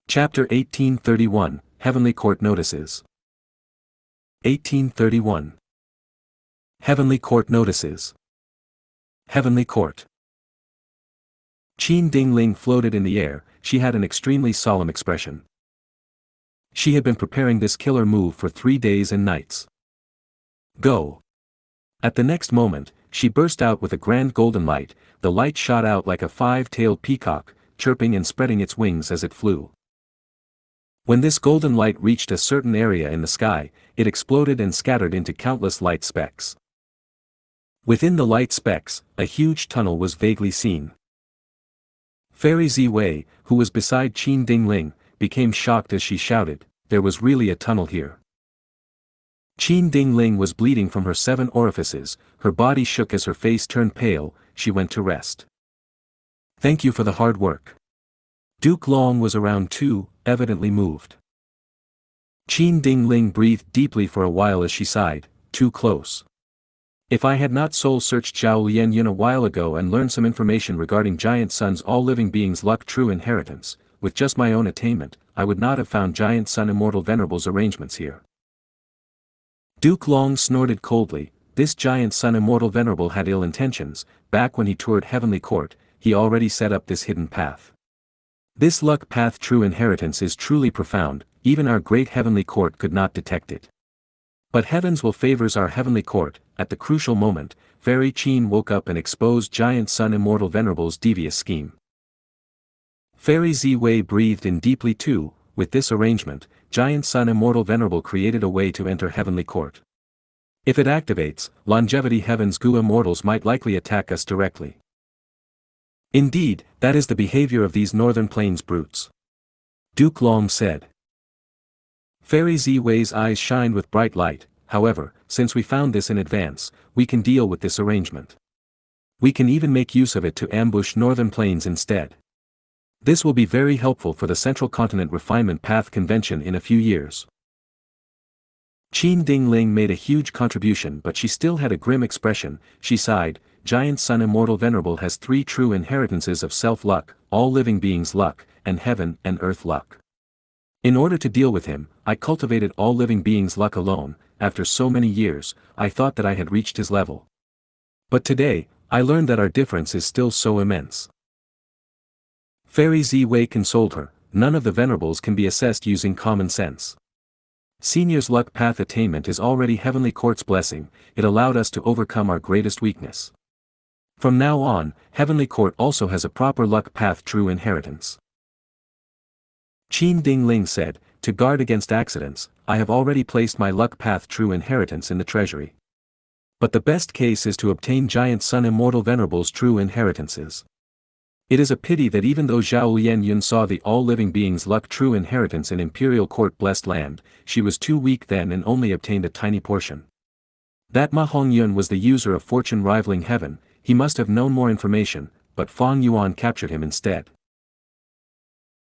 Chapter 1831, Heavenly Court Notices. 1831. Heavenly Court Notices. Heavenly Court. Qin Dingling floated in the air. She had an extremely solemn expression. She had been preparing this killer move for 3 days and nights. Go. At the next moment, she burst out with a grand golden light. The light shot out like a 5-tailed peacock, chirping and spreading its wings as it flew. When this golden light reached a certain area in the sky, it exploded and scattered into countless light specks. Within the light specks, a huge tunnel was vaguely seen. Fairy Ziwei, who was beside Qin Dingling, became shocked as she shouted, "There was really a tunnel here." Qin Dingling was bleeding from her 7 orifices, her body shook as her face turned pale. She went to rest. "Thank you for the hard work." Duke Long was around too, evidently moved. Qin Dingling breathed deeply for a while as she sighed, "Too close. If I had not soul-searched Zhao Lianyun a while ago and learned some information regarding Giant Sun's all living beings' luck true inheritance, with just my own attainment, I would not have found Giant Sun Immortal Venerable's arrangements here." Duke Long snorted coldly. This Giant Sun Immortal Venerable had ill intentions. Back when he toured Heavenly Court, he already set up this hidden path. This luck path true inheritance is truly profound, even our great Heavenly Court could not detect it. But heavens will favors our Heavenly Court. At the crucial moment, Fairy Qin woke up and exposed Giant Sun Immortal Venerable's devious scheme. Fairy Ziwei breathed in deeply too. With this arrangement, Giant Sun Immortal Venerable created a way to enter Heavenly Court. If it activates, Longevity Heaven's Gu immortals might likely attack us directly. Indeed, that is the behavior of these Northern Plains brutes. Duke Long said. Fairy Ziwei's eyes shined with bright light. However, since we found this in advance, we can deal with this arrangement. We can even make use of it to ambush Northern Plains instead. This will be very helpful for the Central Continent Refinement Path Convention in a few years. Qin Dingling made a huge contribution, but she still had a grim expression. She sighed, "Giant Sun Immortal Venerable has 3 true inheritances of self-luck, all living beings' luck, and heaven and earth luck. In order to deal with him, I cultivated all living beings' luck alone. After so many years, I thought that I had reached his level. But today, I learned that our difference is still so immense." Fairy Ziwei consoled her. None of the Venerables can be assessed using common sense. Senior's luck path attainment is already Heavenly Court's blessing. It allowed us to overcome our greatest weakness. From now on, Heavenly Court also has a proper luck path true inheritance. Qin Dingling said, "To guard against accidents, I have already placed my luck path true inheritance in the treasury. But the best case is to obtain Giant Sun Immortal Venerable's true inheritances. It is a pity that even though Zhao Lianyun saw the all-living beings' luck true inheritance in Imperial Court-blessed land, she was too weak then and only obtained a tiny portion. That Ma Hongyun was the user of fortune rivaling heaven. He must have known more information, but Fang Yuan captured him instead."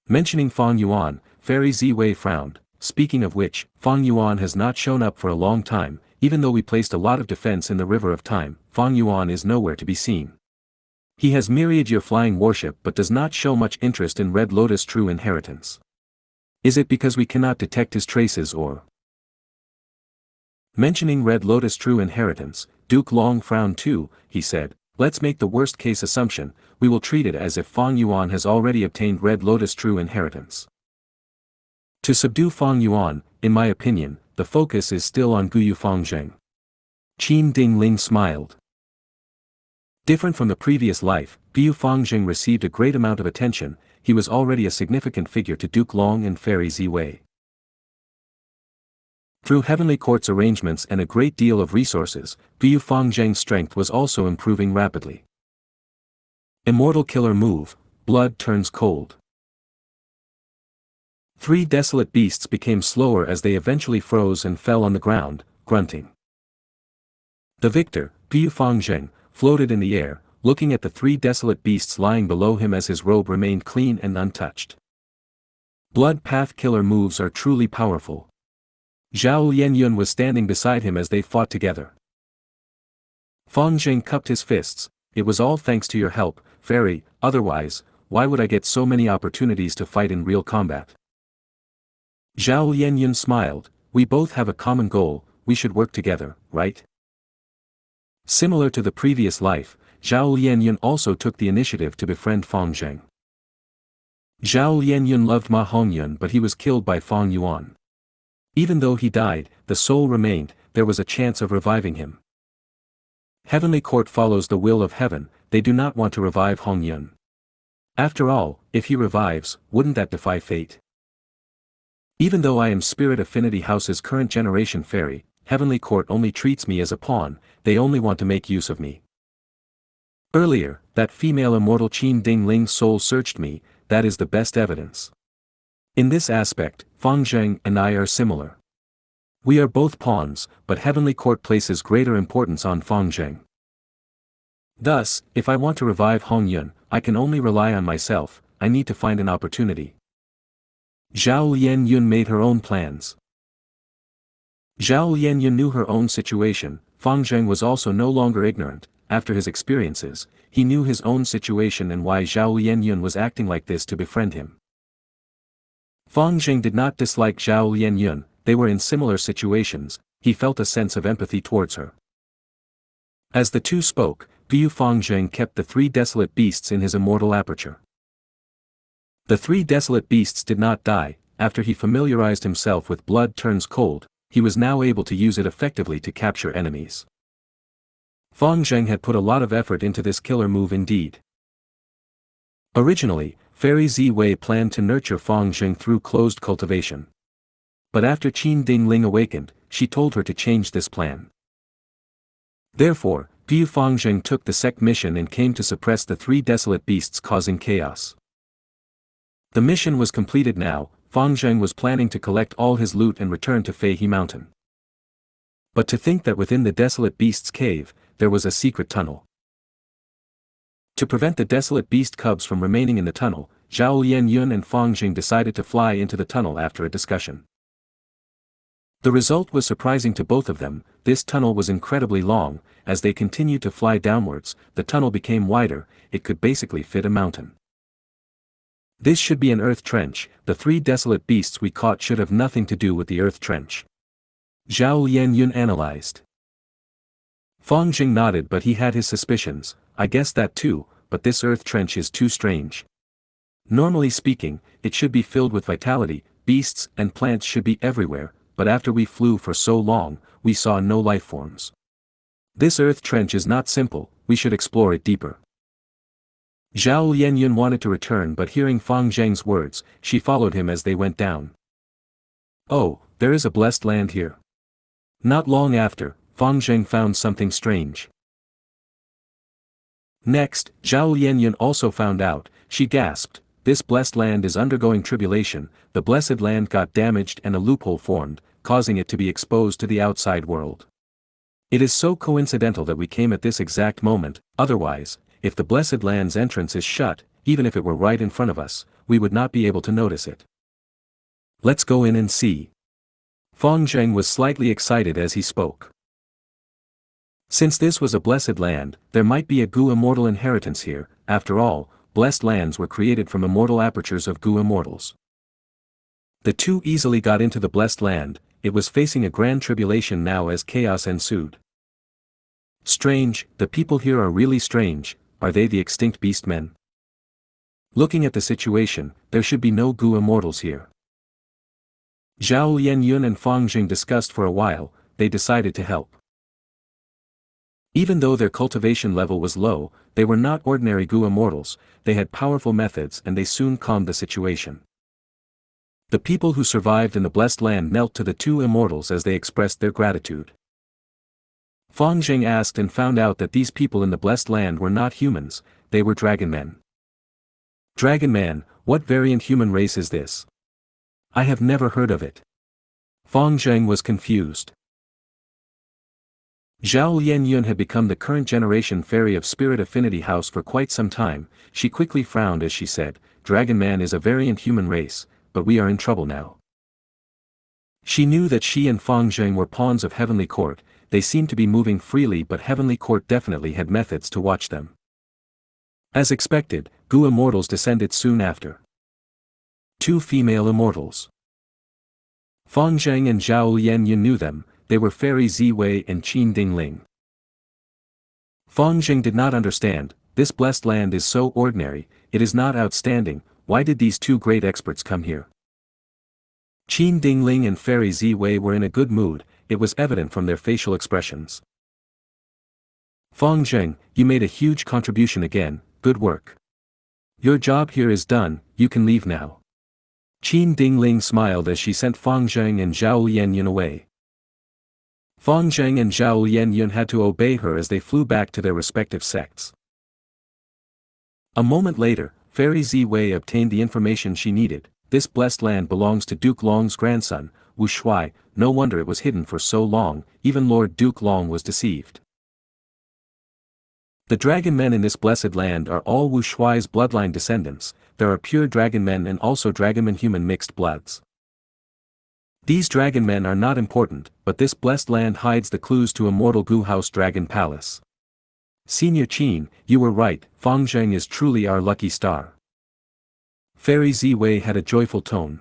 Mentioning Fang Yuan, Fairy Ziwei frowned. "Speaking of which, Fang Yuan has not shown up for a long time. Even though we placed a lot of defense in the River of Time, Fang Yuan is nowhere to be seen. He has myriad year flying warship but does not show much interest in Red Lotus true inheritance. Is it because we cannot detect his traces or?" Mentioning Red Lotus true inheritance, Duke Long frowned too. He said, "Let's make the worst case assumption. We will treat it as if Fang Yuan has already obtained Red Lotus true inheritance. To subdue Fang Yuan, in my opinion, the focus is still on Guyu Fang Zheng." Qin Dingling smiled. Different from the previous life, Guyu Fang Zheng received a great amount of attention. He was already a significant figure to Duke Long and Fairy Ziwei. Through Heavenly Court's arrangements and a great deal of resources, Guyu Fang Zheng's strength was also improving rapidly. Immortal Killer Move, Blood Turns Cold. 3 desolate beasts became slower as they eventually froze and fell on the ground, grunting. The victor, Guyu Fang Zheng, floated in the air, looking at the 3 desolate beasts lying below him as his robe remained clean and untouched. Blood path killer moves are truly powerful. Zhao Lianyun was standing beside him as they fought together. Fang Zheng cupped his fists. "It was all thanks to your help, Fairy, otherwise, why would I get so many opportunities to fight in real combat?" Zhao Lianyun smiled, we both have a common goal, we should work together, right? Similar to the previous life, Zhao Lianyun also took the initiative to befriend Fang Zheng. Zhao Lianyun loved Ma Hongyun but he was killed by Fang Yuan. Even though he died, the soul remained, there was a chance of reviving him. Heavenly Court follows the will of heaven, they do not want to revive Hongyun. After all, if he revives, wouldn't that defy fate? Even though I am Spirit Affinity House's current generation fairy, Heavenly Court only treats me as a pawn, they only want to make use of me. Earlier, that female immortal Qin Ding Ling's soul searched me, that is the best evidence. In this aspect, Fang Zheng and I are similar. We are both pawns, but Heavenly Court places greater importance on Fang Zheng. Thus, if I want to revive Hongyun, I can only rely on myself, I need to find an opportunity. Zhao Lianyun made her own plans. Zhao Lianyun knew her own situation, Fang Zheng was also no longer ignorant, after his experiences, he knew his own situation and why Zhao Lianyun was acting like this to befriend him. Fang Zheng did not dislike Zhao Lianyun, they were in similar situations, he felt a sense of empathy towards her. As the two spoke, Gu Fang Zheng kept the 3 desolate beasts in his immortal aperture. The 3 desolate beasts did not die, after he familiarized himself with blood turns cold, he was now able to use it effectively to capture enemies. Fang Zheng had put a lot of effort into this killer move indeed. Originally, Fairy Zi Wei planned to nurture Fang Zheng through closed cultivation. But after Qin Ding Ling awakened, she told her to change this plan. Therefore, Gu Fang Zheng took the sect mission and came to suppress the 3 desolate beasts causing chaos. The mission was completed now, Fang Zheng was planning to collect all his loot and return to Feihe Mountain. But to think that within the desolate beast's cave, there was a secret tunnel. To prevent the desolate beast cubs from remaining in the tunnel, Zhao Lianyun and Fang Zheng decided to fly into the tunnel after a discussion. The result was surprising to both of them, this tunnel was incredibly long, as they continued to fly downwards, the tunnel became wider, it could basically fit a mountain. This should be an earth trench, the 3 desolate beasts we caught should have nothing to do with the earth trench. Zhao Lianyun analyzed. Fang Zheng nodded but he had his suspicions, I guess that too, but this earth trench is too strange. Normally speaking, it should be filled with vitality, beasts and plants should be everywhere, but after we flew for so long, we saw no life forms. This earth trench is not simple, we should explore it deeper. Zhao Lianyun wanted to return but hearing Fang Zheng's words, she followed him as they went down. Oh, there is a blessed land here. Not long after, Fang Zheng found something strange. Next, Zhao Lianyun also found out, she gasped, this blessed land is undergoing tribulation, the blessed land got damaged and a loophole formed, causing it to be exposed to the outside world. It is so coincidental that we came at this exact moment, otherwise, if the blessed land's entrance is shut, even if it were right in front of us, we would not be able to notice it. Let's go in and see. Fang Zheng was slightly excited as he spoke. Since this was a blessed land, there might be a Gu immortal inheritance here, after all, blessed lands were created from immortal apertures of Gu immortals. The two easily got into the blessed land, it was facing a grand tribulation now as chaos ensued. Strange, the people here are really strange, are they the extinct beastmen? Looking at the situation, there should be no Gu immortals here. Zhao Lianyun and Fang Zheng discussed for a while, they decided to help. Even though their cultivation level was low, they were not ordinary Gu immortals, they had powerful methods and they soon calmed the situation. The people who survived in the blessed land knelt to the 2 immortals as they expressed their gratitude. Fang Zheng asked and found out that these people in the blessed land were not humans, they were dragon men. Dragon man, what variant human race is this? I have never heard of it. Fang Zheng was confused. Zhao Lianyun had become the current generation fairy of Spirit Affinity House for quite some time, she quickly frowned as she said, Dragon Man is a variant human race, but we are in trouble now. She knew that she and Fang Zheng were pawns of Heavenly Court, they seemed to be moving freely but Heavenly Court definitely had methods to watch them. As expected, Gu immortals descended soon after. 2 female immortals. Fang Zheng and Zhao Lianyun knew them, they were Fairy Ziwei and Qin Dingling. Fang Zheng did not understand, this blessed land is so ordinary, it is not outstanding, why did these two great experts come here? Qin Dingling and Fairy Ziwei were in a good mood, it was evident from their facial expressions. Fang Zheng, you made a huge contribution again, good work. Your job here is done, you can leave now. Qin Dingling smiled as she sent Fang Zheng and Zhao Lianyun away. Fang Zheng and Zhao Lianyun had to obey her as they flew back to their respective sects. A moment later, Fairy Ziwei obtained the information she needed. This blessed land belongs to Duke Long's grandson, Wu Shuai, no wonder it was hidden for so long, even Lord Duke Long was deceived. The dragon men in this blessed land are all Wu Shuai's bloodline descendants, there are pure dragon men and also dragonman human mixed bloods. These dragon men are not important, but this blessed land hides the clues to Immortal Gu House Dragon Palace. Senior Qin, you were right, Fang Zheng is truly our lucky star. Fairy Ziwei had a joyful tone.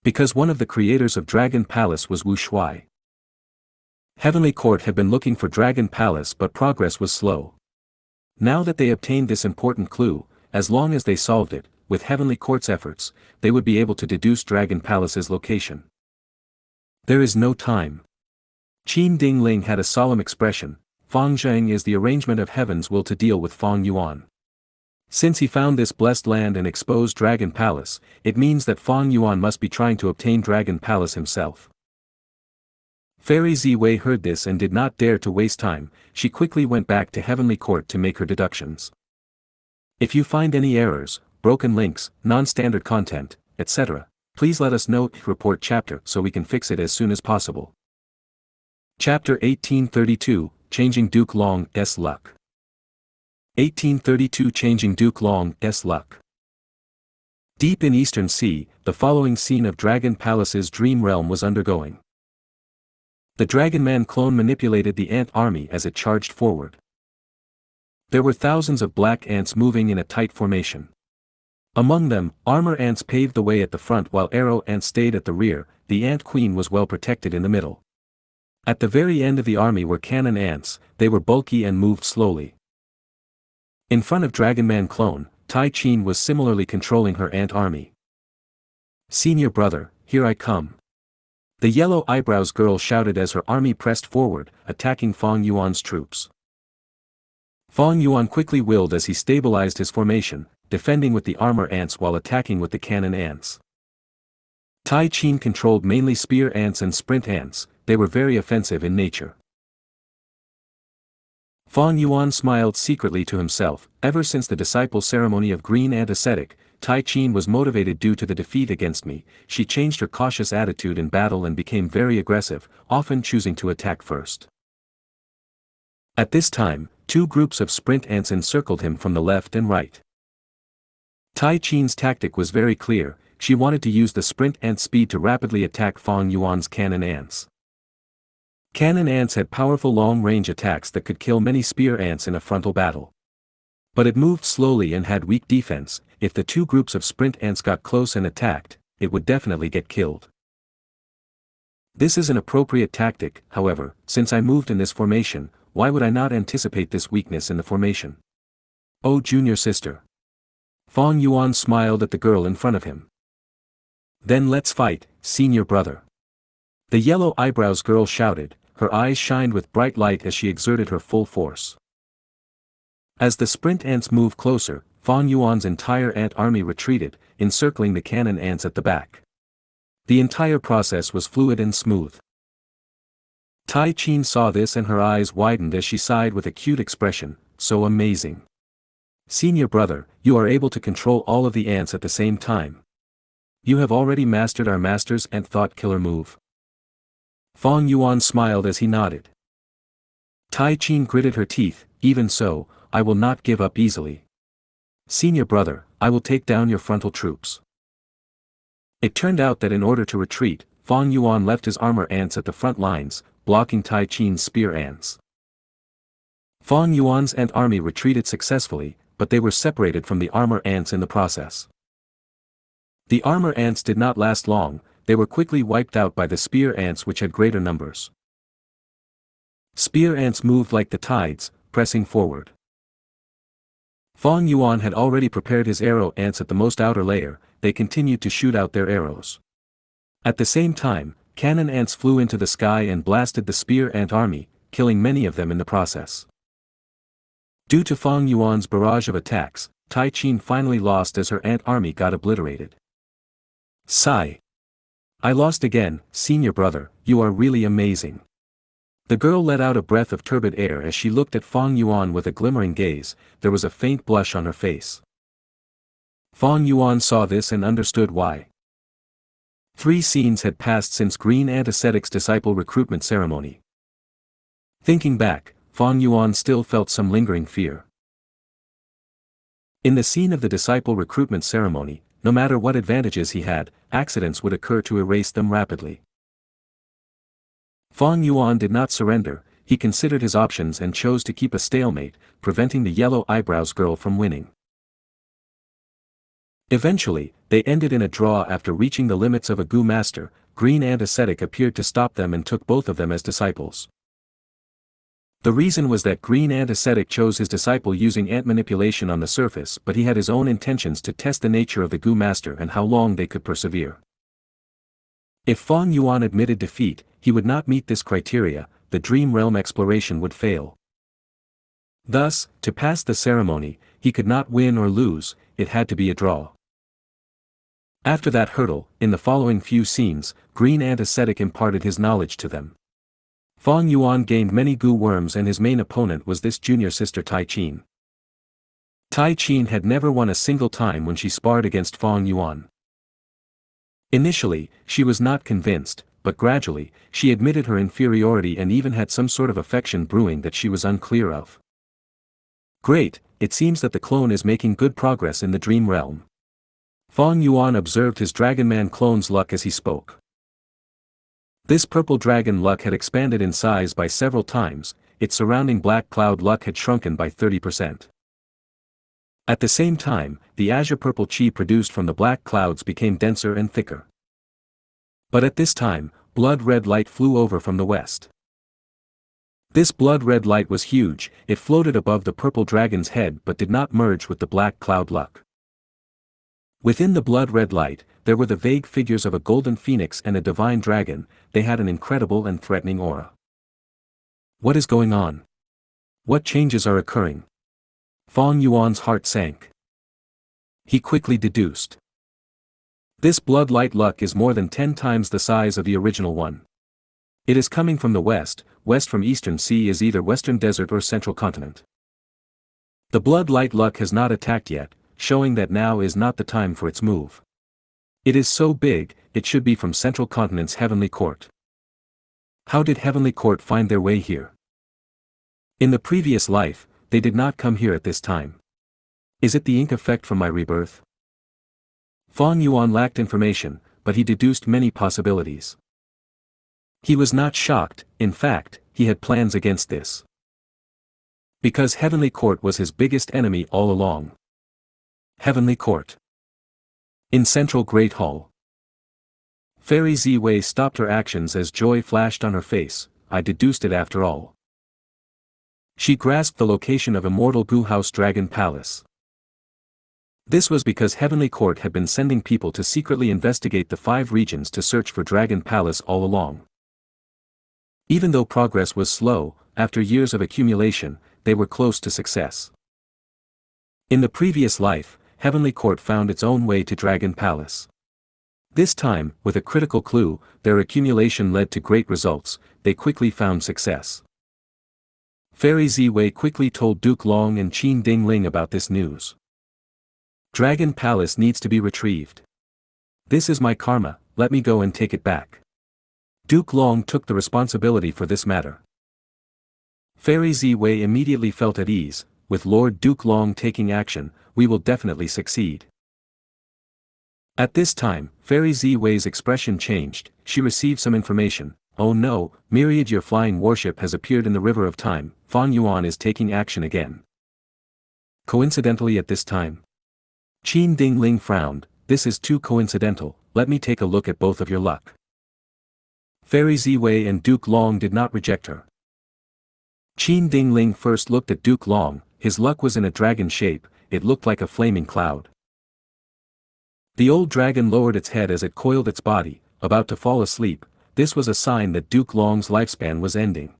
Because one of the creators of Dragon Palace was Wu Shuai. Heavenly Court had been looking for Dragon Palace but progress was slow. Now that they obtained this important clue, as long as they solved it, with Heavenly Court's efforts, they would be able to deduce Dragon Palace's location. There is no time. Qin Dingling had a solemn expression, Fang Zheng is the arrangement of heaven's will to deal with Fang Yuan. Since he found this blessed land and exposed Dragon Palace, it means that Fang Yuan must be trying to obtain Dragon Palace himself. Fairy Ziwei heard this and did not dare to waste time, she quickly went back to Heavenly Court to make her deductions. If you find any errors, broken links, non-standard content, etc., please let us know, report chapter so we can fix it as soon as possible. Chapter 1832, Changing Duke Long's Luck. 1832 Changing Duke Long's Luck. Deep in Eastern Sea, the following scene of Dragon Palace's dream realm was undergoing. The Dragon Man clone manipulated the ant army as it charged forward. There were thousands of black ants moving in a tight formation. Among them, armor ants paved the way at the front while arrow ants stayed at the rear, the ant queen was well protected in the middle. At the very end of the army were cannon ants, they were bulky and moved slowly. In front of Dragon Man clone, Tai Qin was similarly controlling her ant army. Senior brother, here I come. The yellow eyebrows girl shouted as her army pressed forward, attacking Fang Yuan's troops. Fang Yuan quickly willed as he stabilized his formation, defending with the armor ants while attacking with the cannon ants. Tai Qin controlled mainly spear ants and sprint ants, they were very offensive in nature. Fang Yuan smiled secretly to himself, ever since the disciple ceremony of green ant ascetic, Tai Qin was motivated due to the defeat against me, she changed her cautious attitude in battle and became very aggressive, often choosing to attack first. At this time, two groups of sprint ants encircled him from the left and right. Tai Qin's tactic was very clear, she wanted to use the sprint ant speed to rapidly attack Fang Yuan's cannon ants. Cannon ants had powerful long-range attacks that could kill many spear ants in a frontal battle. But it moved slowly and had weak defense, if the two groups of sprint ants got close and attacked, it would definitely get killed. This is an appropriate tactic, however, since I moved in this formation, why would I not anticipate this weakness in the formation? Oh junior sister. Fang Yuan smiled at the girl in front of him. Then let's fight, senior brother. The yellow eyebrows girl shouted, her eyes shined with bright light as she exerted her full force. As the sprint ants moved closer, Fang Yuan's entire ant army retreated, encircling the cannon ants at the back. The entire process was fluid and smooth. Tai Qin saw this and her eyes widened as she sighed with a cute expression, so amazing. Senior brother, you are able to control all of the ants at the same time. You have already mastered our master's ant thought killer move. Fang Yuan smiled as he nodded. Tai Qin gritted her teeth, even so, I will not give up easily. Senior brother, I will take down your frontal troops. It turned out that in order to retreat, Fang Yuan left his armor ants at the front lines, blocking Tai Qin's spear ants. Fang Yuan's ant army retreated successfully, but they were separated from the armor ants in the process. The armor ants did not last long, they were quickly wiped out by the spear ants which had greater numbers. Spear ants moved like the tides, pressing forward. Fang Yuan had already prepared his arrow ants at the most outer layer, they continued to shoot out their arrows. At the same time, cannon ants flew into the sky and blasted the spear ant army, killing many of them in the process. Due to Fang Yuan's barrage of attacks, Tai Qin finally lost as her ant army got obliterated. Sigh. I lost again, senior brother, you are really amazing. The girl let out a breath of turbid air as she looked at Fang Yuan with a glimmering gaze, there was a faint blush on her face. Fang Yuan saw this and understood why. 3 scenes had passed since Green Ant Ascetic's disciple recruitment ceremony. Thinking back, Fang Yuan still felt some lingering fear. In the scene of the disciple recruitment ceremony, no matter what advantages he had, accidents would occur to erase them rapidly. Fang Yuan did not surrender, he considered his options and chose to keep a stalemate, preventing the yellow eyebrows girl from winning. Eventually, they ended in a draw after reaching the limits of a Gu master. Green Ant Ascetic appeared to stop them and took both of them as disciples. The reason was that Green Ant Ascetic chose his disciple using ant manipulation on the surface, but he had his own intentions to test the nature of the Gu master and how long they could persevere. If Fang Yuan admitted defeat, he would not meet this criteria, the dream realm exploration would fail. Thus, to pass the ceremony, he could not win or lose, it had to be a draw. After that hurdle, in the following few scenes, Green Ant Ascetic imparted his knowledge to them. Fang Yuan gained many Gu worms and his main opponent was this junior sister Tai Qin. Tai Qin had never won a single time when she sparred against Fang Yuan. Initially, she was not convinced, but gradually, she admitted her inferiority and even had some sort of affection brewing that she was unclear of. Great, it seems that the clone is making good progress in the dream realm. Fang Yuan observed his Dragonman clone's luck as he spoke. This purple dragon luck had expanded in size by several times, its surrounding black cloud luck had shrunken by 30%. At the same time, the azure-purple chi produced from the black clouds became denser and thicker. But at this time, blood-red light flew over from the west. This blood-red light was huge, it floated above the purple dragon's head but did not merge with the black cloud luck. Within the blood-red light, there were the vague figures of a golden phoenix and a divine dragon, they had an incredible and threatening aura. What is going on? What changes are occurring? Fang Yuan's heart sank. He quickly deduced. This blood-light luck is more than 10 times the size of the original one. It is coming from the west, west from Eastern Sea is either Western Desert or Central Continent. The blood-light luck has not attacked yet, showing that now is not the time for its move. It is so big, it should be from Central Continent's Heavenly Court. How did Heavenly Court find their way here? In the previous life, they did not come here at this time. Is it the ink effect from my rebirth? Fang Yuan lacked information, but he deduced many possibilities. He was not shocked, in fact, he had plans against this. Because Heavenly Court was his biggest enemy all along. Heavenly Court. In Central Great Hall. Fairy Ziwei stopped her actions as joy flashed on her face, I deduced it after all. She grasped the location of Immortal Gu House Dragon Palace. This was because Heavenly Court had been sending people to secretly investigate the 5 regions to search for Dragon Palace all along. Even though progress was slow, after years of accumulation, they were close to success. In the previous life, Heavenly Court found its own way to Dragon Palace. This time, with a critical clue, their accumulation led to great results, they quickly found success. Fairy Ziwei quickly told Duke Long and Qin Dingling about this news. Dragon Palace needs to be retrieved. This is my karma, let me go and take it back. Duke Long took the responsibility for this matter. Fairy Ziwei immediately felt at ease, with Lord Duke Long taking action, we will definitely succeed. At this time, Fairy Ziwei's expression changed, she received some information, oh no, Myriad your flying warship has appeared in the River of Time, Fang Yuan is taking action again. Coincidentally at this time? Qin Dingling frowned, this is too coincidental, let me take a look at both of your luck. Fairy Ziwei and Duke Long did not reject her. Qin Dingling first looked at Duke Long. His luck was in a dragon shape, it looked like a flaming cloud. The old dragon lowered its head as it coiled its body, about to fall asleep. This was a sign that Duke Long's lifespan was ending.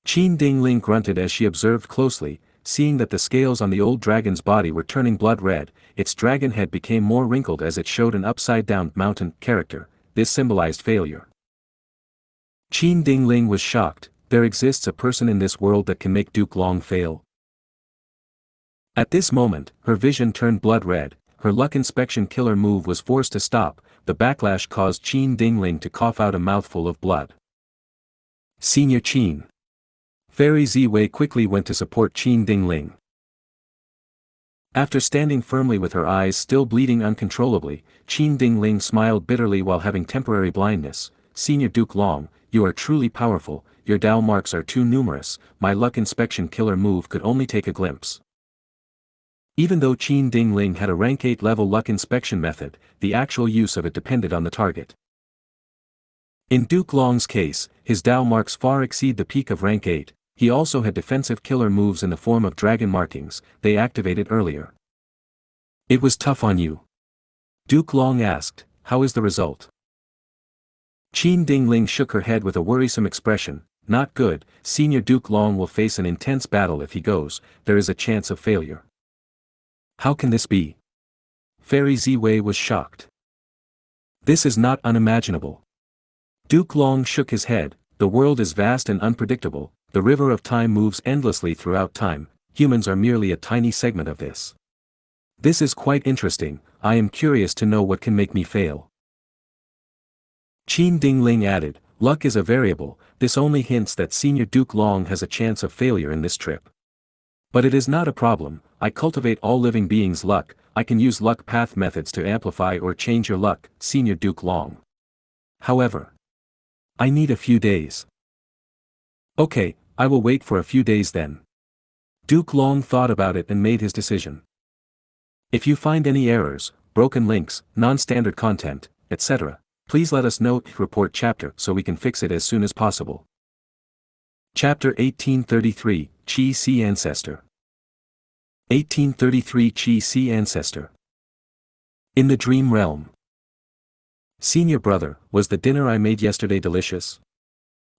Qin Dingling grunted as she observed closely, seeing that the scales on the old dragon's body were turning blood red. Its dragon head became more wrinkled as it showed an upside-down mountain character. This symbolized failure. Qin Dingling was shocked. There exists a person in this world that can make Duke Long fail. At this moment, her vision turned blood red. Her luck inspection killer move was forced to stop. The backlash caused Qin Dingling to cough out a mouthful of blood. Senior Qin. Fairy Ziwei quickly went to support Qin Dingling. After standing firmly with her eyes still bleeding uncontrollably, Qin Dingling smiled bitterly while having temporary blindness. Senior Duke Long, you are truly powerful, your Dao marks are too numerous, my luck inspection killer move could only take a glimpse. Even though Qin Dingling had a rank 8 level luck inspection method, the actual use of it depended on the target. In Duke Long's case, his Dao marks far exceed the peak of rank 8, he also had defensive killer moves in the form of dragon markings, they activated earlier. It was tough on you? Duke Long asked, how is the result? Qin Dingling shook her head with a worrisome expression, not good, Senior Duke Long will face an intense battle if he goes, there is a chance of failure. How can this be? Fairy Ziwei was shocked. This is not unimaginable. Duke Long shook his head, the world is vast and unpredictable, the river of time moves endlessly throughout time, humans are merely a tiny segment of this. This is quite interesting, I am curious to know what can make me fail. Qin Dingling added, luck is a variable, this only hints that Senior Duke Long has a chance of failure in this trip. But it is not a problem, I cultivate all living beings' luck, I can use luck path methods to amplify or change your luck, Senior Duke Long. However, I need a few days. Okay, I will wait for a few days then. Duke Long thought about it and made his decision. If you find any errors, broken links, non-standard content, etc., please let us know, report chapter so we can fix it as soon as possible. Chapter 1833, Qi Si Ancestor. 1833 Qi Si Ancestor. In the Dream Realm. Senior brother, was the dinner I made yesterday delicious?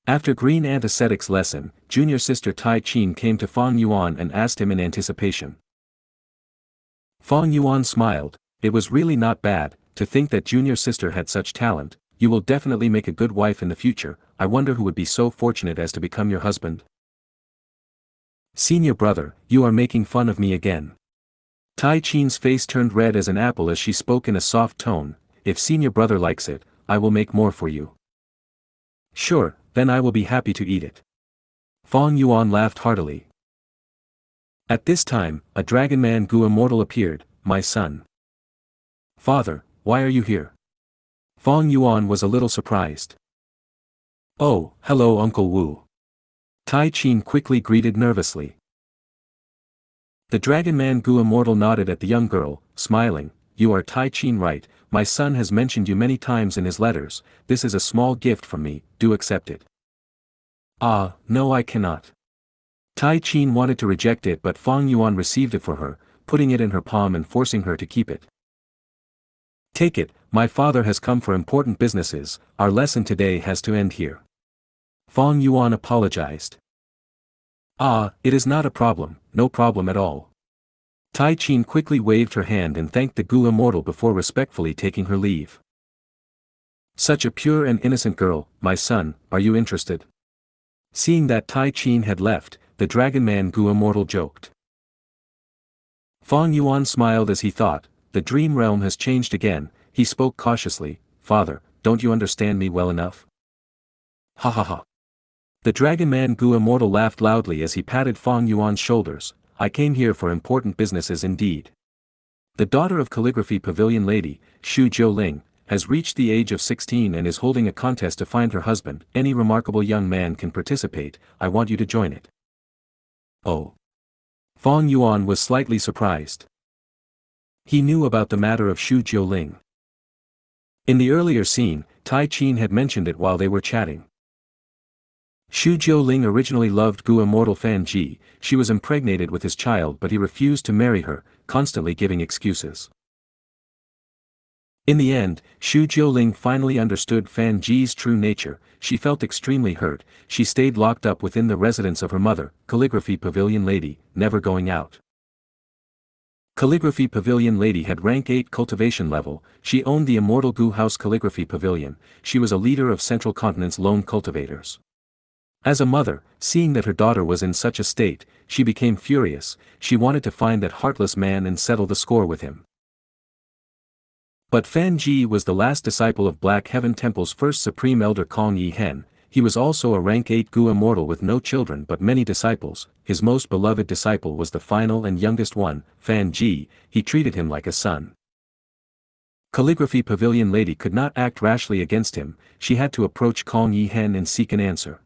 After Green Antiseptic's lesson, junior sister Tai Qin came to Fang Yuan and asked him in anticipation. Fang Yuan smiled, it was really not bad, to think that junior sister had such talent, you will definitely make a good wife in the future, I wonder who would be so fortunate as to become your husband. Senior brother, you are making fun of me again. Tai Qin's face turned red as an apple as she spoke in a soft tone, if senior brother likes it, I will make more for you. Sure, then I will be happy to eat it. Fang Yuan laughed heartily. At this time, a dragon man Gu immortal appeared, my son. Father, why are you here? Fang Yuan was a little surprised. Oh, hello Uncle Wu. Tai Qin quickly greeted nervously. The dragon man Gu immortal nodded at the young girl, smiling, you are Tai Qin right, my son has mentioned you many times in his letters, this is a small gift from me, do accept it. Ah, no I cannot. Tai Qin wanted to reject it but Fang Yuan received it for her, putting it in her palm and forcing her to keep it. Take it, my father has come for important businesses, our lesson today has to end here. Fang Yuan apologized. Ah, it is not a problem, no problem at all. Tai Qin quickly waved her hand and thanked the Gu immortal before respectfully taking her leave. Such a pure and innocent girl, my son, are you interested? Seeing that Tai Qin had left, the dragon man Gu immortal joked. Fang Yuan smiled as he thought, the dream realm has changed again, he spoke cautiously, father, don't you understand me well enough? Ha ha ha. The dragon man Gu immortal laughed loudly as he patted Fang Yuan's shoulders, I came here for important businesses indeed. The daughter of calligraphy pavilion lady, Xu Jiuling, has reached the age of 16 and is holding a contest to find her husband, any remarkable young man can participate, I want you to join it. Oh. Fang Yuan was slightly surprised. He knew about the matter of Xu Jiuling. In the earlier scene, Tai Qin had mentioned it while they were chatting. Xu Jiuling originally loved Gu immortal Fan Ji, she was impregnated with his child but he refused to marry her, constantly giving excuses. In the end, Xu Jiuling finally understood Fan Ji's true nature, she felt extremely hurt, she stayed locked up within the residence of her mother, Calligraphy Pavilion Lady, never going out. Calligraphy Pavilion Lady had rank 8 cultivation level, she owned the immortal Gu House Calligraphy Pavilion, she was a leader of Central Continent's lone cultivators. As a mother, seeing that her daughter was in such a state, she became furious, she wanted to find that heartless man and settle the score with him. But Fan Ji was the last disciple of Black Heaven Temple's first supreme elder Kong Yi Hen, he was also a rank 8 Gu immortal with no children but many disciples, his most beloved disciple was the final and youngest one, Fan Ji, he treated him like a son. Calligraphy Pavilion Lady could not act rashly against him, she had to approach Kong Yi Hen and seek an answer.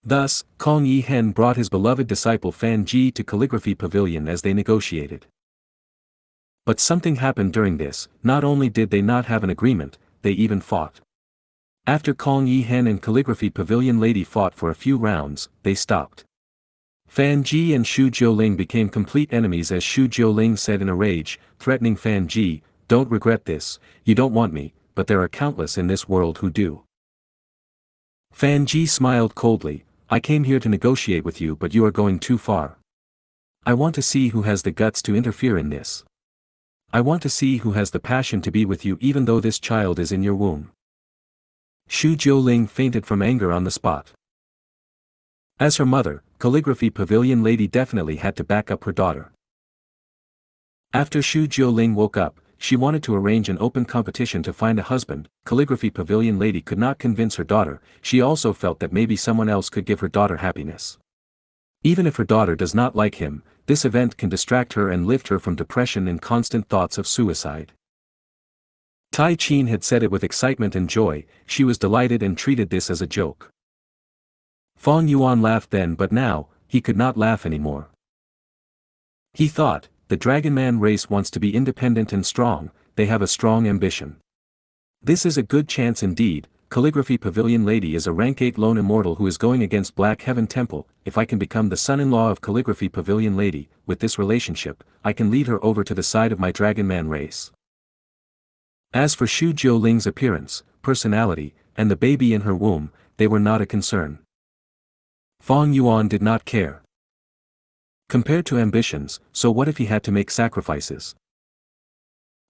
Thus, Kong Yi Hen brought his beloved disciple Fan Ji to Calligraphy Pavilion as they negotiated. But something happened during this, not only did they not have an agreement, they even fought. After Kong Yi Hen and Calligraphy Pavilion Lady fought for a few rounds, they stopped. Fan Ji and Xu Jiuling became complete enemies as Xu Jiuling said in a rage, threatening Fan Ji, "Don't regret this, you don't want me, but there are countless in this world who do." Fan Ji smiled coldly, "I came here to negotiate with you but you are going too far. I want to see who has the guts to interfere in this. I want to see who has the passion to be with you even though this child is in your womb." Xu Jiuling fainted from anger on the spot. As her mother, Calligraphy Pavilion Lady definitely had to back up her daughter. After Xu Jiuling woke up, she wanted to arrange an open competition to find a husband. Calligraphy Pavilion Lady could not convince her daughter, she also felt that maybe someone else could give her daughter happiness. Even if her daughter does not like him, this event can distract her and lift her from depression and constant thoughts of suicide. Tai Qin had said it with excitement and joy, she was delighted and treated this as a joke. Fang Yuan laughed then but now, he could not laugh anymore. He thought, the Dragon Man race wants to be independent and strong, they have a strong ambition. This is a good chance indeed, Calligraphy Pavilion Lady is a rank 8 lone immortal who is going against Black Heaven Temple, if I can become the son-in-law of Calligraphy Pavilion Lady, with this relationship, I can lead her over to the side of my Dragon Man race. As for Xu Jiuling's appearance, personality, and the baby in her womb, they were not a concern. Fang Yuan did not care. Compared to ambitions, so what if he had to make sacrifices?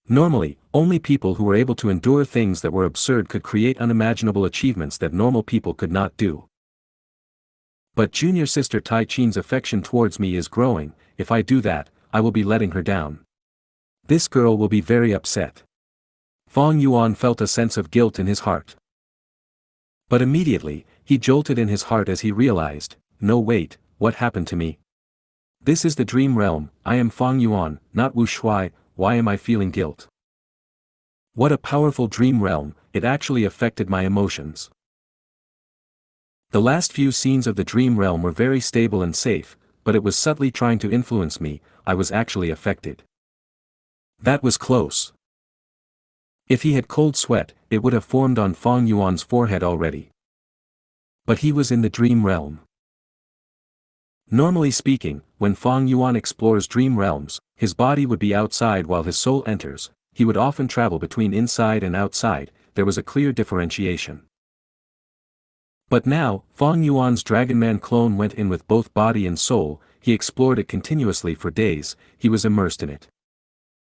Normally, only people who were able to endure things that were absurd could create unimaginable achievements that normal people could not do. But junior sister Tai Qin's affection towards me is growing, if I do that, I will be letting her down. This girl will be very upset. Fang Yuan felt a sense of guilt in his heart. But immediately, he jolted in his heart as he realized, no wait, what happened to me? This is the dream realm, I am Fang Yuan, not Wu Shuai, why am I feeling guilt? What a powerful dream realm, it actually affected my emotions. The last few scenes of the dream realm were very stable and safe, but it was subtly trying to influence me, I was actually affected. That was close. If he had cold sweat, it would have formed on Fang Yuan's forehead already. But he was in the dream realm. Normally speaking, when Fang Yuan explores dream realms, his body would be outside while his soul enters, he would often travel between inside and outside, there was a clear differentiation. But now, Fang Yuan's Dragon Man clone went in with both body and soul, he explored it continuously for days, he was immersed in it.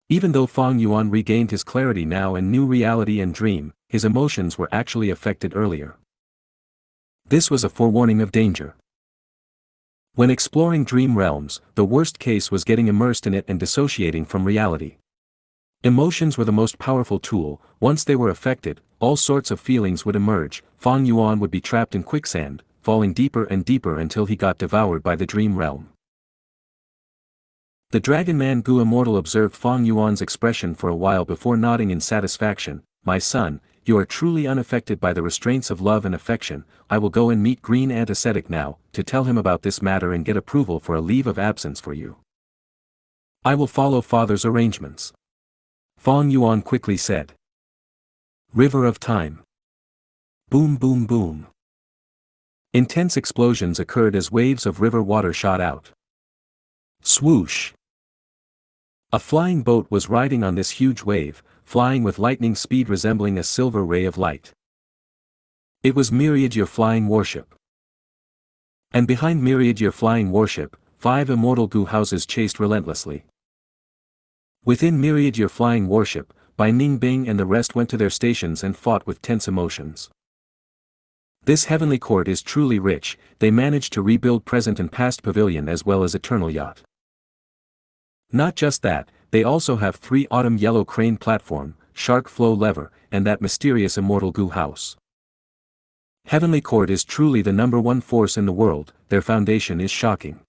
Even though Fang Yuan regained his clarity now and knew reality and dream, his emotions were actually affected earlier. This was a forewarning of danger. When exploring dream realms, the worst case was getting immersed in it and dissociating from reality. Emotions were the most powerful tool, once they were affected, all sorts of feelings would emerge, Fang Yuan would be trapped in quicksand, falling deeper and deeper until he got devoured by the dream realm. The Dragon Man Gu Immortal observed Fang Yuan's expression for a while before nodding in satisfaction, "My son, you are truly unaffected by the restraints of love and affection, I will go and meet Green Antiseptic now, to tell him about this matter and get approval for a leave of absence for you. I will follow father's arrangements." Fang Yuan quickly said. River of Time. Boom boom boom. Intense explosions occurred as waves of river water shot out. Swoosh. A flying boat was riding on this huge wave, flying with lightning speed resembling a silver ray of light. It was Myriad Your flying warship. And behind Myriad Your flying warship, 5 immortal Gu houses chased relentlessly. Within Myriad Your flying warship, Bai Ningbing and the rest went to their stations and fought with tense emotions. This heavenly court is truly rich. They managed to rebuild present and past pavilion as well as eternal yacht. Not just that, they also have 3 autumn yellow crane platform, shark flow lever, and that mysterious immortal Gu house. Heavenly Court is truly the #1 force in the world. Their foundation is shocking.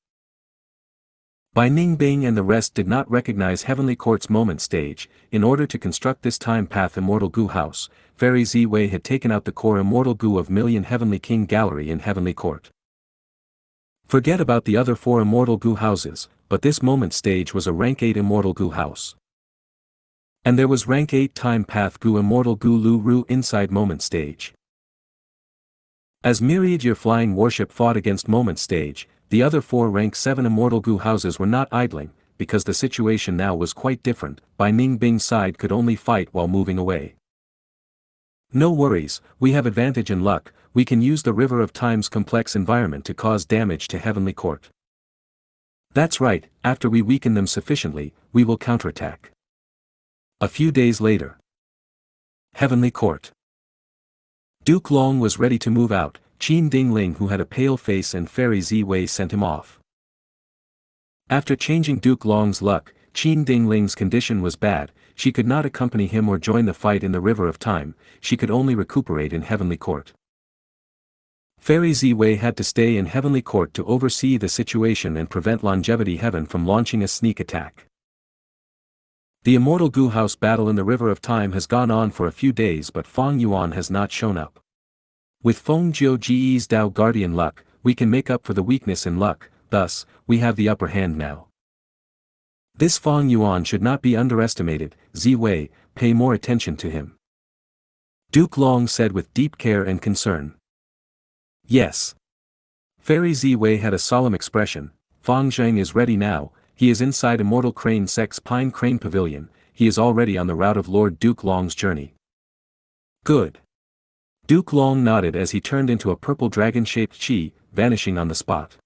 Bai Ningbing and the rest did not recognize Heavenly Court's moment stage. In order to construct this time path immortal Gu house, Fairy Ziwei had taken out the core immortal Gu of Million Heavenly King Gallery in Heavenly Court. Forget about the other 4 immortal Gu houses, but this moment stage was a rank 8 immortal Gu house. And there was rank 8 time path Gu immortal Gu Lu Ru inside moment stage. As Myriad Your flying warship fought against moment stage, the other 4 rank 7 immortal Gu houses were not idling, because the situation now was quite different. Bai Ningbing's side could only fight while moving away. No worries, we have advantage in luck. We can use the River of Time's complex environment to cause damage to Heavenly Court. That's right, after we weaken them sufficiently, we will counterattack. A few days later. Heavenly Court. Duke Long was ready to move out. Qin Dingling, who had a pale face, and Fairy Ziwei sent him off. After changing Duke Long's luck, Qin Dingling's condition was bad. She could not accompany him or join the fight in the River of Time. She could only recuperate in Heavenly Court. Fairy Ziwei had to stay in Heavenly Court to oversee the situation and prevent Longevity Heaven from launching a sneak attack. The Immortal Gu House battle in the River of Time has gone on for a few days, but Fang Yuan has not shown up. With Feng Jiu Ji's Dao Guardian luck, we can make up for the weakness in luck, thus, we have the upper hand now. This Fang Yuan should not be underestimated. Ziwei, pay more attention to him. Duke Long said with deep care and concern. Yes. Fairy Ziwei had a solemn expression. Fang Zheng is ready now. He is inside Immortal Crane Sex Pine Crane Pavilion. He is already on the route of Lord Duke Long's journey. Good. Duke Long nodded as he turned into a purple dragon-shaped chi, vanishing on the spot.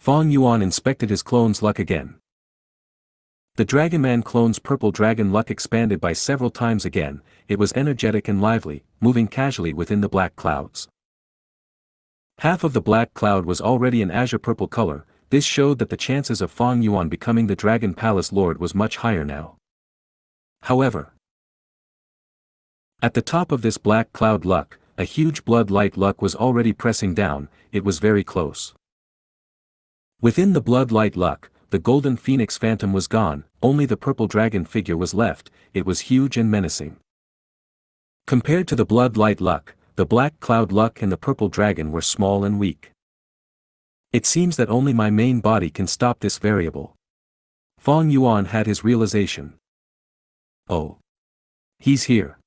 Fang Yuan inspected his clone's luck again. The Dragonman clone's purple dragon luck expanded by several times again. It was energetic and lively, moving casually within the black clouds. Half of the black cloud was already an azure purple color. This showed that the chances of Fang Yuan becoming the Dragon Palace Lord was much higher now. However, at the top of this black cloud luck, a huge blood light luck was already pressing down. It was very close. Within the blood light luck, the golden phoenix phantom was gone, only the purple dragon figure was left. It was huge and menacing. Compared to the blood light luck, the black cloud luck and the purple dragon were small and weak. It seems that only my main body can stop this variable. Fang Yuan had his realization. Oh. He's here.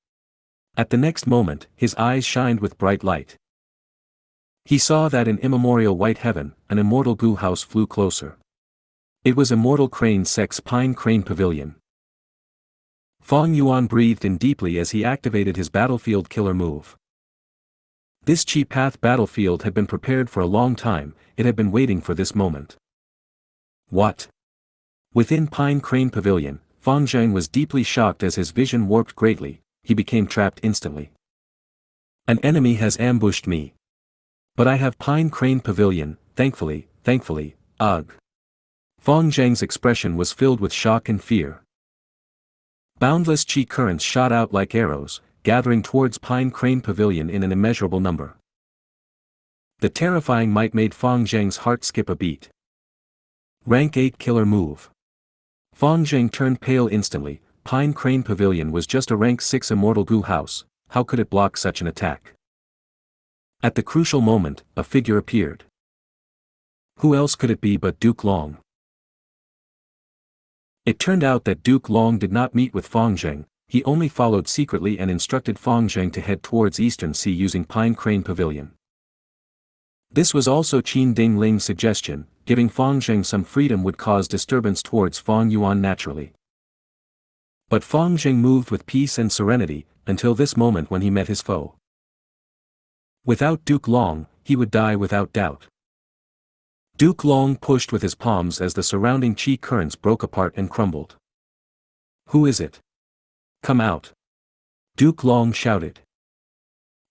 At the next moment, his eyes shined with bright light. He saw that in immemorial white heaven, an immortal Gu house flew closer. It was Immortal Crane Sex Pine Crane Pavilion. Fang Yuan breathed in deeply as he activated his battlefield killer move. This Chi Path battlefield had been prepared for a long time. It had been waiting for this moment. What? Within Pine Crane Pavilion, Fang Zheng was deeply shocked as his vision warped greatly. He became trapped instantly. An enemy has ambushed me. But I have Pine Crane Pavilion, thankfully, ugh. Fang Zheng's expression was filled with shock and fear. Boundless chi currents shot out like arrows, gathering towards Pine Crane Pavilion in an immeasurable number. The terrifying might made Fang Zheng's heart skip a beat. Rank 8 killer move. Fang Zheng turned pale instantly. Pine Crane Pavilion was just a rank 6 immortal Gu house. How could it block such an attack? At the crucial moment, a figure appeared. Who else could it be but Duke Long? It turned out that Duke Long did not meet with Fang Zheng. he only followed secretly and instructed Fang Zheng to head towards Eastern Sea using Pine Crane Pavilion. This was also Qin Ding Ling's suggestion. Giving Fang Zheng some freedom would cause disturbance towards Fang Yuan naturally. But Fang Zheng moved with peace and serenity, until this moment when he met his foe. Without Duke Long, he would die without doubt. Duke Long pushed with his palms as the surrounding qi currents broke apart and crumbled. "Who is it? Come out!" Duke Long shouted.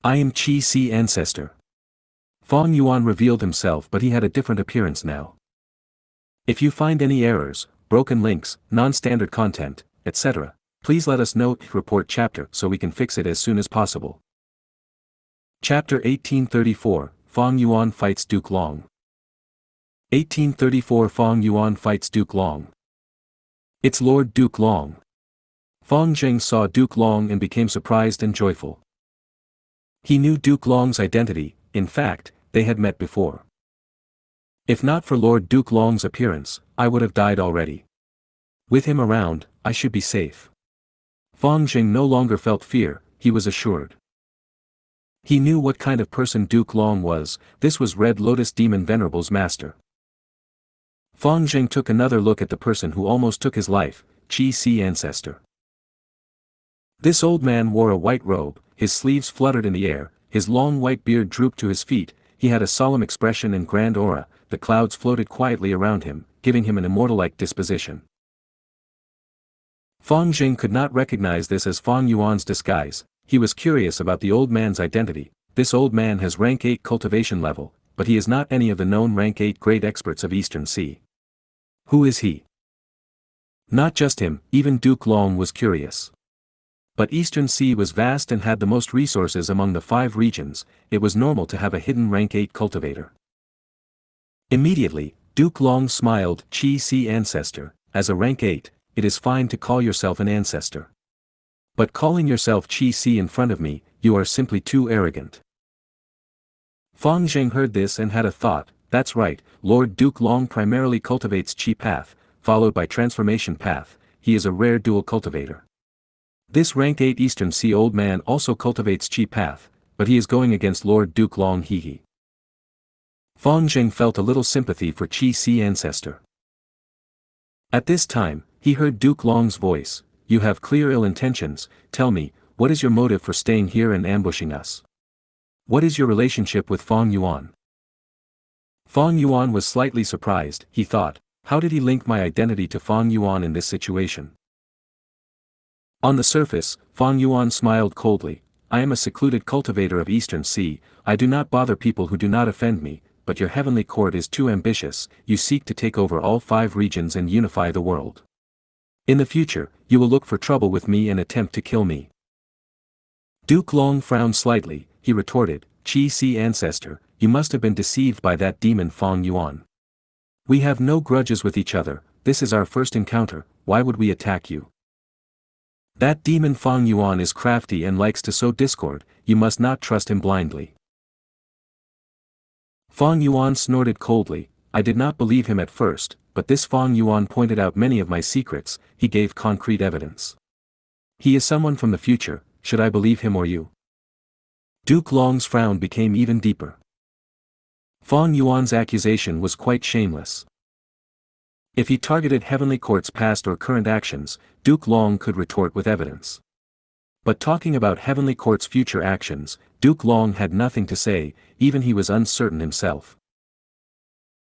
"I am Qi Si Ancestor." Fang Yuan revealed himself, but he had a different appearance now. "If you find any errors, broken links, non-standard content, etc., please let us know. Report chapter so we can fix it as soon as possible. Chapter 1834, Fang Yuan fights Duke Long. 1834 Fang Yuan fights Duke Long. It's Lord Duke Long. Fang Zheng saw Duke Long and became surprised and joyful. He knew Duke Long's identity. In fact, they had met before. If not for Lord Duke Long's appearance, I would have died already. With him around, I should be safe. Fang Zheng no longer felt fear, he was assured. He knew what kind of person Duke Long was. This was Red Lotus Demon Venerable's master. Fang Zheng took another look at the person who almost took his life, Qi Si Ancestor. This old man wore a white robe, his sleeves fluttered in the air, his long white beard drooped to his feet, he had a solemn expression and grand aura, the clouds floated quietly around him, giving him an immortal-like disposition. Fang Zheng could not recognize this as Fang Yuan's disguise. He was curious about the old man's identity. This old man has rank 8 cultivation level, but he is not any of the known rank 8 great experts of Eastern Sea. Who is he? Not just him, even Duke Long was curious. But Eastern Sea was vast and had the most resources among the 5 regions. It was normal to have a hidden rank 8 cultivator. Immediately, Duke Long smiled. Qi Si Ancestor, as a rank 8, it is fine to call yourself an ancestor. But calling yourself Qi Si in front of me, you are simply too arrogant. Fang Zheng heard this and had a thought. That's right, Lord Duke Long primarily cultivates Qi Path, followed by Transformation Path. He is a rare dual cultivator. This rank 8 Eastern Sea old man also cultivates Qi Path, but he is going against Lord Duke Long. He. Fang Zheng felt a little sympathy for Qi Si Ancestor. At this time, he heard Duke Long's voice. You have clear ill intentions. Tell me, what is your motive for staying here and ambushing us? What is your relationship with Fang Yuan? Fang Yuan was slightly surprised. He thought, how did he link my identity to Fang Yuan in this situation? On the surface, Fang Yuan smiled coldly. I am a secluded cultivator of Eastern Sea. I do not bother people who do not offend me, but your heavenly court is too ambitious. You seek to take over all 5 regions and unify the world. In the future, you will look for trouble with me and attempt to kill me. Duke Long frowned slightly. He retorted, Qi Si Ancestor, you must have been deceived by that demon Fang Yuan. We have no grudges with each other. This is our first encounter. Why would we attack you? That demon Fang Yuan is crafty and likes to sow discord. You must not trust him blindly. Fang Yuan snorted coldly. I did not believe him at first, but this Fang Yuan pointed out many of my secrets. He gave concrete evidence. He is someone from the future. Should I believe him or you? Duke Long's frown became even deeper. Fang Yuan's accusation was quite shameless. If he targeted Heavenly Court's past or current actions, Duke Long could retort with evidence. But talking about Heavenly Court's future actions, Duke Long had nothing to say, even he was uncertain himself.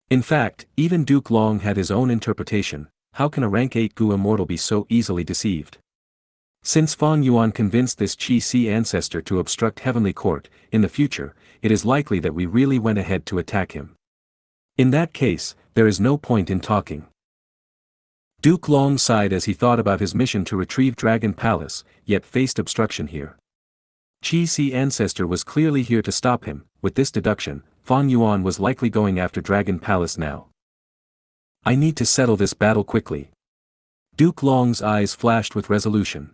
In fact, even Duke Long had his own interpretation. How can a rank 8 Gu immortal be so easily deceived? Since Fang Yuan convinced this Qi Si Ancestor to obstruct Heavenly Court, in the future, it is likely that we really went ahead to attack him. In that case, there is no point in talking. Duke Long sighed as he thought about his mission to retrieve Dragon Palace, yet faced obstruction here. Qi Si Ancestor was clearly here to stop him. With this deduction, Fang Yuan was likely going after Dragon Palace now. I need to settle this battle quickly. Duke Long's eyes flashed with resolution.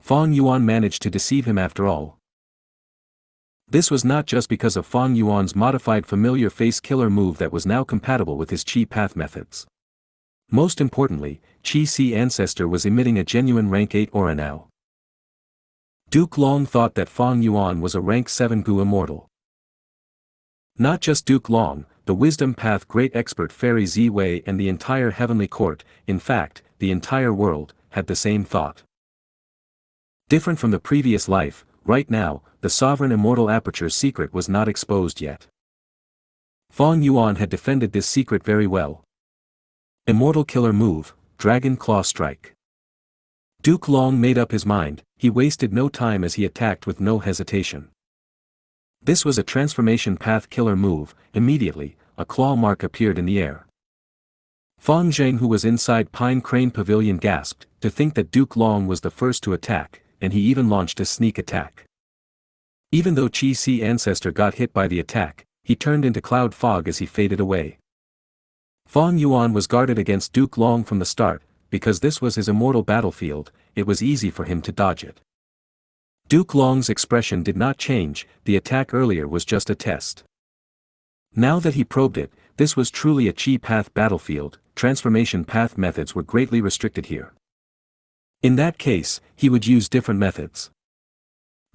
Fang Yuan managed to deceive him after all. This was not just because of Fang Yuan's modified familiar face killer move that was now compatible with his Qi Path methods. Most importantly, Qi Si ancestor was emitting a genuine rank 8 aura now. Duke Long thought that Fang Yuan was a rank 7 Gu immortal. Not just Duke Long, the Wisdom Path great expert Fairy Ziwei and the entire heavenly court, in fact, the entire world, had the same thought. Different from the previous life, right now, the sovereign immortal aperture's secret was not exposed yet. Fang Yuan had defended this secret very well. Immortal killer move, Dragon Claw Strike. Duke Long made up his mind, he wasted no time as he attacked with no hesitation. This was a transformation path killer move. Immediately, a claw mark appeared in the air. Fang Zheng, who was inside Pine Crane Pavilion, gasped, to think that Duke Long was the first to attack, and he even launched a sneak attack. Even though Qi Si ancestor got hit by the attack, he turned into cloud fog as he faded away. Fang Yuan was guarded against Duke Long from the start, because this was his immortal battlefield, it was easy for him to dodge it. Duke Long's expression did not change, the attack earlier was just a test. Now that he probed it, this was truly a Qi path battlefield, transformation path methods were greatly restricted here. In that case, he would use different methods.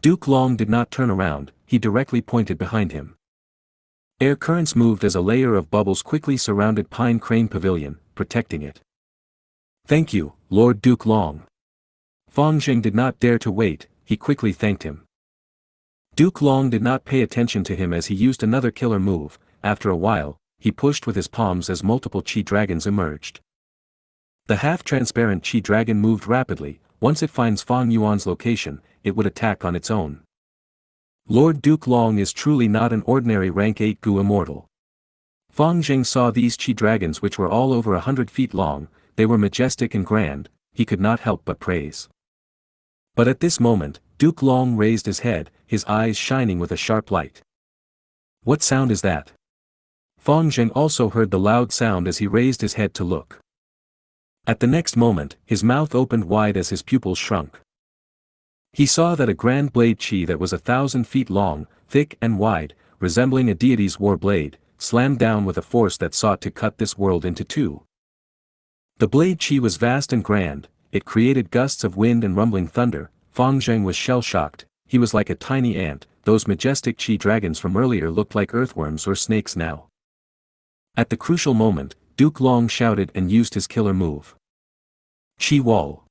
Duke Long did not turn around, he directly pointed behind him. Air currents moved as a layer of bubbles quickly surrounded Pine Crane Pavilion, protecting it. Thank you, Lord Duke Long. Fang Zheng did not dare to wait, he quickly thanked him. Duke Long did not pay attention to him as he used another killer move. After a while, he pushed with his palms as multiple Qi dragons emerged. The half-transparent Qi dragon moved rapidly, once it finds Fang Yuan's location, it would attack on its own. Lord Duke Long is truly not an ordinary rank 8 Gu immortal. Fang Zheng saw these Qi dragons which were all over 100 feet long, they were majestic and grand, he could not help but praise. But at this moment, Duke Long raised his head, his eyes shining with a sharp light. What sound is that? Fang Zheng also heard the loud sound as he raised his head to look. At the next moment, his mouth opened wide as his pupils shrunk. He saw that a grand blade Qi that was 1,000 feet long, thick and wide, resembling a deity's war blade, slammed down with a force that sought to cut this world into two. The blade Qi was vast and grand, it created gusts of wind and rumbling thunder. Fang Zheng was shell-shocked, he was like a tiny ant, those majestic Qi dragons from earlier looked like earthworms or snakes now. At the crucial moment, Duke Long shouted and used his killer move. Qi Wall.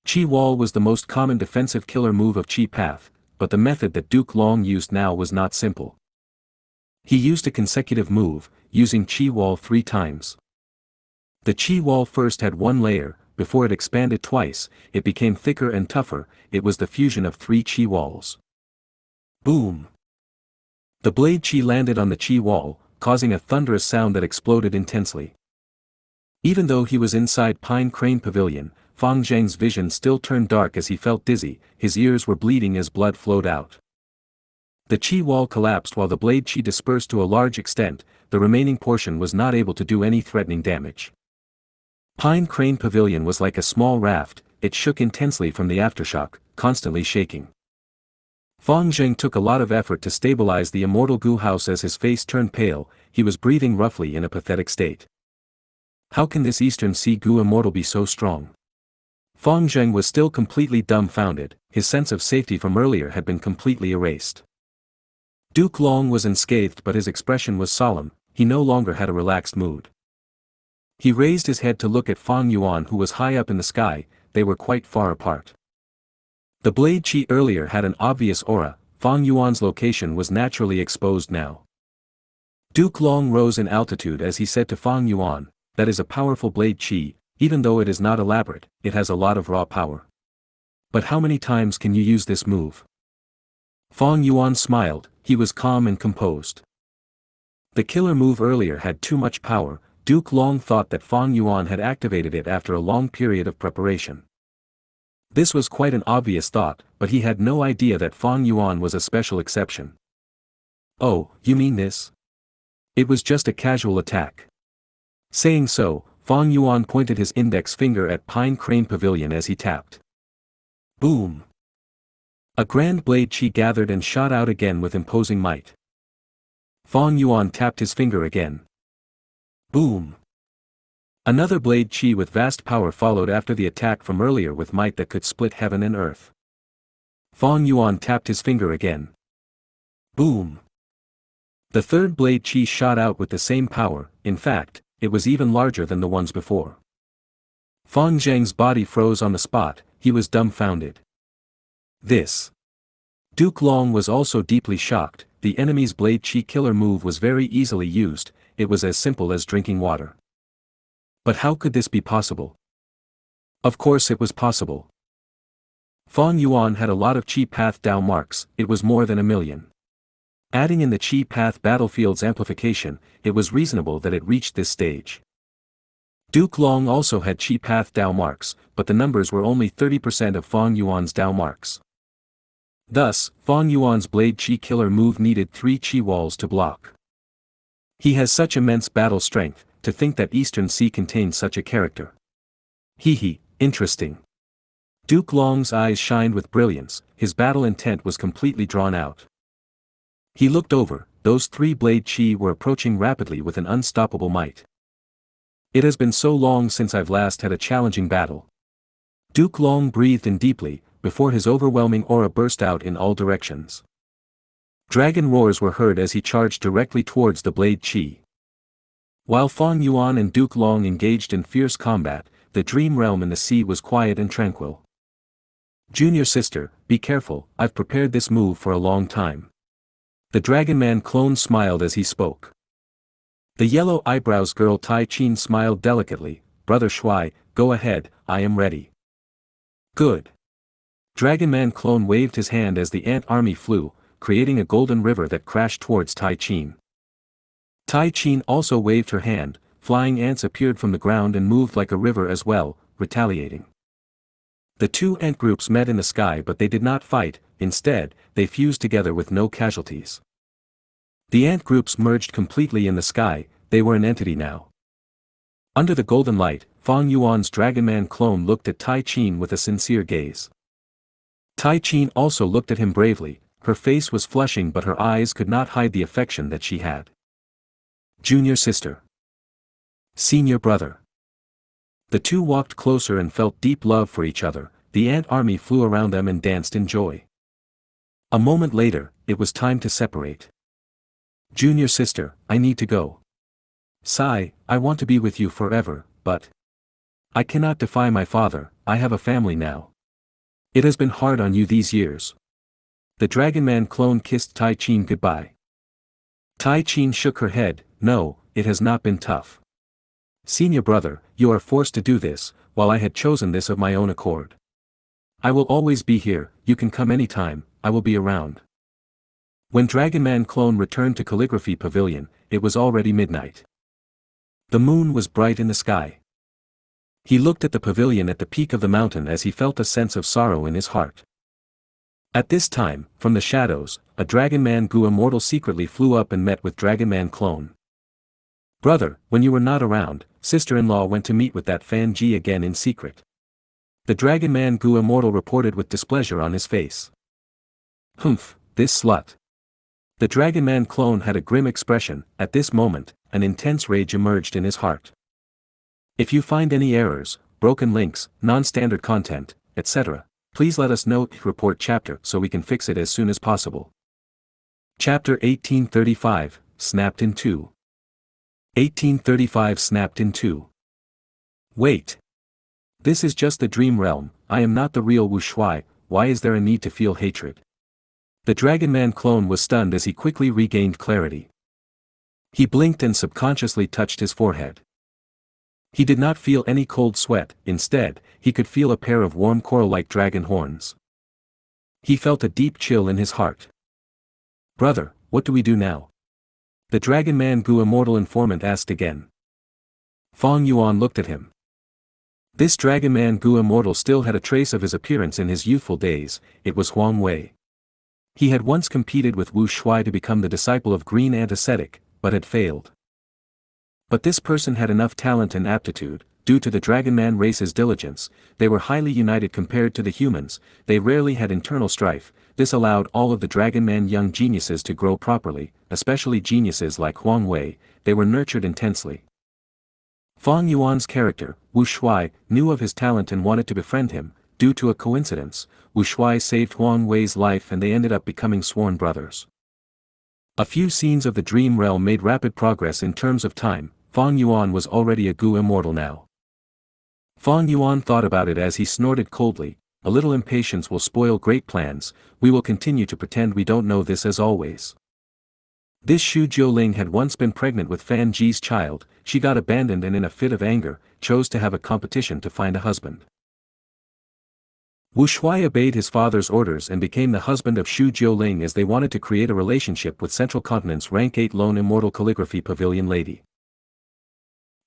Qi Wall was the most common defensive killer move of Qi Path, but the method that Duke Long used now was not simple. He used a consecutive move, using Qi Wall 3 times. The Qi Wall first had one layer, before it expanded twice, it became thicker and tougher, it was the fusion of 3 Qi Walls. Boom! The blade Qi landed on the Qi Wall, causing a thunderous sound that exploded intensely. Even though he was inside Pine Crane Pavilion, Fang Zheng's vision still turned dark as he felt dizzy, his ears were bleeding as blood flowed out. The Qi Wall collapsed while the blade Qi dispersed to a large extent, the remaining portion was not able to do any threatening damage. Pine Crane Pavilion was like a small raft, it shook intensely from the aftershock, constantly shaking. Fang Zheng took a lot of effort to stabilize the immortal Gu house as his face turned pale, he was breathing roughly in a pathetic state. How can this Eastern Sea Gu immortal be so strong? Fang Zheng was still completely dumbfounded, his sense of safety from earlier had been completely erased. Duke Long was unscathed but his expression was solemn, he no longer had a relaxed mood. He raised his head to look at Fang Yuan who was high up in the sky, they were quite far apart. The blade Qi earlier had an obvious aura, Fang Yuan's location was naturally exposed now. Duke Long rose in altitude as he said to Fang Yuan, that is a powerful blade Qi, even though it is not elaborate, it has a lot of raw power. But how many times can you use this move? Fang Yuan smiled, he was calm and composed. The killer move earlier had too much power, Duke Long thought that Fang Yuan had activated it after a long period of preparation. This was quite an obvious thought, but he had no idea that Fang Yuan was a special exception. Oh, you mean this? It was just a casual attack. Saying so, Fang Yuan pointed his index finger at Pine Crane Pavilion as he tapped. Boom! A grand blade Qi gathered and shot out again with imposing might. Fang Yuan tapped his finger again. Boom! Another blade chi with vast power followed after the attack from earlier with might that could split heaven and earth. Fang Yuan tapped his finger again. Boom! The third blade chi shot out with the same power. In fact, it was even larger than the ones before. Fang Zheng's body froze on the spot. He was dumbfounded. This. Duke Long was also deeply shocked. The enemy's blade chi killer move was very easily used. It was as simple as drinking water. But how could this be possible? Of course it was possible. Fang Yuan had a lot of Chi Path Dao marks. It was more than 1,000,000. Adding in the Chi Path Battlefield's amplification, it was reasonable that it reached this stage. Duke Long also had Chi Path Dao marks, but the numbers were only 30% of Fang Yuan's Dao marks. Thus, Fang Yuan's blade Chi killer move needed 3 Chi walls to block. He has such immense battle strength. To think that Eastern Sea contains such a character. Interesting. Duke Long's eyes shined with brilliance. His battle intent was completely drawn out. He looked over. Those 3 blade chi were approaching rapidly with an unstoppable might. It has been so long since I've last had a challenging battle. Duke Long breathed in deeply, before his overwhelming aura burst out in all directions. Dragon roars were heard as he charged directly towards the blade chi. While Fang Yuan and Duke Long engaged in fierce combat, the dream realm in the sea was quiet and tranquil. Junior sister, be careful, I've prepared this move for a long time. The Dragon Man clone smiled as he spoke. The yellow eyebrows girl Tai Chin smiled delicately. Brother Shuai, go ahead, I am ready. Good. Dragon Man clone waved his hand as the ant army flew, creating a golden river that crashed towards Tai Chin. Tai Chin also waved her hand. Flying ants appeared from the ground and moved like a river as well, retaliating. The 2 ant groups met in the sky, but they did not fight. Instead, they fused together with no casualties. The ant groups merged completely in the sky. They were an entity now. Under the golden light, Fang Yuan's Dragon Man clone looked at Tai Chin with a sincere gaze. Tai Chin also looked at him bravely. Her face was flushing, but her eyes could not hide the affection that she had. Junior sister. Senior brother. The 2 walked closer and felt deep love for each other. The ant army flew around them and danced in joy. A moment later, it was time to separate. Junior sister, I need to go. Sai, I want to be with you forever, but I cannot defy my father. I have a family now. It has been hard on you these years. The Dragon Man clone kissed Tai Chin goodbye. Tai Chin shook her head. No, it has not been tough. Senior brother, you are forced to do this, while I had chosen this of my own accord. I will always be here, you can come anytime, I will be around. When Dragon Man clone returned to Calligraphy Pavilion, it was already midnight. The moon was bright in the sky. He looked at the pavilion at the peak of the mountain as he felt a sense of sorrow in his heart. At this time, from the shadows, a Dragon Man Gu immortal secretly flew up and met with Dragon Man clone. Brother, when you were not around, sister-in-law went to meet with that Fan Ji again in secret. The Dragon Man Gu immortal reported with displeasure on his face. Humph, this slut. The Dragon Man clone had a grim expression. At this moment, an intense rage emerged in his heart. If you find any errors, broken links, non-standard content, etc., please let us know. Report chapter so we can fix it as soon as possible. Chapter 1835, Snapped in Two. 1835 Snapped in Two. Wait. This is just the dream realm, I am not the real Wu Shuai, why is there a need to feel hatred? The Dragon Man clone was stunned as he quickly regained clarity. He blinked and subconsciously touched his forehead. He did not feel any cold sweat, instead, he could feel a pair of warm coral-like dragon horns. He felt a deep chill in his heart. Brother, what do we do now? The Dragon Man Gu immortal informant asked again. Fang Yuan looked at him. This Dragon Man Gu immortal still had a trace of his appearance in his youthful days, it was Huang Wei. He had once competed with Wu Shuai to become the disciple of Green Ant Ascetic, but had failed. But this person had enough talent and aptitude, due to the Dragon Man race's diligence, they were highly united compared to the humans, they rarely had internal strife, this allowed all of the Dragon Man young geniuses to grow properly, especially geniuses like Huang Wei, they were nurtured intensely. Fang Yuan's character, Wu Shuai, knew of his talent and wanted to befriend him. Due to a coincidence, Wu Shuai saved Huang Wei's life and they ended up becoming sworn brothers. A few scenes of the dream realm made rapid progress in terms of time. Fang Yuan was already a Gu immortal now. Fang Yuan thought about it as he snorted coldly. A little impatience will spoil great plans. We will continue to pretend we don't know this as always. This Xu Jiuling had once been pregnant with Fan Ji's child. She got abandoned and in a fit of anger, chose to have a competition to find a husband. Wu Shuai obeyed his father's orders and became the husband of Xu Jiuling as they wanted to create a relationship with Central Continent's rank 8 lone immortal calligraphy pavilion lady.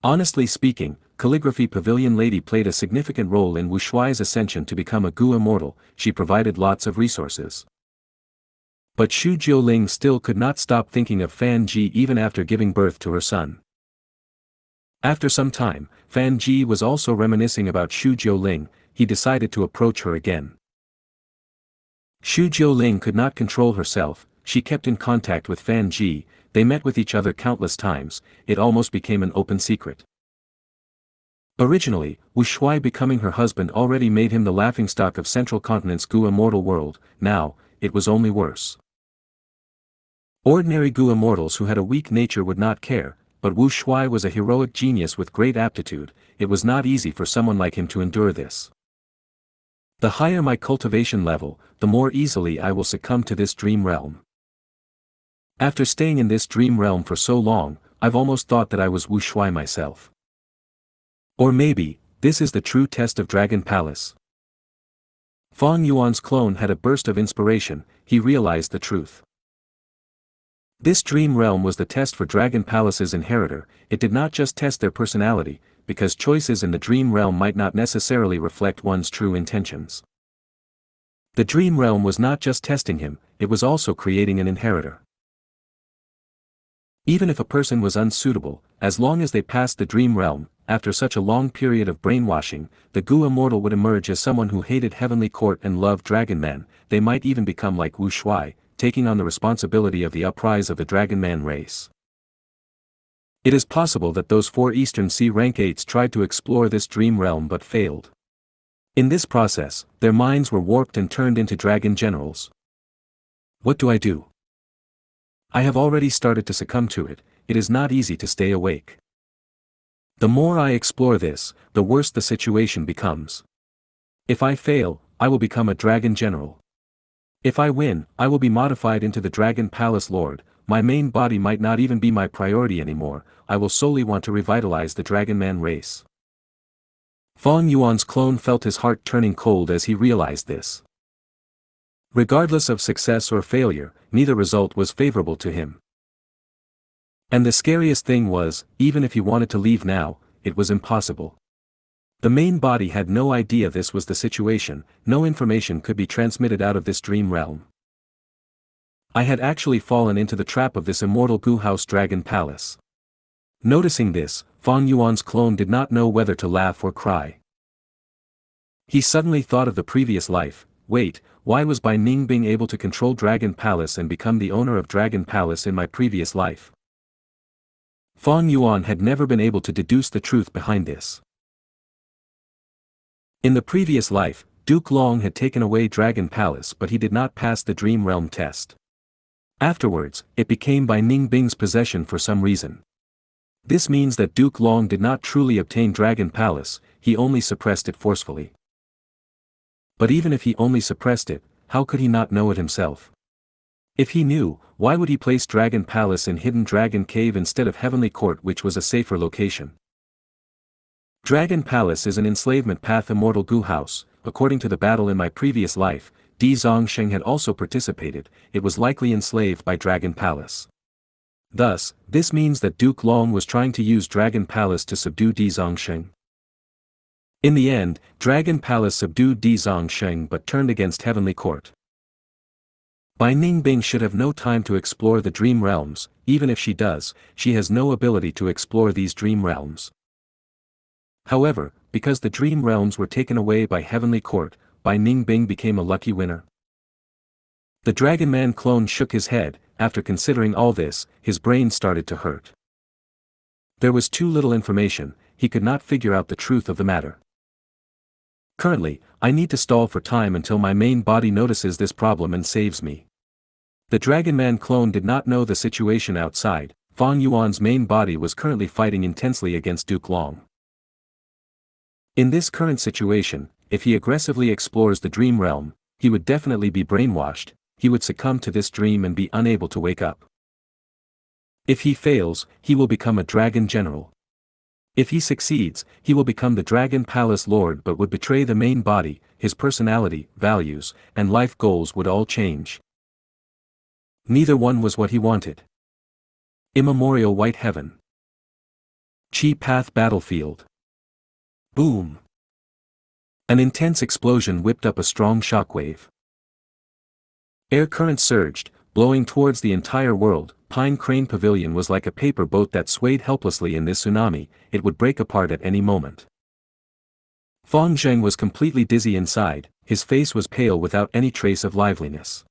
Honestly speaking, calligraphy pavilion lady played a significant role in Wu Shuai's ascension to become a Gu immortal. She provided lots of resources. But Xu Jiuling still could not stop thinking of Fan Ji even after giving birth to her son. After some time, Fan Ji was also reminiscing about Xu Jiuling. He decided to approach her again. Xu Jiuling could not control herself. She kept in contact with Fan Ji. They met with each other countless times. It almost became an open secret. Originally, Wu Shuai becoming her husband already made him the laughingstock of Central Continent's Gu immortal world. Now, it was only worse. Ordinary Gu immortals who had a weak nature would not care, but Wu Shuai was a heroic genius with great aptitude. It was not easy for someone like him to endure this. The higher my cultivation level, the more easily I will succumb to this dream realm. After staying in this dream realm for so long, I've almost thought that I was Wu Shuai myself. Or maybe, this is the true test of Dragon Palace. Fang Yuan's clone had a burst of inspiration. He realized the truth. This dream realm was the test for Dragon Palace's inheritor. It did not just test their personality, because choices in the dream realm might not necessarily reflect one's true intentions. The dream realm was not just testing him, it was also creating an inheritor. Even if a person was unsuitable, as long as they passed the dream realm, after such a long period of brainwashing, the Gu immortal would emerge as someone who hated Heavenly Court and loved Dragon Man. They might even become like Wu Shuai, taking on the responsibility of the uprise of the Dragon Man race. It is possible that those 4 Eastern Sea rank 8s tried to explore this dream realm but failed. In this process, their minds were warped and turned into dragon generals. What do I do? I have already started to succumb to it. It is not easy to stay awake. The more I explore this, the worse the situation becomes. If I fail, I will become a dragon general. If I win, I will be modified into the Dragon Palace Lord. My main body might not even be my priority anymore. I will solely want to revitalize the Dragon Man race. Fang Yuan's clone felt his heart turning cold as he realized this. Regardless of success or failure, neither result was favorable to him. And the scariest thing was, even if he wanted to leave now, it was impossible. The main body had no idea this was the situation. No information could be transmitted out of this dream realm. I had actually fallen into the trap of this immortal Gu House Dragon Palace. Noticing this, Fang Yuan's clone did not know whether to laugh or cry. He suddenly thought of the previous life. Wait, why was Bai Ningbing able to control Dragon Palace and become the owner of Dragon Palace in my previous life? Fang Yuan had never been able to deduce the truth behind this. In the previous life, Duke Long had taken away Dragon Palace but he did not pass the Dream Realm test. Afterwards, it became Bai Ningbing's possession for some reason. This means that Duke Long did not truly obtain Dragon Palace, he only suppressed it forcefully. But even if he only suppressed it, how could he not know it himself? If he knew, why would he place Dragon Palace in Hidden Dragon Cave instead of Heavenly Court, which was a safer location? Dragon Palace is an enslavement path immortal Gu house. According to the battle in my previous life, Di Zongsheng had also participated. It was likely enslaved by Dragon Palace. Thus, this means that Duke Long was trying to use Dragon Palace to subdue Di Zongsheng. In the end, Dragon Palace subdued Di Zongsheng but turned against Heavenly Court. Bai Ningbing should have no time to explore the dream realms. Even if she does, she has no ability to explore these dream realms. However, because the dream realms were taken away by Heavenly Court, Bai Ningbing became a lucky winner. The Dragon Man clone shook his head. After considering all this, his brain started to hurt. There was too little information. he could not figure out the truth of the matter. Currently, I need to stall for time until my main body notices this problem and saves me. The Dragon Man clone did not know the situation outside. Fang Yuan's main body was currently fighting intensely against Duke Long. In this current situation, if he aggressively explores the dream realm, he would definitely be brainwashed, he would succumb to this dream and be unable to wake up. If he fails, he will become a dragon general. If he succeeds, he will become the Dragon Palace Lord but would betray the main body, his personality, values, and life goals would all change. Neither one was what he wanted. Immemorial White Heaven. Chi Path Battlefield. Boom! An intense explosion whipped up a strong shockwave. Air currents surged, blowing towards the entire world. Pine Crane Pavilion was like a paper boat that swayed helplessly in this tsunami, it would break apart at any moment. Fang Zheng was completely dizzy inside, his face was pale without any trace of liveliness.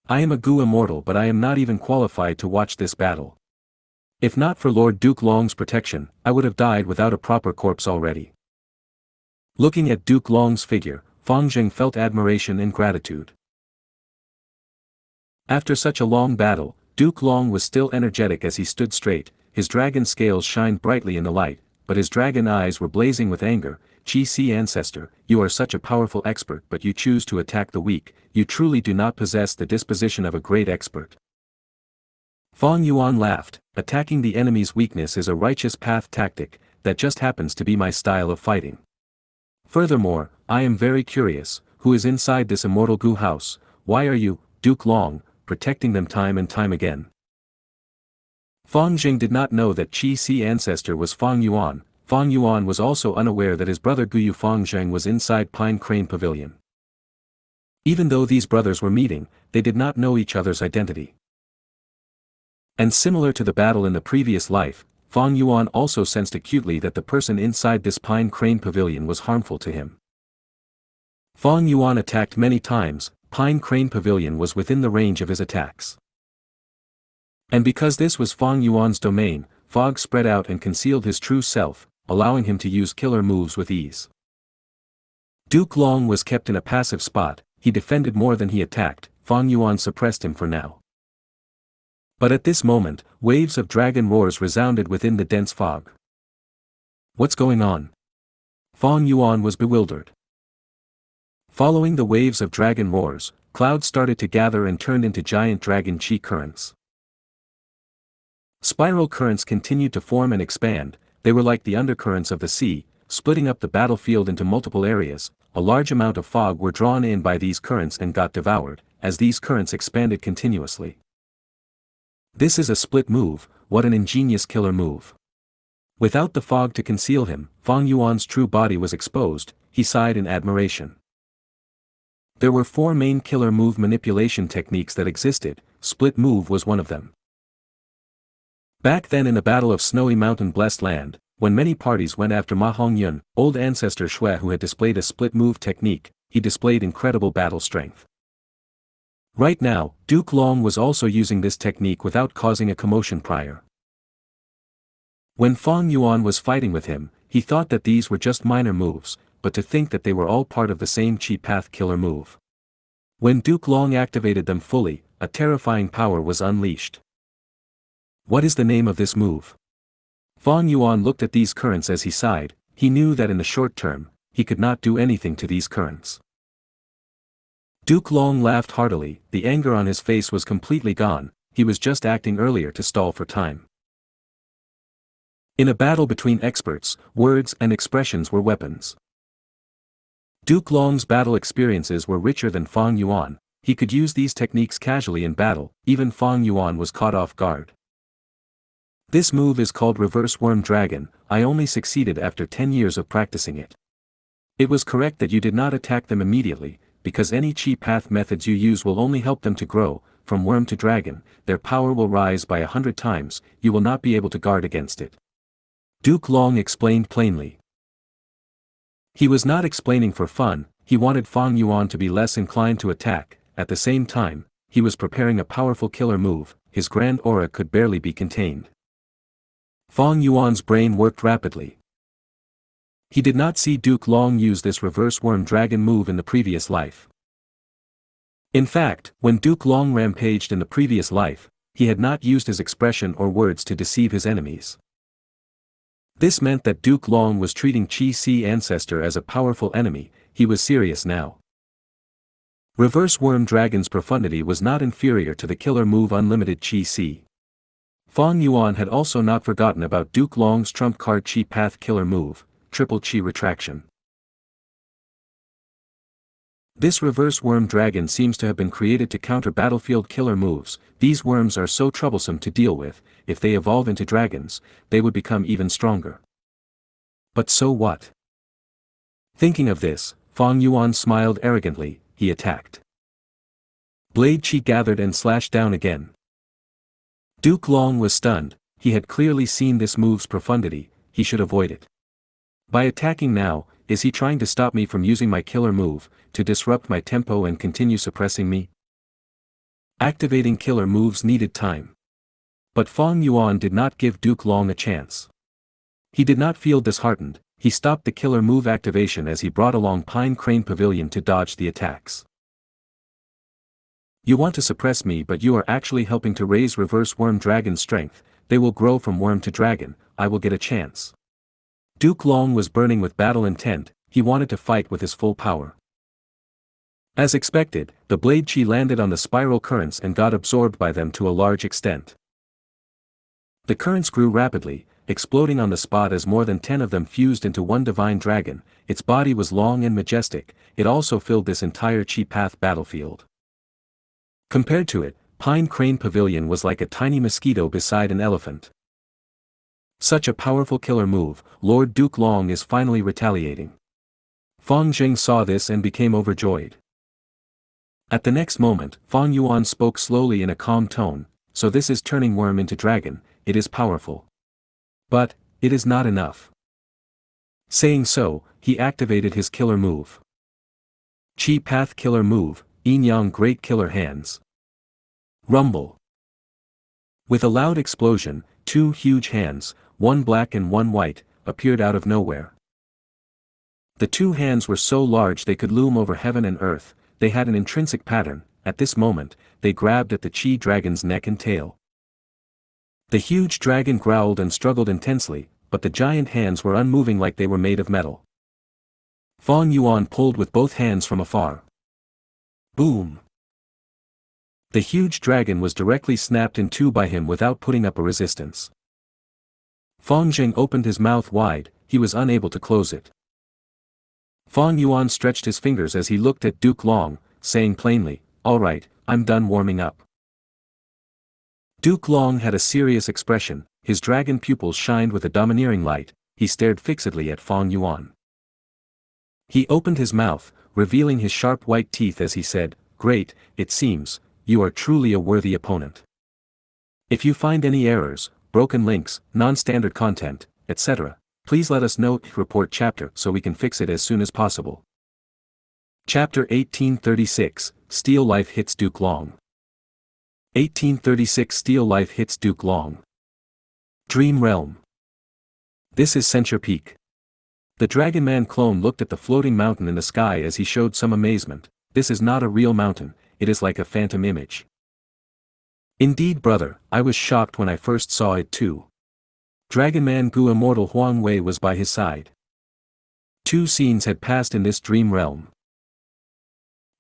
I am a Gu immortal, but I am not even qualified to watch this battle. If not for Lord Duke Long's protection, I would have died without a proper corpse already. Looking at Duke Long's figure, Fang Zheng felt admiration and gratitude. After such a long battle, Duke Long was still energetic as he stood straight, his dragon scales shined brightly in the light, but his dragon eyes were blazing with anger. Qi ancestor, you are such a powerful expert but you choose to attack the weak, you truly do not possess the disposition of a great expert. Fang Yuan laughed, attacking the enemy's weakness is a righteous path tactic, that just happens to be my style of fighting. Furthermore, I am very curious, who is inside this immortal Gu house, why are you, Duke Long, protecting them time and time again? Fang Zheng did not know that Qi ancestor was Fang Yuan. Fang Yuan was also unaware that his brother Guyu Fang Zheng was inside Pine Crane Pavilion. Even though these brothers were meeting, they did not know each other's identity. And similar to the battle in the previous life, Fang Yuan also sensed acutely that the person inside this Pine Crane Pavilion was harmful to him. Fang Yuan attacked many times, Pine Crane Pavilion was within the range of his attacks. And because this was Fang Yuan's domain, fog spread out and concealed his true self, allowing him to use killer moves with ease. Duke Long was kept in a passive spot, he defended more than he attacked, Fang Yuan suppressed him for now. But at this moment, waves of dragon roars resounded within the dense fog. What's going on? Fang Yuan was bewildered. Following the waves of dragon roars, clouds started to gather and turned into giant dragon chi currents. Spiral currents continued to form and expand, they were like the undercurrents of the sea, splitting up the battlefield into multiple areas. A large amount of fog were drawn in by these currents and got devoured, as these currents expanded continuously. This is a split move, what an ingenious killer move. Without the fog to conceal him, Fang Yuan's true body was exposed, he sighed in admiration. There were 4 main killer move manipulation techniques that existed, split move was one of them. Back then in the Battle of Snowy Mountain Blessed Land, when many parties went after Ma Hongyun, old ancestor Shui who had displayed a split move technique, he displayed incredible battle strength. Right now, Duke Long was also using this technique without causing a commotion prior. When Fang Yuan was fighting with him, he thought that these were just minor moves, but to think that they were all part of the same Chi Path killer move. When Duke Long activated them fully, a terrifying power was unleashed. What is the name of this move? Fang Yuan looked at these currents as he sighed, he knew that in the short term, he could not do anything to these currents. Duke Long laughed heartily, the anger on his face was completely gone, he was just acting earlier to stall for time. In a battle between experts, words and expressions were weapons. Duke Long's battle experiences were richer than Fang Yuan, he could use these techniques casually in battle, even Fang Yuan was caught off guard. This move is called Reverse Worm Dragon, I only succeeded after 10 years of practicing it. It was correct that you did not attack them immediately, because any Chi Path methods you use will only help them to grow, from worm to dragon, their power will rise by 100 times, you will not be able to guard against it. Duke Long explained plainly. He was not explaining for fun, he wanted Fang Yuan to be less inclined to attack, at the same time, he was preparing a powerful killer move, his grand aura could barely be contained. Fang Yuan's brain worked rapidly. He did not see Duke Long use this reverse worm dragon move in the previous life. In fact, when Duke Long rampaged in the previous life, he had not used his expression or words to deceive his enemies. This meant that Duke Long was treating Qi Si ancestor as a powerful enemy. He was serious now. Reverse worm dragon's profundity was not inferior to the killer move unlimited Qi Si. Fang Yuan had also not forgotten about Duke Long's trump card Qi Path killer move, triple Qi retraction. This reverse worm dragon seems to have been created to counter battlefield killer moves. These worms are so troublesome to deal with. If they evolve into dragons, they would become even stronger. But so what? Thinking of this, Fang Yuan smiled arrogantly. He attacked. Blade Qi gathered and slashed down again. Duke Long was stunned. He had clearly seen this move's profundity. He should avoid it. By attacking now, is he trying to stop me from using my killer move, to disrupt my tempo and continue suppressing me? Activating killer moves needed time. But Fang Yuan did not give Duke Long a chance. He did not feel disheartened. He stopped the killer move activation as he brought along Pine Crane Pavilion to dodge the attacks. You want to suppress me, but you are actually helping to raise reverse worm dragon's strength. They will grow from worm to dragon. I will get a chance. Duke Long was burning with battle intent. He wanted to fight with his full power. As expected, the Blade Qi landed on the spiral currents and got absorbed by them to a large extent. The currents grew rapidly, exploding on the spot as more than 10 of them fused into one divine dragon. Its body was long and majestic. It also filled this entire Qi Path battlefield. Compared to it, Pine Crane Pavilion was like a tiny mosquito beside an elephant. Such a powerful killer move. Lord Duke Long is finally retaliating. Fang Zheng saw this and became overjoyed. At the next moment, Fang Yuan spoke slowly in a calm tone. So this is turning worm into dragon. It is powerful. But it is not enough. Saying so, he activated his killer move. Qi Path killer move, Yin Yang Great Killer Hands. Rumble. With a loud explosion, two huge hands, one black and one white, appeared out of nowhere. The two hands were so large they could loom over heaven and earth. They had an intrinsic pattern. At this moment, they grabbed at the Qi dragon's neck and tail. The huge dragon growled and struggled intensely, but the giant hands were unmoving like they were made of metal. Fang Yuan pulled with both hands from afar. Boom! The huge dragon was directly snapped in two by him without putting up a resistance. Fang Zheng opened his mouth wide. He was unable to close it. Fang Yuan stretched his fingers as he looked at Duke Long, saying plainly, "All right, I'm done warming up." Duke Long had a serious expression. His dragon pupils shined with a domineering light. He stared fixedly at Fang Yuan. He opened his mouth, revealing his sharp white teeth as he said, "Great, it seems, you are truly a worthy opponent. If you find any errors, broken links, non-standard content, etc., please let us know. Report chapter so we can fix it as soon as possible." Chapter 1836, Steel Life hits Duke Long. 1836 Steel Life hits Duke Long. Dream Realm. This is Xianxia Peak. The Dragon Man clone looked at the floating mountain in the sky as he showed some amazement. This is not a real mountain, it is like a phantom image. Indeed, brother, I was shocked when I first saw it too. Dragon Man Gu Immortal Huang Wei was by his side. 2 scenes had passed in this dream realm.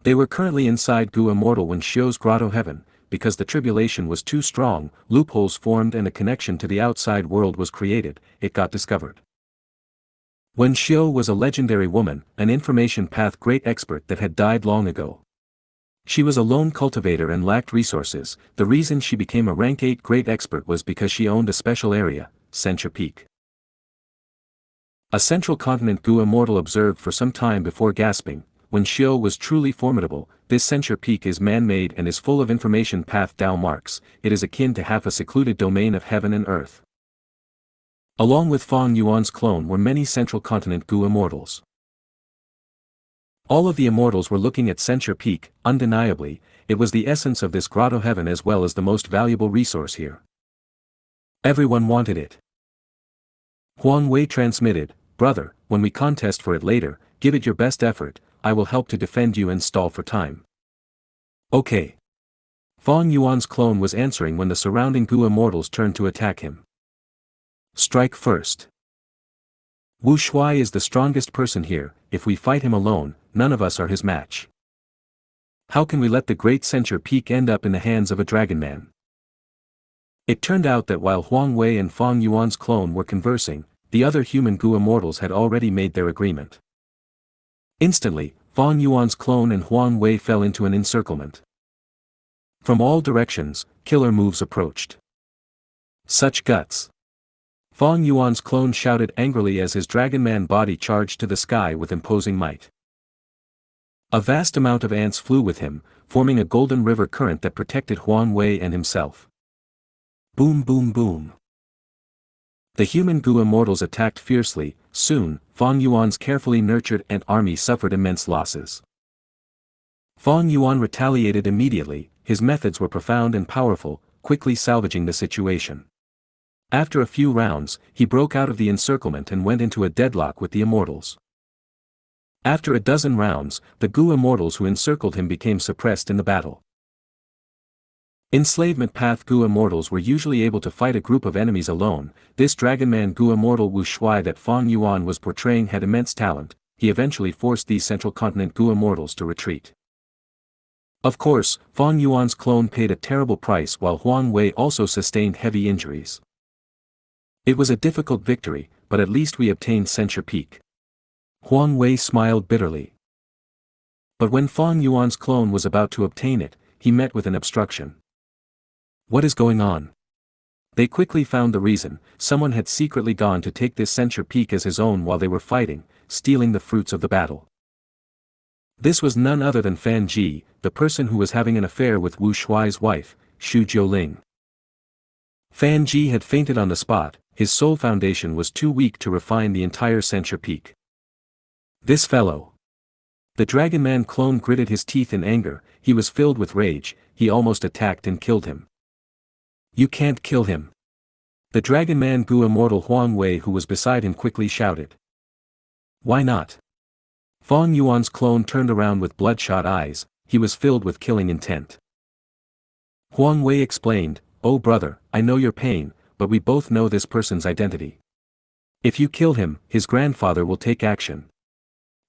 They were currently inside Gu Immortal when Xiu's Grotto Heaven. Because the tribulation was too strong, loopholes formed and a connection to the outside world was created. It got discovered. When Xiu was a legendary woman, an information path great expert that had died long ago. She was a lone cultivator and lacked resources. The reason she became a rank 8 great expert was because she owned a special area, Xianxia Peak. A central continent Gu Immortal observed for some time before gasping. When Xiu was truly formidable, this Xianxia Peak is man-made and is full of information path Dao marks. It is akin to half a secluded domain of heaven and earth. Along with Fang Yuan's clone were many central continent Gu immortals. All of the immortals were looking at Xianxia Peak. Undeniably, it was the essence of this grotto heaven as well as the most valuable resource here. Everyone wanted it. Huang Wei transmitted, "Brother, when we contest for it later, give it your best effort, I will help to defend you and stall for time." Okay. Fang Yuan's clone was answering when the surrounding Gu immortals turned to attack him. Strike first. Wu Shuai is the strongest person here, if we fight him alone, none of us are his match. How can we let the great censure peak end up in the hands of a dragon man? It turned out that while Huang Wei and Fang Yuan's clone were conversing, the other human Gu immortals had already made their agreement. Instantly, Fang Yuan's clone and Huang Wei fell into an encirclement. From all directions, killer moves approached. Such guts! Fang Yuan's clone shouted angrily as his dragonman body charged to the sky with imposing might. A vast amount of ants flew with him, forming a golden river current that protected Huang Wei and himself. Boom boom boom. The human Gu immortals attacked fiercely. Soon, Fang Yuan's carefully nurtured ant army suffered immense losses. Fang Yuan retaliated immediately. His methods were profound and powerful, quickly salvaging the situation. After a few rounds, he broke out of the encirclement and went into a deadlock with the immortals. After a dozen rounds, the Gu immortals who encircled him became suppressed in the battle. Enslavement path Gu immortals were usually able to fight a group of enemies alone. This dragonman Gu immortal Wu Shuai that Fang Yuan was portraying had immense talent. He eventually forced these central continent Gu immortals to retreat. Of course, Fang Yuan's clone paid a terrible price while Huang Wei also sustained heavy injuries. It was a difficult victory, but at least we obtained censure peak. Huang Wei smiled bitterly. But when Fang Yuan's clone was about to obtain it, he met with an obstruction. What is going on? They quickly found the reason. Someone had secretly gone to take this censure peak as his own while they were fighting, stealing the fruits of the battle. This was none other than Fan Ji, the person who was having an affair with Wu Shuai's wife, Xu Jiuling. Fan Ji had fainted on the spot. His soul foundation was too weak to refine the entire censure peak. This fellow. The dragonman clone gritted his teeth in anger. He was filled with rage. He almost attacked and killed him. You can't kill him. The dragonman Gu immortal Huang Wei who was beside him quickly shouted. Why not? Fang Yuan's clone turned around with bloodshot eyes. He was filled with killing intent. Huang Wei explained, "Oh brother, I know your pain, but we both know this person's identity. If you kill him, his grandfather will take action.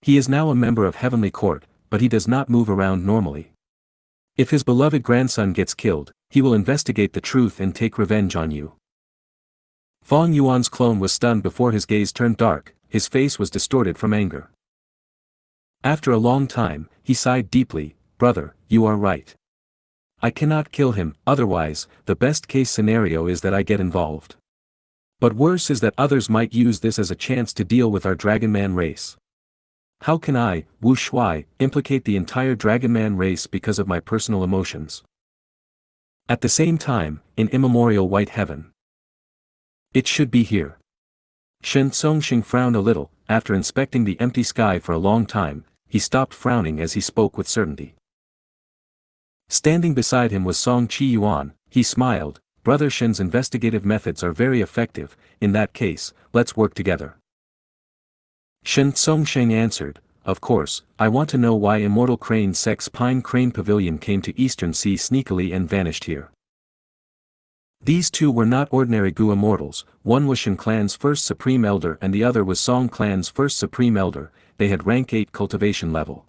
He is now a member of Heavenly Court, but he does not move around normally. If his beloved grandson gets killed, he will investigate the truth and take revenge on you." Fang Yuan's clone was stunned before his gaze turned dark. His face was distorted from anger. After a long time, he sighed deeply, "Brother, you are right. I cannot kill him, otherwise, the best case scenario is that I get involved. But worse is that others might use this as a chance to deal with our Dragonman race. How can I, Wu Shuai, implicate the entire Dragonman race because of my personal emotions? At the same time, in immemorial white heaven. It should be here." Shen Songxing frowned a little. After inspecting the empty sky for a long time, he stopped frowning as he spoke with certainty. Standing beside him was Song Qi Yuan. He smiled, "Brother Shen's investigative methods are very effective. In that case, let's work together." Shen Songsheng answered, "Of course, I want to know why Immortal Crane Sect's Pine Crane Pavilion came to Eastern Sea sneakily and vanished here." These two were not ordinary Gu immortals. One was Shen Clan's first Supreme Elder and the other was Song Clan's first Supreme Elder. They had rank 8 cultivation level.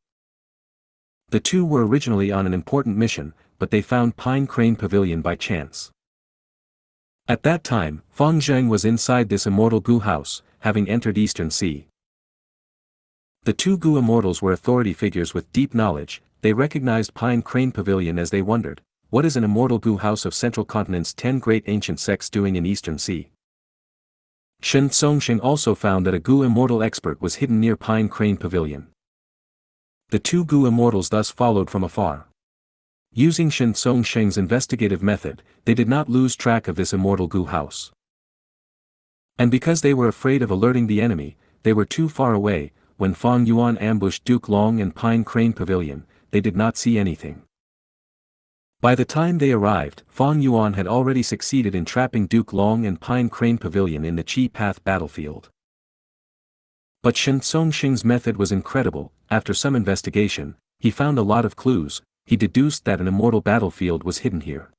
The two were originally on an important mission, but they found Pine Crane Pavilion by chance. At that time, Fang Zheng was inside this immortal Gu house, having entered Eastern Sea. The two Gu immortals were authority figures with deep knowledge. They recognized Pine Crane Pavilion as they wondered, what is an immortal Gu house of Central Continent's 10 great ancient sects doing in Eastern Sea? Shen Songsheng also found that a Gu immortal expert was hidden near Pine Crane Pavilion. The two Gu immortals thus followed from afar. Using Shen Songsheng's investigative method, they did not lose track of this immortal Gu house. And because they were afraid of alerting the enemy, they were too far away. When Fang Yuan ambushed Duke Long and Pine Crane Pavilion, they did not see anything. By the time they arrived, Fang Yuan had already succeeded in trapping Duke Long and Pine Crane Pavilion in the Chi Path battlefield. But Shen Songxing's method was incredible. After some investigation, he found a lot of clues. He deduced that an immortal battlefield was hidden here.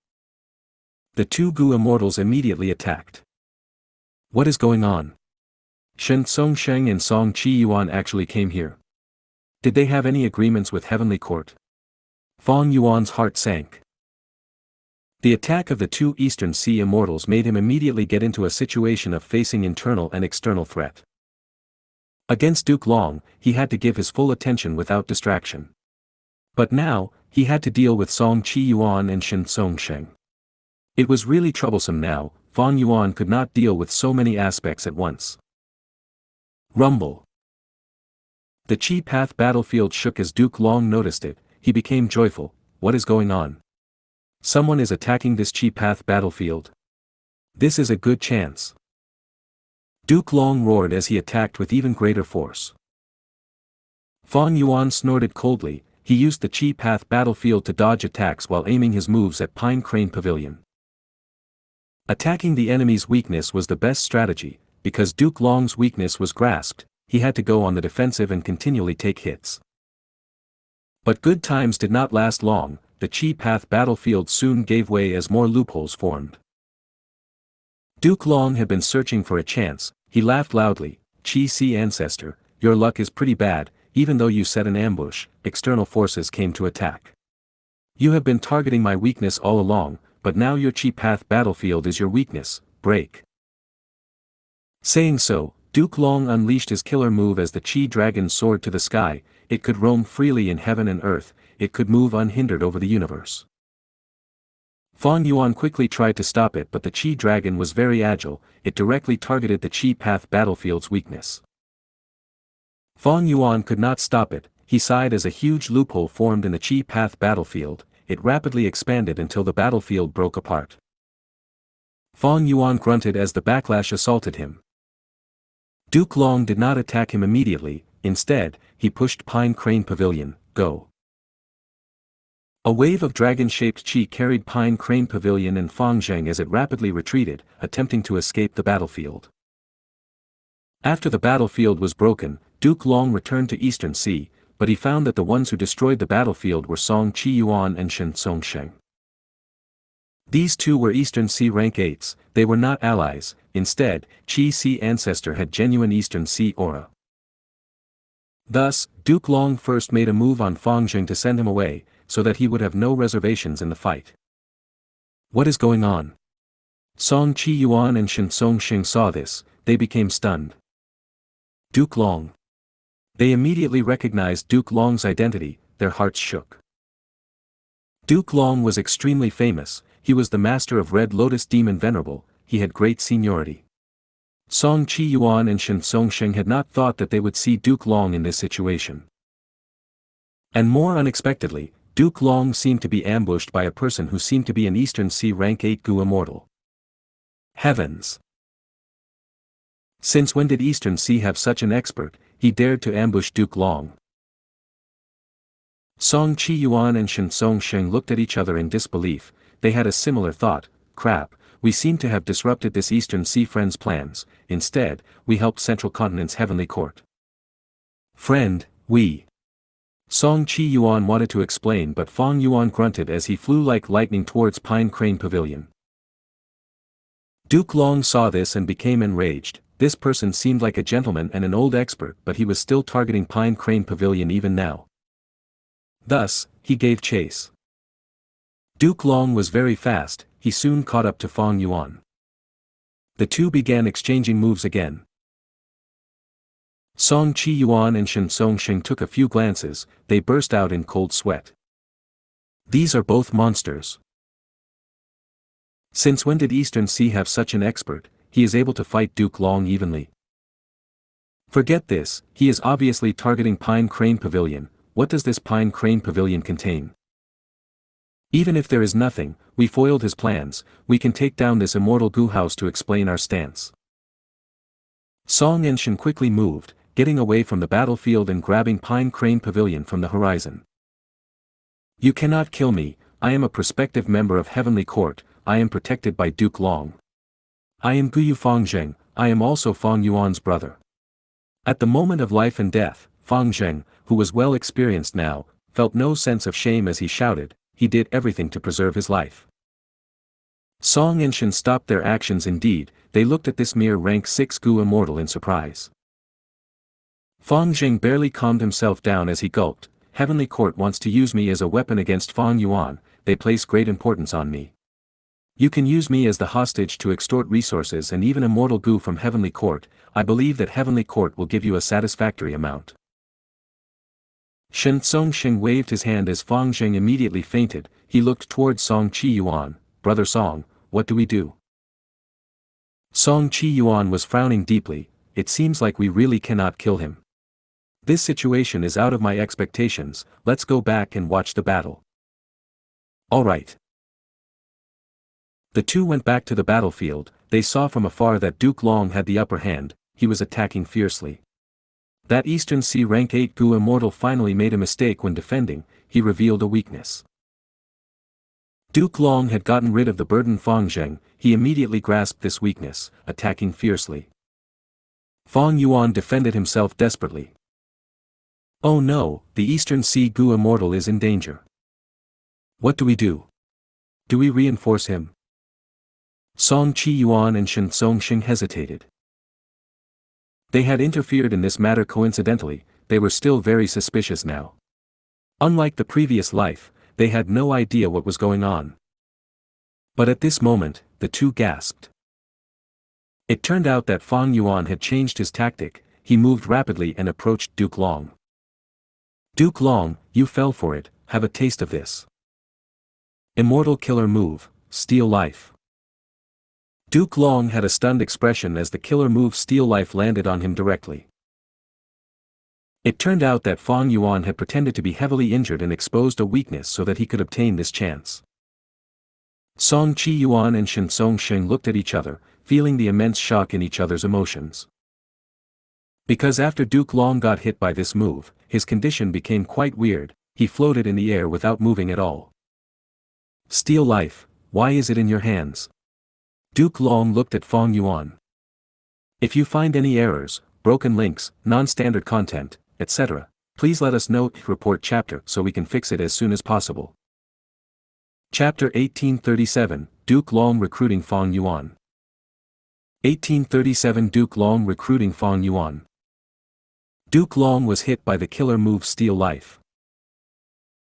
The two Gu immortals immediately attacked. What is going on? Shen Songsheng and Song Qi Yuan actually came here. Did they have any agreements with Heavenly Court? Fang Yuan's heart sank. The attack of the two Eastern Sea immortals made him immediately get into a situation of facing internal and external threat. Against Duke Long, he had to give his full attention without distraction. But now, he had to deal with Song Qi Yuan and Shen Songsheng. It was really troublesome now. Fang Yuan could not deal with so many aspects at once. Rumble. The Chi Path battlefield shook as Duke Long noticed it. He became joyful. What is going on? Someone is attacking this Chi Path battlefield. This is a good chance. Duke Long roared as he attacked with even greater force. Fang Yuan snorted coldly. He used the Chi Path battlefield to dodge attacks while aiming his moves at Pine Crane Pavilion. Attacking the enemy's weakness was the best strategy, because Duke Long's weakness was grasped. He had to go on the defensive and continually take hits. But good times did not last long. The Chi Path battlefield soon gave way as more loopholes formed. Duke Long had been searching for a chance. He laughed loudly. Chi Si ancestor, your luck is pretty bad. Even though you set an ambush, external forces came to attack. You have been targeting my weakness all along, but now your Chi Path battlefield is your weakness. Break. Saying so, Duke Long unleashed his killer move as the Chi Dragon soared to the sky. It could roam freely in heaven and earth. It could move unhindered over the universe. Fang Yuan quickly tried to stop it, but the Chi Dragon was very agile. It directly targeted the Chi Path battlefield's weakness. Fang Yuan could not stop it. He sighed as a huge loophole formed in the Chi Path battlefield. It rapidly expanded until the battlefield broke apart. Fang Yuan grunted as the backlash assaulted him. Duke Long did not attack him immediately. Instead, he pushed Pine Crane Pavilion. Go. A wave of dragon-shaped chi carried Pine Crane Pavilion and Fang Zheng as it rapidly retreated, attempting to escape the battlefield. After the battlefield was broken, Duke Long returned to Eastern Sea, but he found that the ones who destroyed the battlefield were Song Qi Yuan and Shen Songsheng. These two were Eastern Sea rank 8s, they were not allies. Instead, Chi Si ancestor had genuine Eastern Sea aura. Thus, Duke Long first made a move on Fang Zheng to send him away, so that he would have no reservations in the fight. What is going on? Song Qi Yuan and Shen Songsheng saw this. They became stunned. Duke Long. They immediately recognized Duke Long's identity. Their hearts shook. Duke Long was extremely famous. He was the master of Red Lotus Demon Venerable. He had great seniority. Song Qi Yuan and Shen Songsheng had not thought that they would see Duke Long in this situation. And more unexpectedly, Duke Long seemed to be ambushed by a person who seemed to be an Eastern Sea rank 8 Gu immortal. Heavens! Since when did Eastern Sea have such an expert? He dared to ambush Duke Long. Song Qi Yuan and Shen Songsheng looked at each other in disbelief. They had a similar thought. Crap, we seem to have disrupted this Eastern Sea friend's plans. Instead, we helped Central Continent's Heavenly Court. Friend, we. Song Qi Yuan wanted to explain, but Fang Yuan grunted as he flew like lightning towards Pine Crane Pavilion. Duke Long saw this and became enraged. This person seemed like a gentleman and an old expert, but he was still targeting Pine Crane Pavilion even now. Thus, he gave chase. Duke Long was very fast. He soon caught up to Fang Yuan. The two began exchanging moves again. Song Qi Yuan and Shen Songsheng took a few glances. They burst out in cold sweat. These are both monsters. Since when did Eastern Sea have such an expert? He is able to fight Duke Long evenly. Forget this, he is obviously targeting Pine Crane Pavilion. What does this Pine Crane Pavilion contain? Even if there is nothing, we foiled his plans. We can take down this immortal Gu house to explain our stance. Song and Shen quickly moved, getting away from the battlefield and grabbing Pine Crane Pavilion from the horizon. You cannot kill me. I am a prospective member of Heavenly Court, I am protected by Duke Long. I am Guyu Fang Zheng, I am also Fang Yuan's brother. At the moment of life and death, Fang Zheng, who was well experienced now, felt no sense of shame as he shouted, he did everything to preserve his life. Song and Shen stopped their actions indeed, they looked at this mere rank 6 Gu immortal in surprise. Fang Zheng barely calmed himself down as he gulped, Heavenly Court wants to use me as a weapon against Fang Yuan, they place great importance on me. You can use me as the hostage to extort resources and even immortal Gu from Heavenly Court, I believe that Heavenly Court will give you a satisfactory amount. Shen Songsheng waved his hand as Fang Zheng immediately fainted, he looked towards Song Chi Yuan, Brother Song, what do we do? Song Chi Yuan was frowning deeply, it seems like we really cannot kill him. This situation is out of my expectations, let's go back and watch the battle. Alright. The two went back to the battlefield, they saw from afar that Duke Long had the upper hand, he was attacking fiercely. That Eastern Sea rank 8 Gu immortal finally made a mistake when defending, he revealed a weakness. Duke Long had gotten rid of the burden Fang Zheng, he immediately grasped this weakness, attacking fiercely. Fang Yuan defended himself desperately. Oh no, the Eastern Sea Gu immortal is in danger. What do we do? Do we reinforce him? Song Chi Yuan and Shen Songsheng hesitated. They had interfered in this matter coincidentally, they were still very suspicious now. Unlike the previous life, they had no idea what was going on. But at this moment, the two gasped. It turned out that Fang Yuan had changed his tactic, he moved rapidly and approached Duke Long. Duke Long, you fell for it, have a taste of this. Immortal killer move, steal life. Duke Long had a stunned expression as the killer move Steal Life landed on him directly. It turned out that Fang Yuan had pretended to be heavily injured and exposed a weakness so that he could obtain this chance. Song Chi Yuan and Shen Songsheng looked at each other, feeling the immense shock in each other's emotions. Because after Duke Long got hit by this move, his condition became quite weird, he floated in the air without moving at all. Steal Life, why is it in your hands? Duke Long looked at Fang Yuan. If you find any errors, broken links, non-standard content, etc., please let us know, report chapter so we can fix it as soon as possible. Chapter 1837, Duke Long recruiting Fang Yuan. 1837 Duke Long recruiting Fang Yuan. Duke Long was hit by the killer move Steal Life.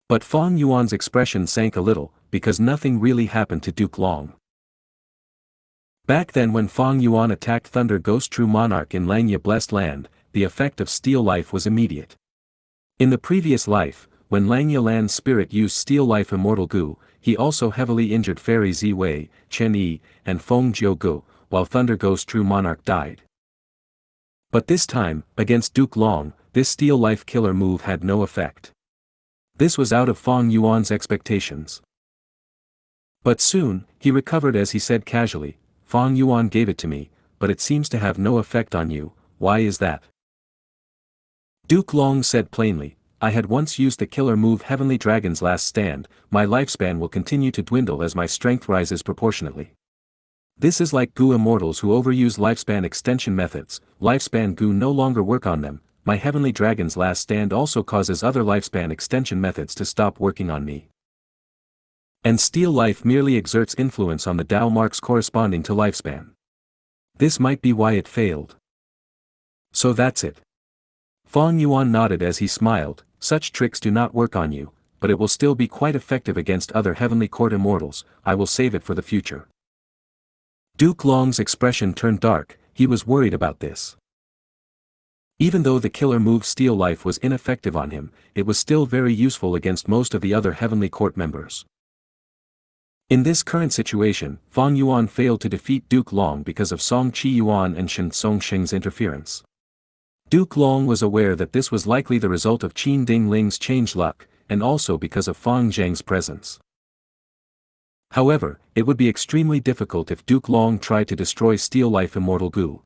But Fang Yuan's expression sank a little, because nothing really happened to Duke Long. Back then when Fang Yuan attacked Thunder Ghost True Monarch in Xianxia Blessed Land, the effect of Steal Life was immediate. In the previous life, when Xianxia Land's spirit used Steal Life Immortal Gu, he also heavily injured Fairy Zi Wei, Chen Yi, and Feng Jiu Gu, while Thunder Ghost True Monarch died. But this time, against Duke Long, this Steal Life killer move had no effect. This was out of Fang Yuan's expectations. But soon, he recovered as he said casually, Fang Yuan gave it to me, but it seems to have no effect on you, why is that? Duke Long said plainly, I had once used the killer move Heavenly Dragon's Last Stand, my lifespan will continue to dwindle as my strength rises proportionately. This is like Gu immortals who overuse lifespan extension methods, lifespan Gu no longer work on them, my Heavenly Dragon's Last Stand also causes other lifespan extension methods to stop working on me. And Steal Life merely exerts influence on the Dao marks corresponding to lifespan. This might be why it failed. So that's it. Fang Yuan nodded as he smiled, such tricks do not work on you, but it will still be quite effective against other Heavenly Court immortals, I will save it for the future. Duke Long's expression turned dark, he was worried about this. Even though the killer move Steal Life was ineffective on him, it was still very useful against most of the other Heavenly Court members. In this current situation, Fang Yuan failed to defeat Duke Long because of Song Chi Yuan and Shen Songsheng's interference. Duke Long was aware that this was likely the result of Qin Ding Ling's changed luck, and also because of Fang Zheng's presence. However, it would be extremely difficult if Duke Long tried to destroy Steal Life Immortal Gu.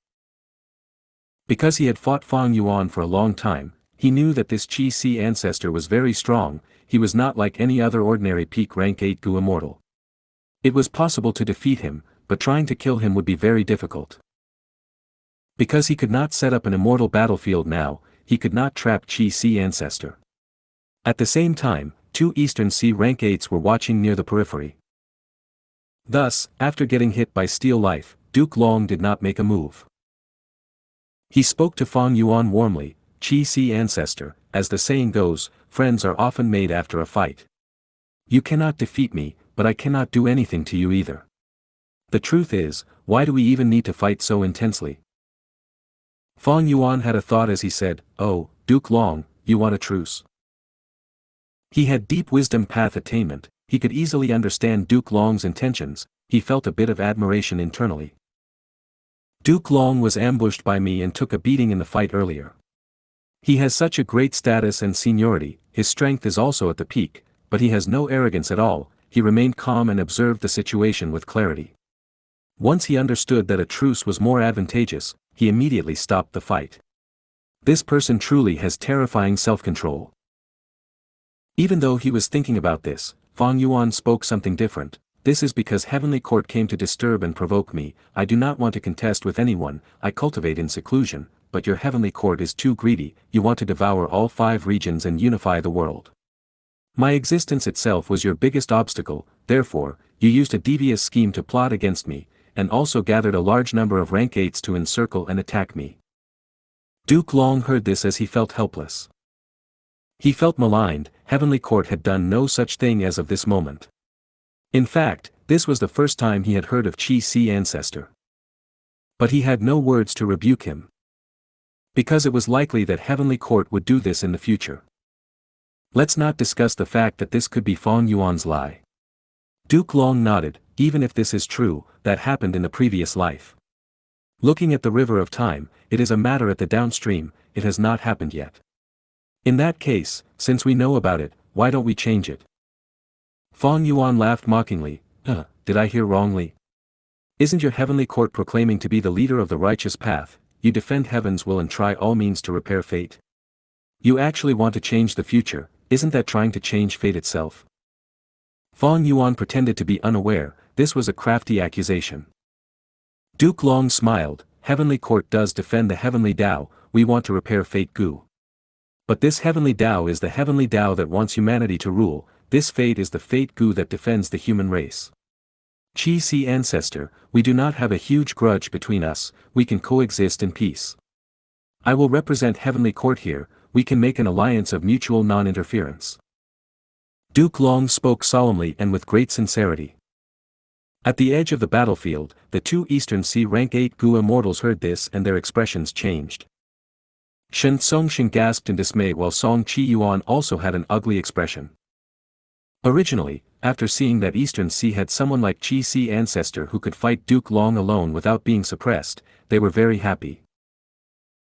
Because he had fought Fang Yuan for a long time, he knew that this Qi Si ancestor was very strong. He was not like any other ordinary peak rank 8 Gu immortal. It was possible to defeat him, but trying to kill him would be very difficult. Because he could not set up an immortal battlefield now, he could not trap Qi Si ancestor. At the same time, 2 Eastern Sea rank 8s were watching near the periphery. Thus, after getting hit by steel life, Duke Long did not make a move. He spoke to Fang Yuan warmly. Qi Si ancestor, as the saying goes, friends are often made after a fight. You cannot defeat me, but I cannot do anything to you either. The truth is, why do we even need to fight so intensely? Fang Yuan had a thought as he said, "Oh, Duke Long, you want a truce?" He had deep wisdom path attainment, he could easily understand Duke Long's intentions. He felt a bit of admiration internally. Duke Long was ambushed by me and took a beating in the fight earlier. He has such a great status and seniority, his strength is also at the peak, but he has no arrogance at all. He remained calm and observed the situation with clarity. Once he understood that a truce was more advantageous, he immediately stopped the fight. This person truly has terrifying self-control. Even though he was thinking about this, Fang Yuan spoke something different. This is because Heavenly Court came to disturb and provoke me. I do not want to contest with anyone, I cultivate in seclusion, but your Heavenly Court is too greedy, you want to devour all 5 regions and unify the world. My existence itself was your biggest obstacle, therefore, you used a devious scheme to plot against me, and also gathered a large number of rank 8s to encircle and attack me. Duke Long heard this as he felt helpless. He felt maligned. Heavenly Court had done no such thing as of this moment. In fact, this was the first time he had heard of Qi Si ancestor. But he had no words to rebuke him. Because it was likely that Heavenly Court would do this in the future. Let's not discuss the fact that this could be Fang Yuan's lie. Duke Long nodded. Even if this is true, that happened in the previous life. Looking at the river of time, it is a matter at the downstream, it has not happened yet. In that case, since we know about it, why don't we change it? Fang Yuan laughed mockingly. Did I hear wrongly? Isn't your Heavenly Court proclaiming to be the leader of the righteous path? You defend heaven's will and try all means to repair fate? You actually want to change the future, isn't that trying to change fate itself? Fang Yuan pretended to be unaware. This was a crafty accusation. Duke Long smiled. Heavenly Court does defend the Heavenly Tao, we want to repair Fate Gu. But this Heavenly Tao is the Heavenly Tao that wants humanity to rule, this Fate is the Fate Gu that defends the human race. Qi Si ancestor, we do not have a huge grudge between us, we can coexist in peace. I will represent Heavenly Court here, we can make an alliance of mutual non-interference. Duke Long spoke solemnly and with great sincerity. At the edge of the battlefield, the 2 Eastern Sea rank 8 Gu immortals heard this and their expressions changed. Xianxia gasped in dismay while Song Qi Yuan also had an ugly expression. Originally, after seeing that Eastern Sea had someone like Qi Si ancestor who could fight Duke Long alone without being suppressed, they were very happy.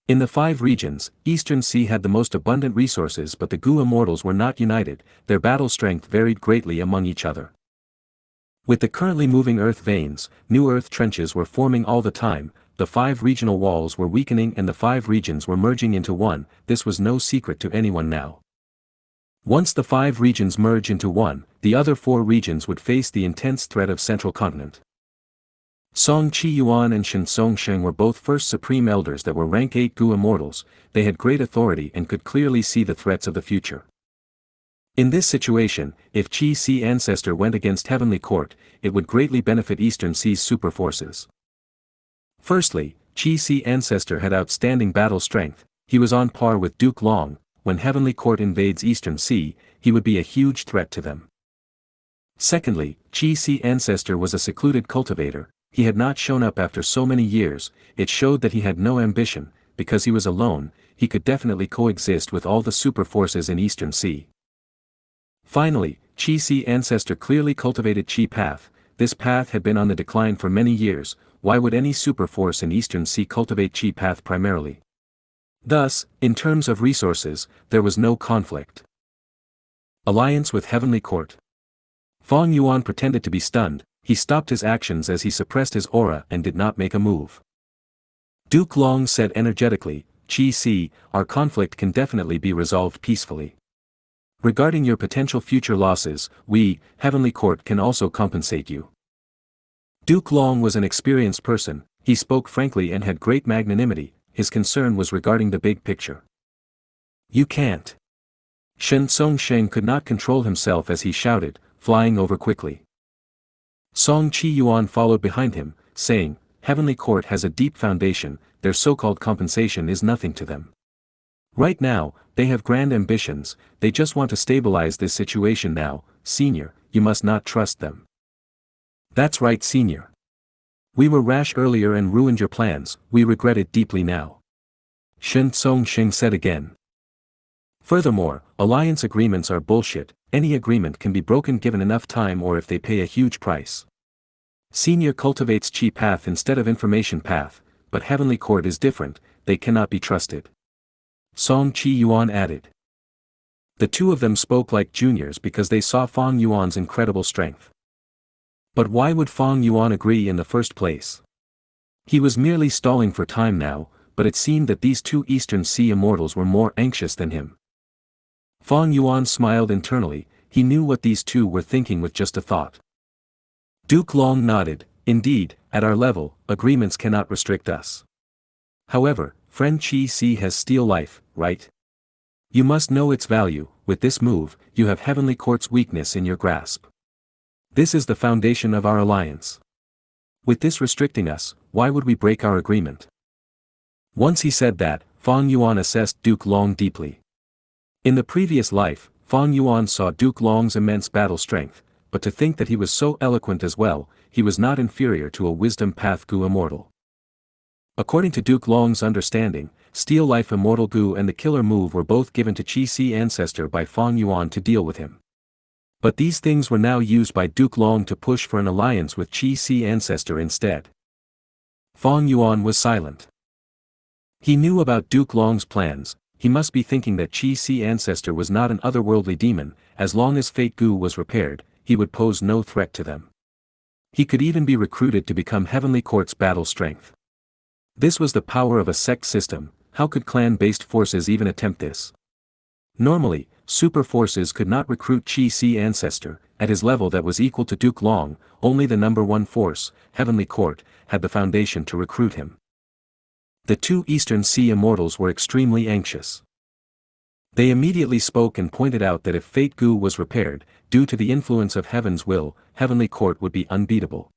In the 5 regions, Eastern Sea had the most abundant resources, but the Gu immortals were not united, their battle strength varied greatly among each other. With the currently moving earth veins, new earth trenches were forming all the time, the 5 regional walls were weakening and the 5 regions were merging into one. This was no secret to anyone now. Once the 5 regions merge into one, the other 4 regions would face the intense threat of Central Continent. Song Qi Yuan and Xianxia were both first supreme elders that were rank 8 Gu immortals, they had great authority and could clearly see the threats of the future. In this situation, if Qi Si ancestor went against Heavenly Court, it would greatly benefit Eastern Sea's super forces. Firstly, Qi Si ancestor had outstanding battle strength, he was on par with Duke Long. When Heavenly Court invades Eastern Sea, he would be a huge threat to them. Secondly, Qi Si ancestor was a secluded cultivator, he had not shown up after so many years, it showed that he had no ambition, because he was alone, he could definitely coexist with all the super forces in Eastern Sea. Finally, Qi Si ancestor clearly cultivated Qi path, this path had been on the decline for many years, why would any super force in Eastern Sea cultivate Qi path primarily? Thus, in terms of resources, there was no conflict. Alliance with Heavenly Court. Fang Yuan pretended to be stunned, he stopped his actions as he suppressed his aura and did not make a move. Duke Long said energetically, Qi Si, our conflict can definitely be resolved peacefully. Regarding your potential future losses, we, Heavenly Court, can also compensate you. Duke Long was an experienced person, he spoke frankly and had great magnanimity, his concern was regarding the big picture. You can't. Xianxia could not control himself as he shouted, flying over quickly. Song Qi Yuan followed behind him, saying, Heavenly Court has a deep foundation, their so-called compensation is nothing to them. Right now, they have grand ambitions, they just want to stabilize this situation now, Senior, you must not trust them. That's right, Senior. We were rash earlier and ruined your plans, we regret it deeply now. Xianxia said again. Furthermore, alliance agreements are bullshit, any agreement can be broken given enough time or if they pay a huge price. Senior cultivates Qi path instead of information path, but Heavenly Court is different, they cannot be trusted. Song Qi Yuan added. The two of them spoke like juniors because they saw Fang Yuan's incredible strength. But why would Fang Yuan agree in the first place? He was merely stalling for time now, but it seemed that these two Eastern Sea immortals were more anxious than him. Fang Yuan smiled internally, he knew what these two were thinking with just a thought. Duke Long nodded, indeed, at our level, agreements cannot restrict us. However, friend Qi Si has steel life, right? You must know its value, with this move, you have Heavenly Court's weakness in your grasp. This is the foundation of our alliance. With this restricting us, why would we break our agreement? Once he said that, Fang Yuan assessed Duke Long deeply. In the previous life, Fang Yuan saw Duke Long's immense battle strength, but to think that he was so eloquent as well, he was not inferior to a wisdom path Gu immortal. According to Duke Long's understanding, Steel Life Immortal Gu and the killer move were both given to Qi Si ancestor by Fang Yuan to deal with him. But these things were now used by Duke Long to push for an alliance with Qi Si ancestor instead. Fang Yuan was silent. He knew about Duke Long's plans, he must be thinking that Qi Si ancestor was not an otherworldly demon, as long as Fate Gu was repaired, he would pose no threat to them. He could even be recruited to become Heavenly Court's battle strength. This was the power of a sect system, how could clan-based forces even attempt this? Normally, super forces could not recruit Qi Si ancestor, at his level that was equal to Duke Long, only the number one force, Heavenly Court, had the foundation to recruit him. The two Eastern Sea immortals were extremely anxious. They immediately spoke and pointed out that if Fate Gu was repaired, due to the influence of Heaven's will, Heavenly Court would be unbeatable.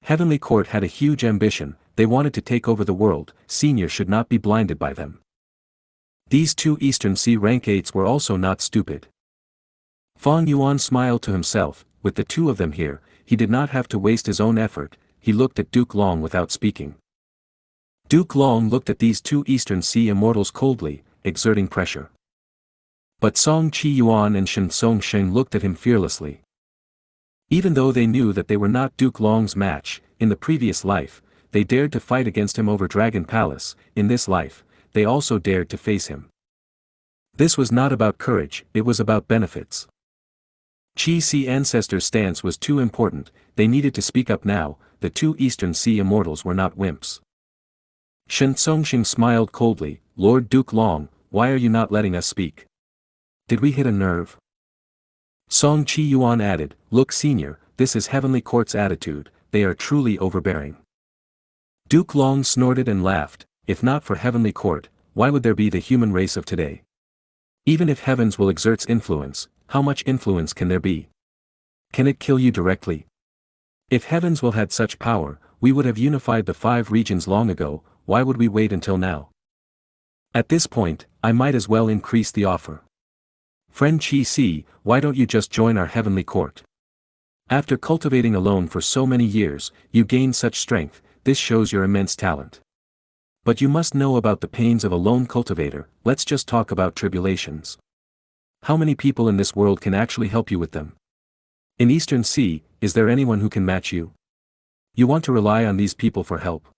Heavenly Court had a huge ambition, they wanted to take over the world, Senior should not be blinded by them. These two Eastern Sea rank 8s were also not stupid. Fang Yuan smiled to himself, with the two of them here, he did not have to waste his own effort, he looked at Duke Long without speaking. Duke Long looked at these two Eastern Sea immortals coldly, exerting pressure. But Song Qi Yuan and Xianxia looked at him fearlessly. Even though they knew that they were not Duke Long's match, in the previous life, they dared to fight against him over Dragon Palace, in this life, they also dared to face him. This was not about courage, it was about benefits. Qi Si ancestor's stance was too important, they needed to speak up now, the two Eastern Sea immortals were not wimps. Xianxia smiled coldly, Lord Duke Long, why are you not letting us speak? Did we hit a nerve? Song Qi Yuan added, look Senior, this is Heavenly Court's attitude, they are truly overbearing. Duke Long snorted and laughed, if not for Heavenly Court, why would there be the human race of today? Even if Heavens will exert influence, how much influence can there be? Can it kill you directly? If Heavens will had such power, we would have unified the 5 regions long ago, why would we wait until now? At this point, I might as well increase the offer. Friend Qi Si, why don't you just join our Heavenly Court? After cultivating alone for so many years, you gain such strength, this shows your immense talent. But you must know about the pains of a lone cultivator, let's just talk about tribulations. How many people in this world can actually help you with them? In Eastern Sea, is there anyone who can match you? You want to rely on these people for help.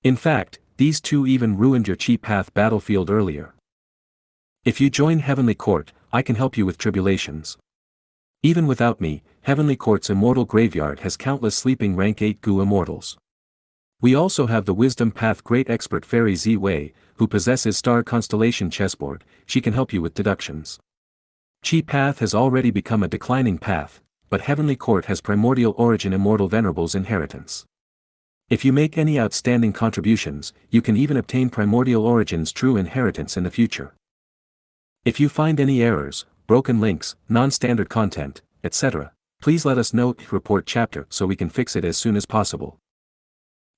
In fact, these two even ruined your Qi path battlefield earlier. If you join Heavenly Court, I can help you with tribulations. Even without me, Heavenly Court's immortal graveyard has countless sleeping rank 8 Gu immortals. We also have the wisdom path great expert Fairy Z Wei, who possesses star constellation chessboard, she can help you with deductions. Qi path has already become a declining path, but Heavenly Court has primordial origin immortal venerables inheritance. If you make any outstanding contributions, you can even obtain primordial origin's true inheritance in the future. If you find any errors, broken links, non-standard content, etc., please let us know. Report chapter so we can fix it as soon as possible.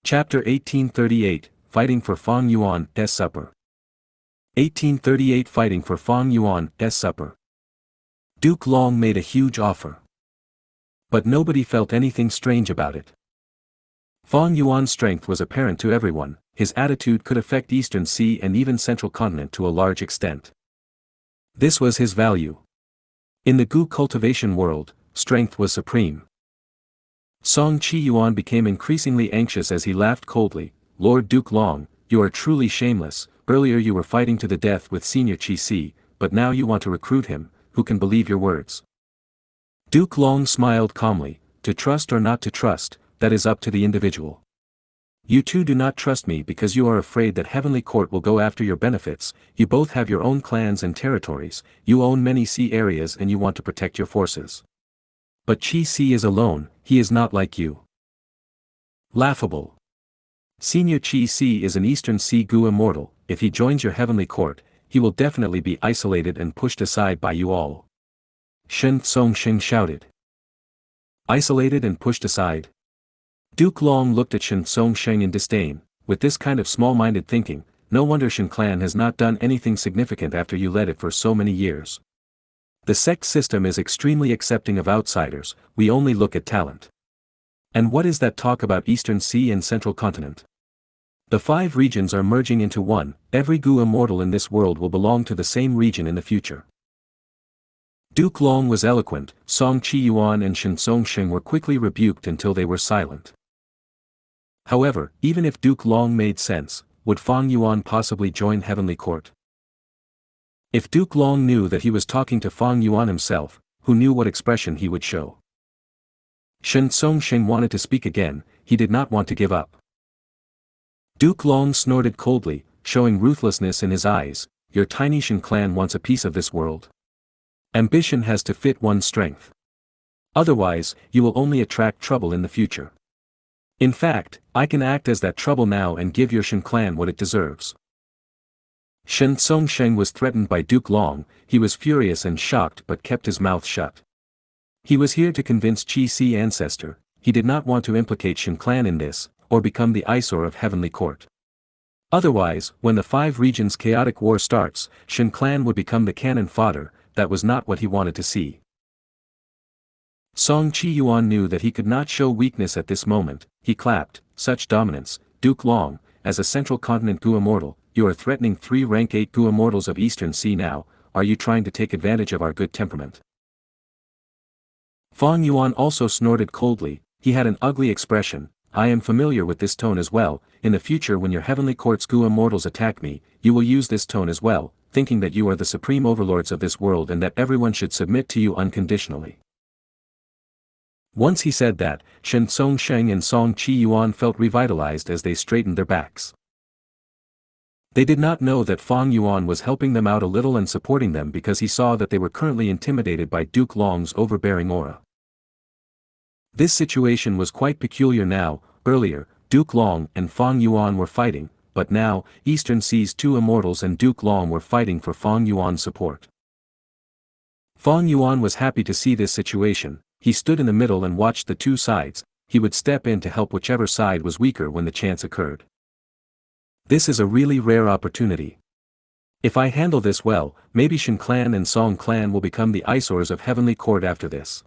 Chapter 1838, Fighting for Fang Yuan's Supper. 1838 Fighting for Fang Yuan's Supper. Duke Long made a huge offer. But nobody felt anything strange about it. Fang Yuan's strength was apparent to everyone, his attitude could affect Eastern Sea and even Central Continent to a large extent. This was his value. In the Gu cultivation world, strength was supreme. Song Chi Yuan became increasingly anxious as he laughed coldly. Lord Duke Long, you are truly shameless. Earlier you were fighting to the death with Senior Chi Si, but now you want to recruit him. Who can believe your words? Duke Long smiled calmly. To trust or not to trust, that is up to the individual. You two do not trust me because you are afraid that Heavenly Court will go after your benefits. You both have your own clans and territories, you own many sea areas and you want to protect your forces. But Chi Si is alone, he is not like you. Laughable. Senior Chi Si is an Eastern Sea Gu immortal. If he joins your Heavenly Court, he will definitely be isolated and pushed aside by you all. Shen Songsheng shouted. Isolated and pushed aside? Duke Long looked at Shen Songsheng in disdain. With this kind of small-minded thinking, no wonder Shen clan has not done anything significant after you led it for so many years. The sect system is extremely accepting of outsiders, we only look at talent. And what is that talk about Eastern Sea and Central Continent? The 5 regions are merging into one, every Gu immortal in this world will belong to the same region in the future. Duke Long was eloquent, Song Chi Yuan and Shen Songsheng were quickly rebuked until they were silent. However, even if Duke Long made sense, would Fang Yuan possibly join Heavenly Court? If Duke Long knew that he was talking to Fang Yuan himself, who knew what expression he would show? Shen Songsheng wanted to speak again, he did not want to give up. Duke Long snorted coldly, showing ruthlessness in his eyes. Your tiny Shen clan wants a piece of this world. Ambition has to fit one's strength. Otherwise, you will only attract trouble in the future. In fact, I can act as that trouble now and give your Shen clan what it deserves. Shen Songsheng was threatened by Duke Long, he was furious and shocked but kept his mouth shut. He was here to convince Chi Si ancestor, he did not want to implicate Shen clan in this, or become the eyesore of Heavenly Court. Otherwise, when the 5 regions chaotic war starts, Shen clan would become the cannon fodder, that was not what he wanted to see. Song Chi Yuan knew that he could not show weakness at this moment, he clapped, such dominance, Duke Long, as a Central Continent Gu immortal, you are threatening 3 rank 8 Gu immortals of Eastern Sea now, are you trying to take advantage of our good temperament? Fang Yuan also snorted coldly, he had an ugly expression, I am familiar with this tone as well, in the future when your Heavenly Court's Gu immortals attack me, you will use this tone as well, thinking that you are the supreme overlords of this world and that everyone should submit to you unconditionally. Once he said that, Shen Songsheng and Song Chi Yuan felt revitalized as they straightened their backs. They did not know that Fang Yuan was helping them out a little and supporting them because he saw that they were currently intimidated by Duke Long's overbearing aura. This situation was quite peculiar now. Earlier, Duke Long and Fang Yuan were fighting, but now, Eastern Sea's 2 immortals and Duke Long were fighting for Fang Yuan's support. Fang Yuan was happy to see this situation, he stood in the middle and watched the 2 sides, he would step in to help whichever side was weaker when the chance occurred. This is a really rare opportunity. If I handle this well, maybe Shen clan and Song clan will become the eyesores of Heavenly Court after this.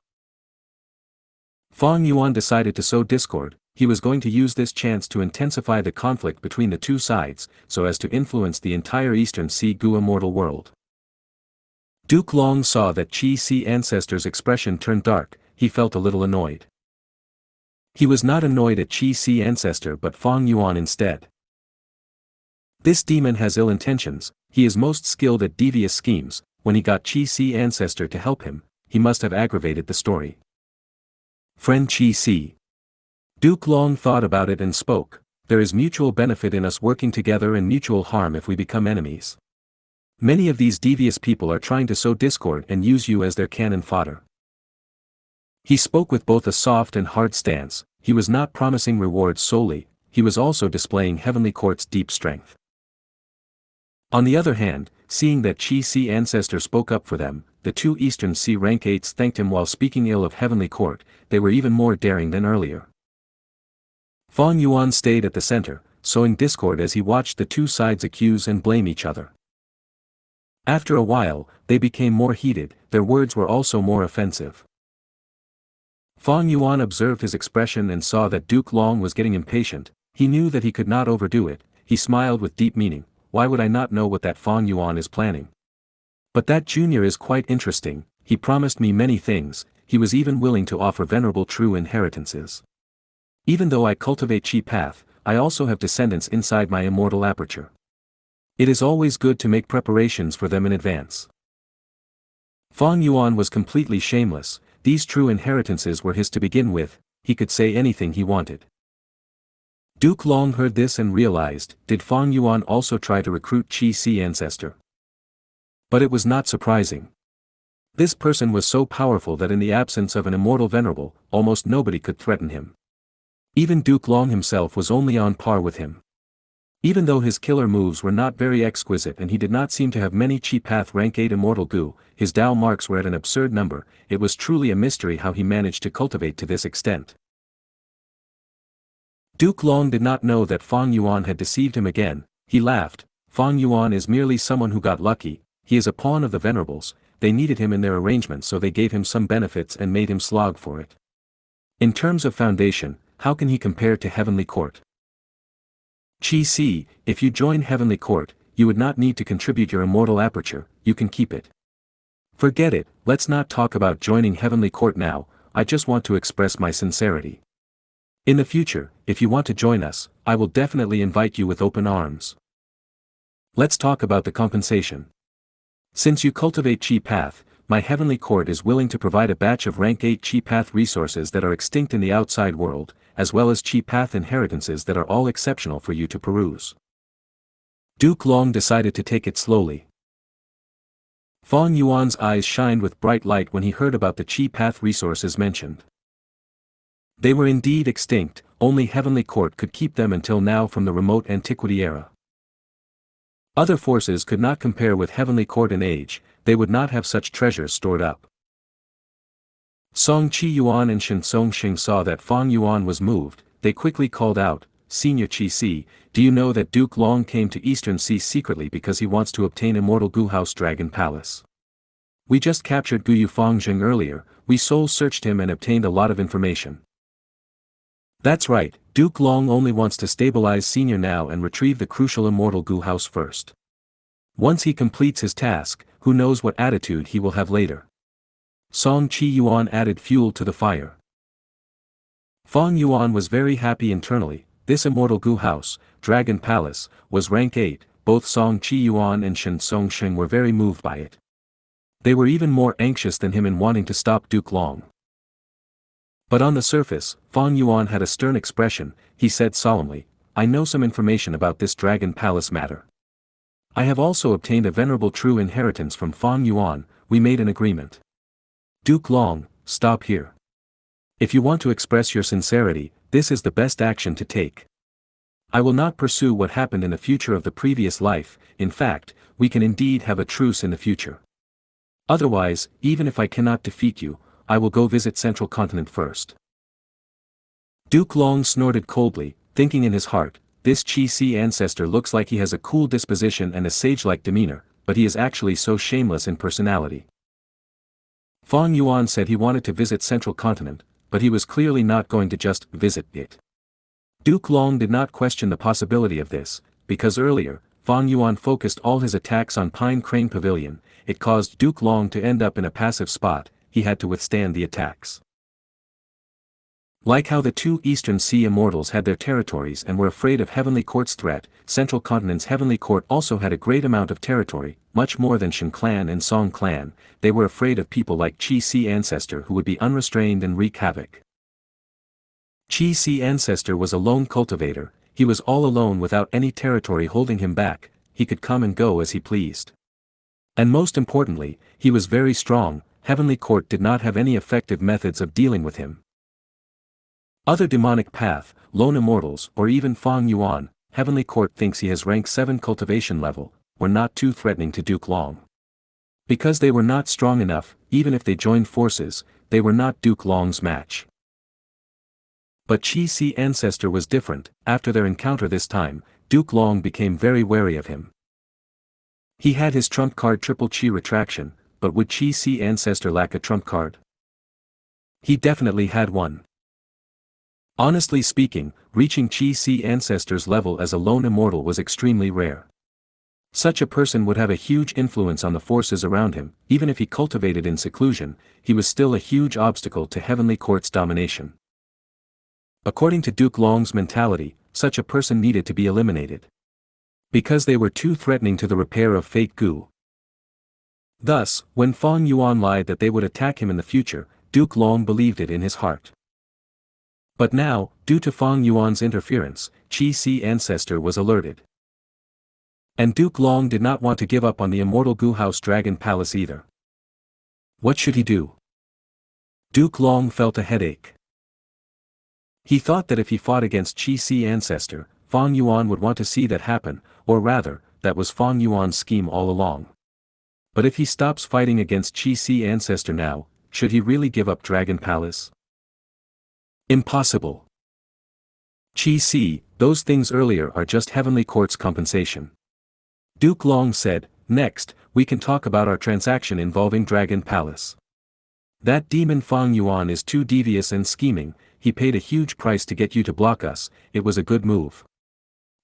Fang Yuan decided to sow discord, he was going to use this chance to intensify the conflict between the 2 sides, so as to influence the entire Eastern Sea Gu immortal world. Duke Long saw that Chi Si ancestor's expression turned dark, he felt a little annoyed. He was not annoyed at Chi Si ancestor but Fang Yuan instead. This demon has ill intentions, he is most skilled at devious schemes, when he got Chi Si ancestor to help him, he must have aggravated the story. Friend Chi Si. Duke Long thought about it and spoke, there is mutual benefit in us working together and mutual harm if we become enemies. Many of these devious people are trying to sow discord and use you as their cannon fodder. He spoke with both a soft and hard stance. He was not promising rewards solely, he was also displaying Heavenly Court's deep strength. On the other hand, seeing that Qi Si ancestor spoke up for them, the two Eastern Sea rank 8s thanked him while speaking ill of Heavenly Court. They were even more daring than earlier. Fang Yuan stayed at the center, sowing discord as he watched the two sides accuse and blame each other. After a while, they became more heated, their words were also more offensive. Fang Yuan observed his expression and saw that Duke Long was getting impatient. He knew that he could not overdo it. He smiled with deep meaning. Why would I not know what that Fang Yuan is planning? But that junior is quite interesting. He promised me many things. He was even willing to offer venerable true inheritances. Even though I cultivate Qi path, I also have descendants inside my immortal aperture. It is always good to make preparations for them in advance. Fang Yuan was completely shameless. These true inheritances were his to begin with. He could say anything he wanted. Duke Long heard this and realized, did Fang Yuan also try to recruit Qi Si ancestor? But it was not surprising. This person was so powerful that in the absence of an immortal venerable, almost nobody could threaten him. Even Duke Long himself was only on par with him. Even though his killer moves were not very exquisite and he did not seem to have many Qi path rank 8 immortal Gu, his Dao marks were at an absurd number. It was truly a mystery how he managed to cultivate to this extent. Duke Long did not know that Fang Yuan had deceived him again. He laughed. Fang Yuan is merely someone who got lucky. He is a pawn of the venerables. They needed him in their arrangement, so they gave him some benefits and made him slog for it. In terms of foundation, how can he compare to Heavenly Court? Qi Si, if you join Heavenly Court, you would not need to contribute your immortal aperture, you can keep it. Forget it, let's not talk about joining Heavenly Court now, I just want to express my sincerity. In the future, if you want to join us, I will definitely invite you with open arms. Let's talk about the compensation. Since you cultivate Qi path, my Heavenly Court is willing to provide a batch of rank 8 Qi path resources that are extinct in the outside world, as well as Qi path inheritances that are all exceptional for you to peruse. Duke Long decided to take it slowly. Fang Yuan's eyes shined with bright light when he heard about the Qi path resources mentioned. They were indeed extinct, only Heavenly Court could keep them until now from the remote antiquity era. Other forces could not compare with Heavenly Court in age, they would not have such treasures stored up. Song Qi Yuan and Shen Song Xing saw that Fang Yuan was moved. They quickly called out, Senior Qi Si, do you know that Duke Long came to Eastern Sea secretly because he wants to obtain Immortal Gu House Dragon Palace? We just captured Guyu Fang Zheng earlier, we soul searched him and obtained a lot of information. That's right, Duke Long only wants to stabilize Senior now and retrieve the crucial Immortal Gu House first. Once he completes his task, who knows what attitude he will have later. Song Qi Yuan added fuel to the fire. Fang Yuan was very happy internally. This Immortal Gu House, Dragon Palace, was rank 8, both Song Qi Yuan and Shen Song Sheng were very moved by it. They were even more anxious than him in wanting to stop Duke Long. But on the surface, Fang Yuan had a stern expression. He said solemnly, I know some information about this Dragon Palace matter. I have also obtained a venerable true inheritance from Fang Yuan. We made an agreement. Duke Long, stop here. If you want to express your sincerity, this is the best action to take. I will not pursue what happened in the future of the previous life. In fact, we can indeed have a truce in the future. Otherwise, even if I cannot defeat you, I will go visit Central Continent first. Duke Long snorted coldly, thinking in his heart, this Qi Si ancestor looks like he has a cool disposition and a sage-like demeanor, but he is actually so shameless in personality. Fang Yuan said he wanted to visit Central Continent, but he was clearly not going to just visit it. Duke Long did not question the possibility of this, because earlier, Fang Yuan focused all his attacks on Pine Crane Pavilion. It caused Duke Long to end up in a passive spot. He had to withstand the attacks. Like how the two Eastern Sea Immortals had their territories and were afraid of Heavenly Court's threat, Central Continent's Heavenly Court also had a great amount of territory, much more than Shen Clan and Song Clan. They were afraid of people like Qi Si Ancestor who would be unrestrained and wreak havoc. Qi Si Ancestor was a lone cultivator. he was all alone without any territory holding him back, he could come and go as he pleased. And most importantly, he was very strong, Heavenly Court did not have any effective methods of dealing with him. Other demonic path, lone immortals or even Fang Yuan, Heavenly Court thinks he has rank 7 cultivation level, were not too threatening to Duke Long. Because they were not strong enough, even if they joined forces, they were not Duke Long's match. But Qi Si Ancestor was different. After their encounter this time, Duke Long became very wary of him. He had his trump card Triple Qi Retraction, but would Qi Si Ancestor lack a trump card? He definitely had one. Honestly speaking, reaching Qi Si Ancestor's level as a lone immortal was extremely rare. Such a person would have a huge influence on the forces around him. Even if he cultivated in seclusion, he was still a huge obstacle to Heavenly Court's domination. According to Duke Long's mentality, such a person needed to be eliminated. Because they were too threatening to the repair of Fate Gu. Thus, when Fang Yuan lied that they would attack him in the future, Duke Long believed it in his heart. But now, due to Fang Yuan's interference, Qi Si Ancestor was alerted. And Duke Long did not want to give up on the immortal Gu House Dragon Palace either. What should he do? Duke Long felt a headache. He thought that if he fought against Qi Si Ancestor, Fang Yuan would want to see that happen, or rather, that was Fang Yuan's scheme all along. But if he stops fighting against Qi Si Ancestor now, should he really give up Dragon Palace? Impossible. Qi Si, those things earlier are just Heavenly Court's compensation. Duke Long said, next, we can talk about our transaction involving Dragon Palace. That demon Fang Yuan is too devious and scheming, he paid a huge price to get you to block us, it was a good move.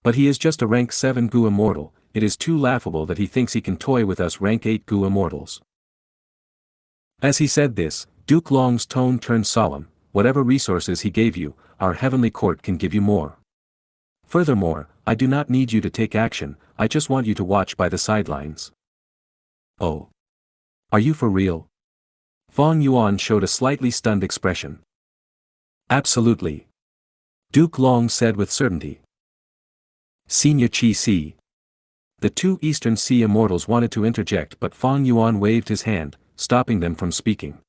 But he is just a rank 7 Gu immortal, it is too laughable that he thinks he can toy with us rank 8 Gu immortals. As he said this, Duke Long's tone turned solemn, whatever resources he gave you, our Heavenly Court can give you more. Furthermore, I do not need you to take action, I just want you to watch by the sidelines. Oh. Are you for real? Fang Yuan showed a slightly stunned expression. Absolutely. Duke Long said with certainty. Senior Qi Si. The two Eastern Sea immortals wanted to interject but Fang Yuan waved his hand, stopping them from speaking.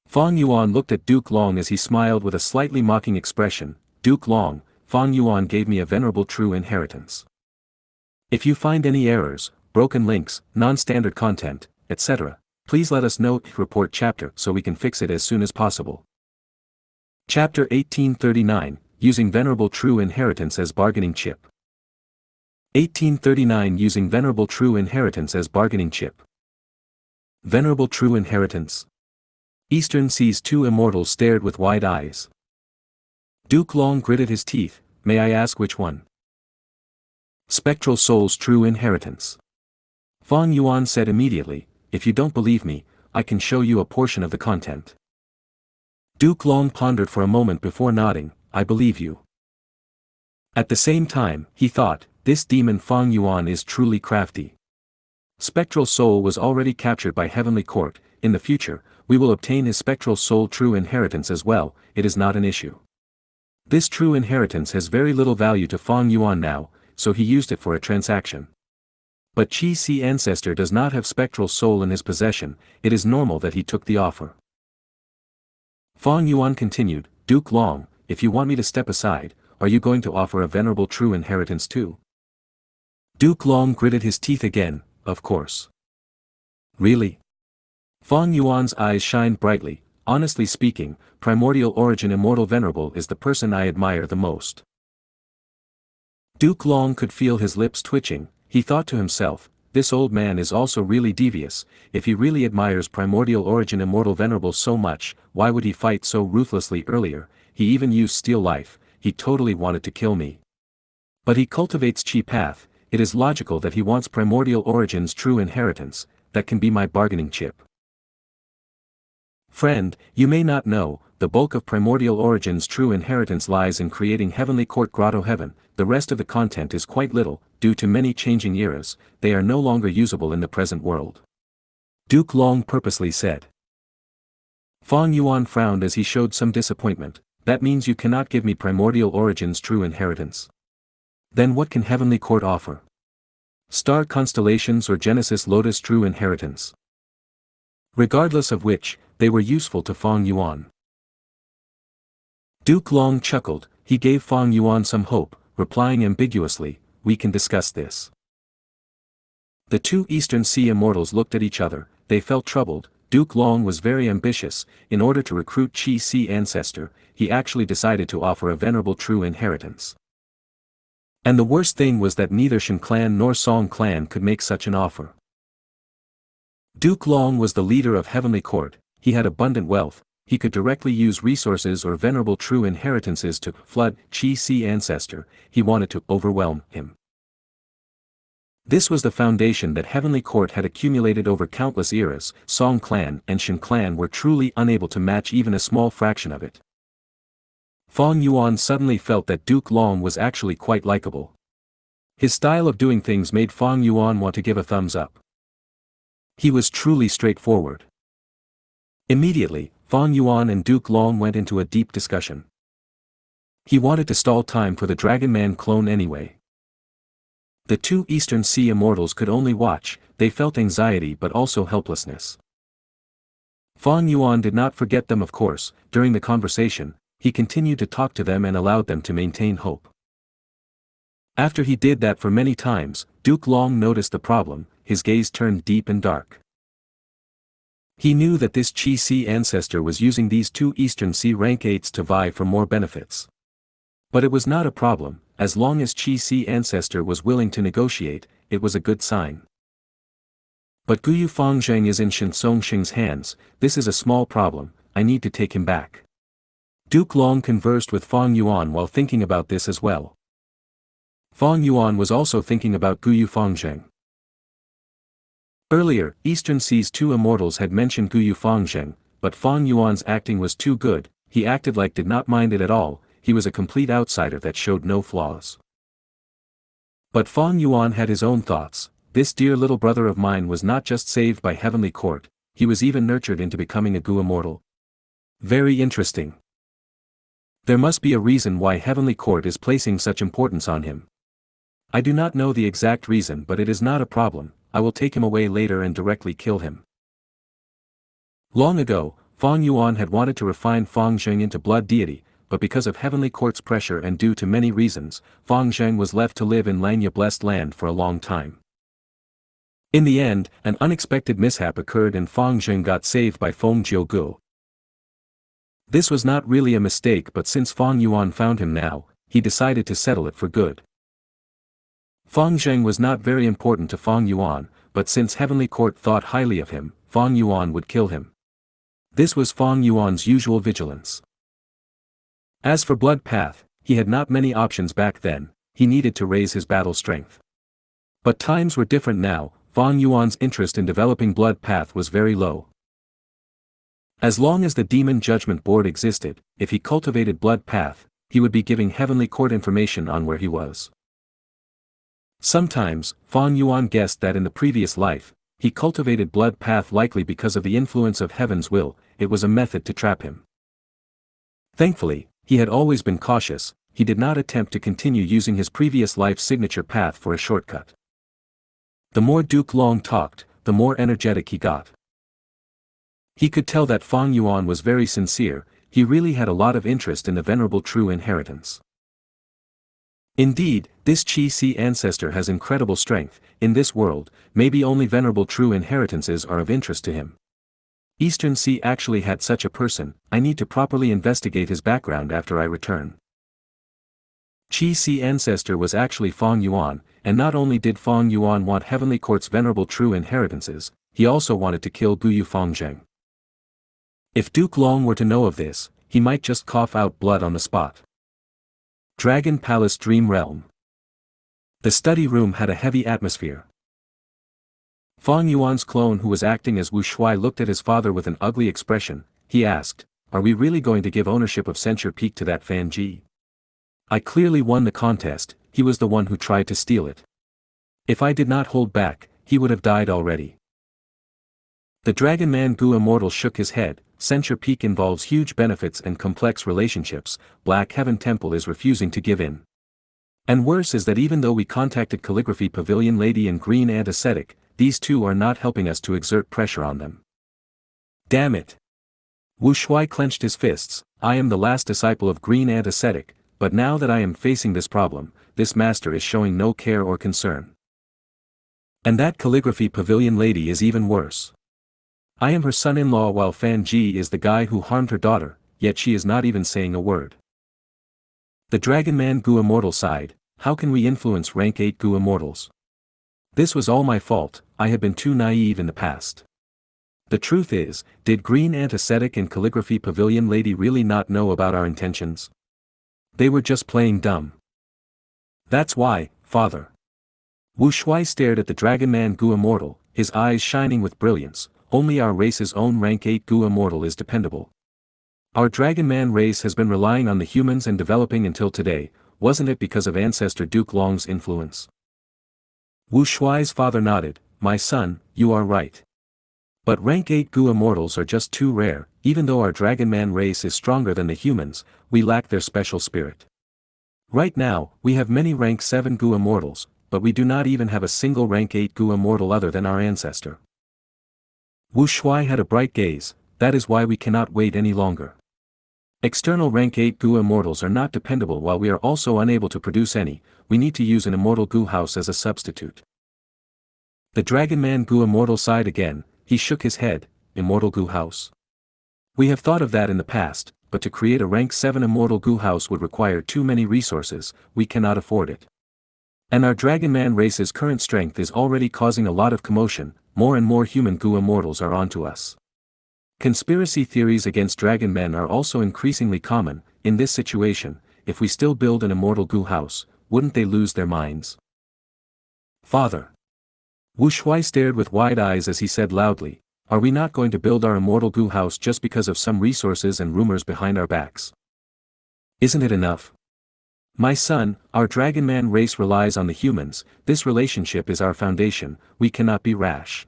Fang Yuan looked at Duke Long as he smiled with a slightly mocking expression. Duke Long, Fang Yuan gave me a venerable true inheritance. If you find any errors, broken links, non-standard content, etc., please let us know. Report chapter so we can fix it as soon as possible. Chapter 1839, Using Venerable True Inheritance as Bargaining Chip. 1839 Using Venerable True Inheritance as Bargaining Chip. Venerable True Inheritance. Eastern Sea's two immortals stared with wide eyes. Duke Long gritted his teeth, may I ask which one? Spectral Soul's True Inheritance. Fang Yuan said immediately, if you don't believe me, I can show you a portion of the content. Duke Long pondered for a moment before nodding, I believe you. At the same time, he thought, this demon Fang Yuan is truly crafty. Spectral Soul was already captured by Heavenly Court, in the future, we will obtain his Spectral Soul True Inheritance as well, it is not an issue. This true inheritance has very little value to Fang Yuan now, so he used it for a transaction. But Qi Si Ancestor does not have Spectral Soul in his possession, it is normal that he took the offer. Fang Yuan continued, Duke Long, if you want me to step aside, are you going to offer a venerable true inheritance too? Duke Long gritted his teeth again, of course. Really? Fang Yuan's eyes shined brightly, honestly speaking, Primordial Origin Immortal Venerable is the person I admire the most. Duke Long could feel his lips twitching, he thought to himself, this old man is also really devious, if he really admires Primordial Origin Immortal Venerable so much, why would he fight so ruthlessly earlier, he even used Steel Life, he totally wanted to kill me. But he cultivates Qi Path, it is logical that he wants Primordial Origin's true inheritance, that can be my bargaining chip. Friend, you may not know, the bulk of Primordial Origin's true inheritance lies in creating Heavenly Court Grotto Heaven, the rest of the content is quite little, due to many changing eras, they are no longer usable in the present world. Duke Long purposely said. Fang Yuan frowned as he showed some disappointment, that means you cannot give me primordial origins true inheritance. Then what can Heavenly Court offer? Star constellations or Genesis Lotus true inheritance? Regardless of which, they were useful to Fang Yuan. Duke Long chuckled. He gave Fang Yuan some hope, replying ambiguously, "We can discuss this." The two Eastern Sea immortals looked at each other. They felt troubled. Duke Long was very ambitious. In order to recruit Qi Sea ancestor, he actually decided to offer a venerable true inheritance. And the worst thing was that neither Shen clan nor Song clan could make such an offer. Duke Long was the leader of Heavenly Court. He had abundant wealth. He could directly use resources or venerable true inheritances to flood Qi Sea ancestor. He wanted to overwhelm him. This was the foundation that Heavenly Court had accumulated over countless eras. Song clan and Shen clan were truly unable to match even a small fraction of it. Fang Yuan suddenly felt that Duke Long was actually quite likable. His style of doing things made Fang Yuan want to give a thumbs up. He was truly straightforward. Immediately, Fang Yuan and Duke Long went into a deep discussion. He wanted to stall time for the Dragon Man clone anyway. The two Eastern Sea immortals could only watch. They felt anxiety but also helplessness. Fang Yuan did not forget them, of course. During the conversation, he continued to talk to them and allowed them to maintain hope. After he did that for many times, Duke Long noticed the problem. His gaze turned deep and dark. He knew that this Qi Sea ancestor was using these two Eastern Sea rank 8s to vie for more benefits. But it was not a problem. As long as Qi Sea ancestor was willing to negotiate, it was a good sign. But Guyu Fang Zheng is in Shen Songxing's hands. This is a small problem. I need to take him back. Duke Long conversed with Fang Yuan while thinking about this as well. Fang Yuan was also thinking about Guyu Fang Zheng. Earlier, Eastern Sea's two immortals had mentioned Guyu Fang Zheng, but Fang Yuan's acting was too good. He acted like did not mind it at all. He was a complete outsider that showed no flaws. But Fang Yuan had his own thoughts. This dear little brother of mine was not just saved by Heavenly Court, he was even nurtured into becoming a Gu immortal. Very interesting. There must be a reason why Heavenly Court is placing such importance on him. I do not know the exact reason, but it is not a problem. I will take him away later and directly kill him. Long ago, Fang Yuan had wanted to refine Fang Zheng into blood deity, but because of Heavenly Court's pressure and due to many reasons, Fang Zheng was left to live in Langya Blessed Land for a long time. In the end, an unexpected mishap occurred and Fang Zheng got saved by Feng Gu. This was not really a mistake, but since Fang Yuan found him now, he decided to settle it for good. Fang Zheng was not very important to Fang Yuan, but since Heavenly Court thought highly of him, Fang Yuan would kill him. This was Fang Yuan's usual vigilance. As for Blood Path, he had not many options back then. He needed to raise his battle strength. But times were different now. Fang Yuan's interest in developing Blood Path was very low. As long as the Demon Judgment Board existed, if he cultivated Blood Path, he would be giving Heavenly Court information on where he was. Sometimes, Fang Yuan guessed that in the previous life, he cultivated Blood Path likely because of the influence of Heaven's will. It was a method to trap him. Thankfully, he had always been cautious. He did not attempt to continue using his previous life's signature path for a shortcut. The more Duke Long talked, the more energetic he got. He could tell that Fang Yuan was very sincere. He really had a lot of interest in the venerable true inheritance. Indeed, this Qi Sea ancestor has incredible strength. In this world, maybe only venerable true inheritances are of interest to him. Eastern Sea actually had such a person. I need to properly investigate his background after I return. Qi Sea ancestor was actually Fang Yuan, and not only did Fang Yuan want Heavenly Court's venerable true inheritances, he also wanted to kill Guyu Fang Zheng. If Duke Long were to know of this, he might just cough out blood on the spot. Dragon Palace Dream Realm. The study room had a heavy atmosphere. Fang Yuan's clone, who was acting as Wu Shuai, looked at his father with an ugly expression. He asked, "Are we really going to give ownership of Censure Peak to that Fan Ji? I clearly won the contest. He was the one who tried to steal it. If I did not hold back, he would have died already." The Dragon Man Gu Immortal shook his head. Censure Peak involves huge benefits and complex relationships. Black Heaven Temple is refusing to give in. And worse is that even though we contacted Calligraphy Pavilion Lady and Green Antiseptic, these two are not helping us to exert pressure on them. Damn it! Wu Shuai clenched his fists. I am the last disciple of Green Antiseptic, but now that I am facing this problem, this master is showing no care or concern. And that Calligraphy Pavilion Lady is even worse. I am her son-in-law while Fan Ji is the guy who harmed her daughter, yet she is not even saying a word. The Dragon Man Gu Immortal sighed. How can we influence rank 8 Gu Immortals? This was all my fault, I have been too naive in the past. The truth is, did Green Antiseptic and Calligraphy Pavilion Lady really not know about our intentions? They were just playing dumb. That's why, father. Wu Shuai stared at the Dragon Man Gu Immortal, his eyes shining with brilliance. Only our race's own rank 8 Gu Immortal is dependable. Our Dragon Man race has been relying on the humans and developing until today, wasn't it because of ancestor Duke Long's influence? Wu Shuai's father nodded. My son, you are right. But rank 8 Gu Immortals are just too rare. Even though our Dragon Man race is stronger than the humans, we lack their special spirit. Right now, we have many rank 7 Gu Immortals, but we do not even have a single rank 8 Gu Immortal other than our ancestor. Wu Shuai had a bright gaze. That is why we cannot wait any longer. External rank 8 Gu Immortals are not dependable while we are also unable to produce any. We need to use an Immortal Gu House as a substitute. The Dragon Man Gu Immortal sighed again. He shook his head. Immortal Gu House. We have thought of that in the past, but to create a rank 7 Immortal Gu House would require too many resources. We cannot afford it. And our Dragon Man race's current strength is already causing a lot of commotion. More and more human Gu Immortals are onto us. Conspiracy theories against Dragon Men are also increasingly common. In this situation, if we still build an Immortal Gu House, wouldn't they lose their minds? Father. Wu Shuai stared with wide eyes as he said loudly, are we not going to build our Immortal Gu House just because of some resources and rumors behind our backs? Isn't it enough? My son, our Dragon Man race relies on the humans. This relationship is our foundation. We cannot be rash.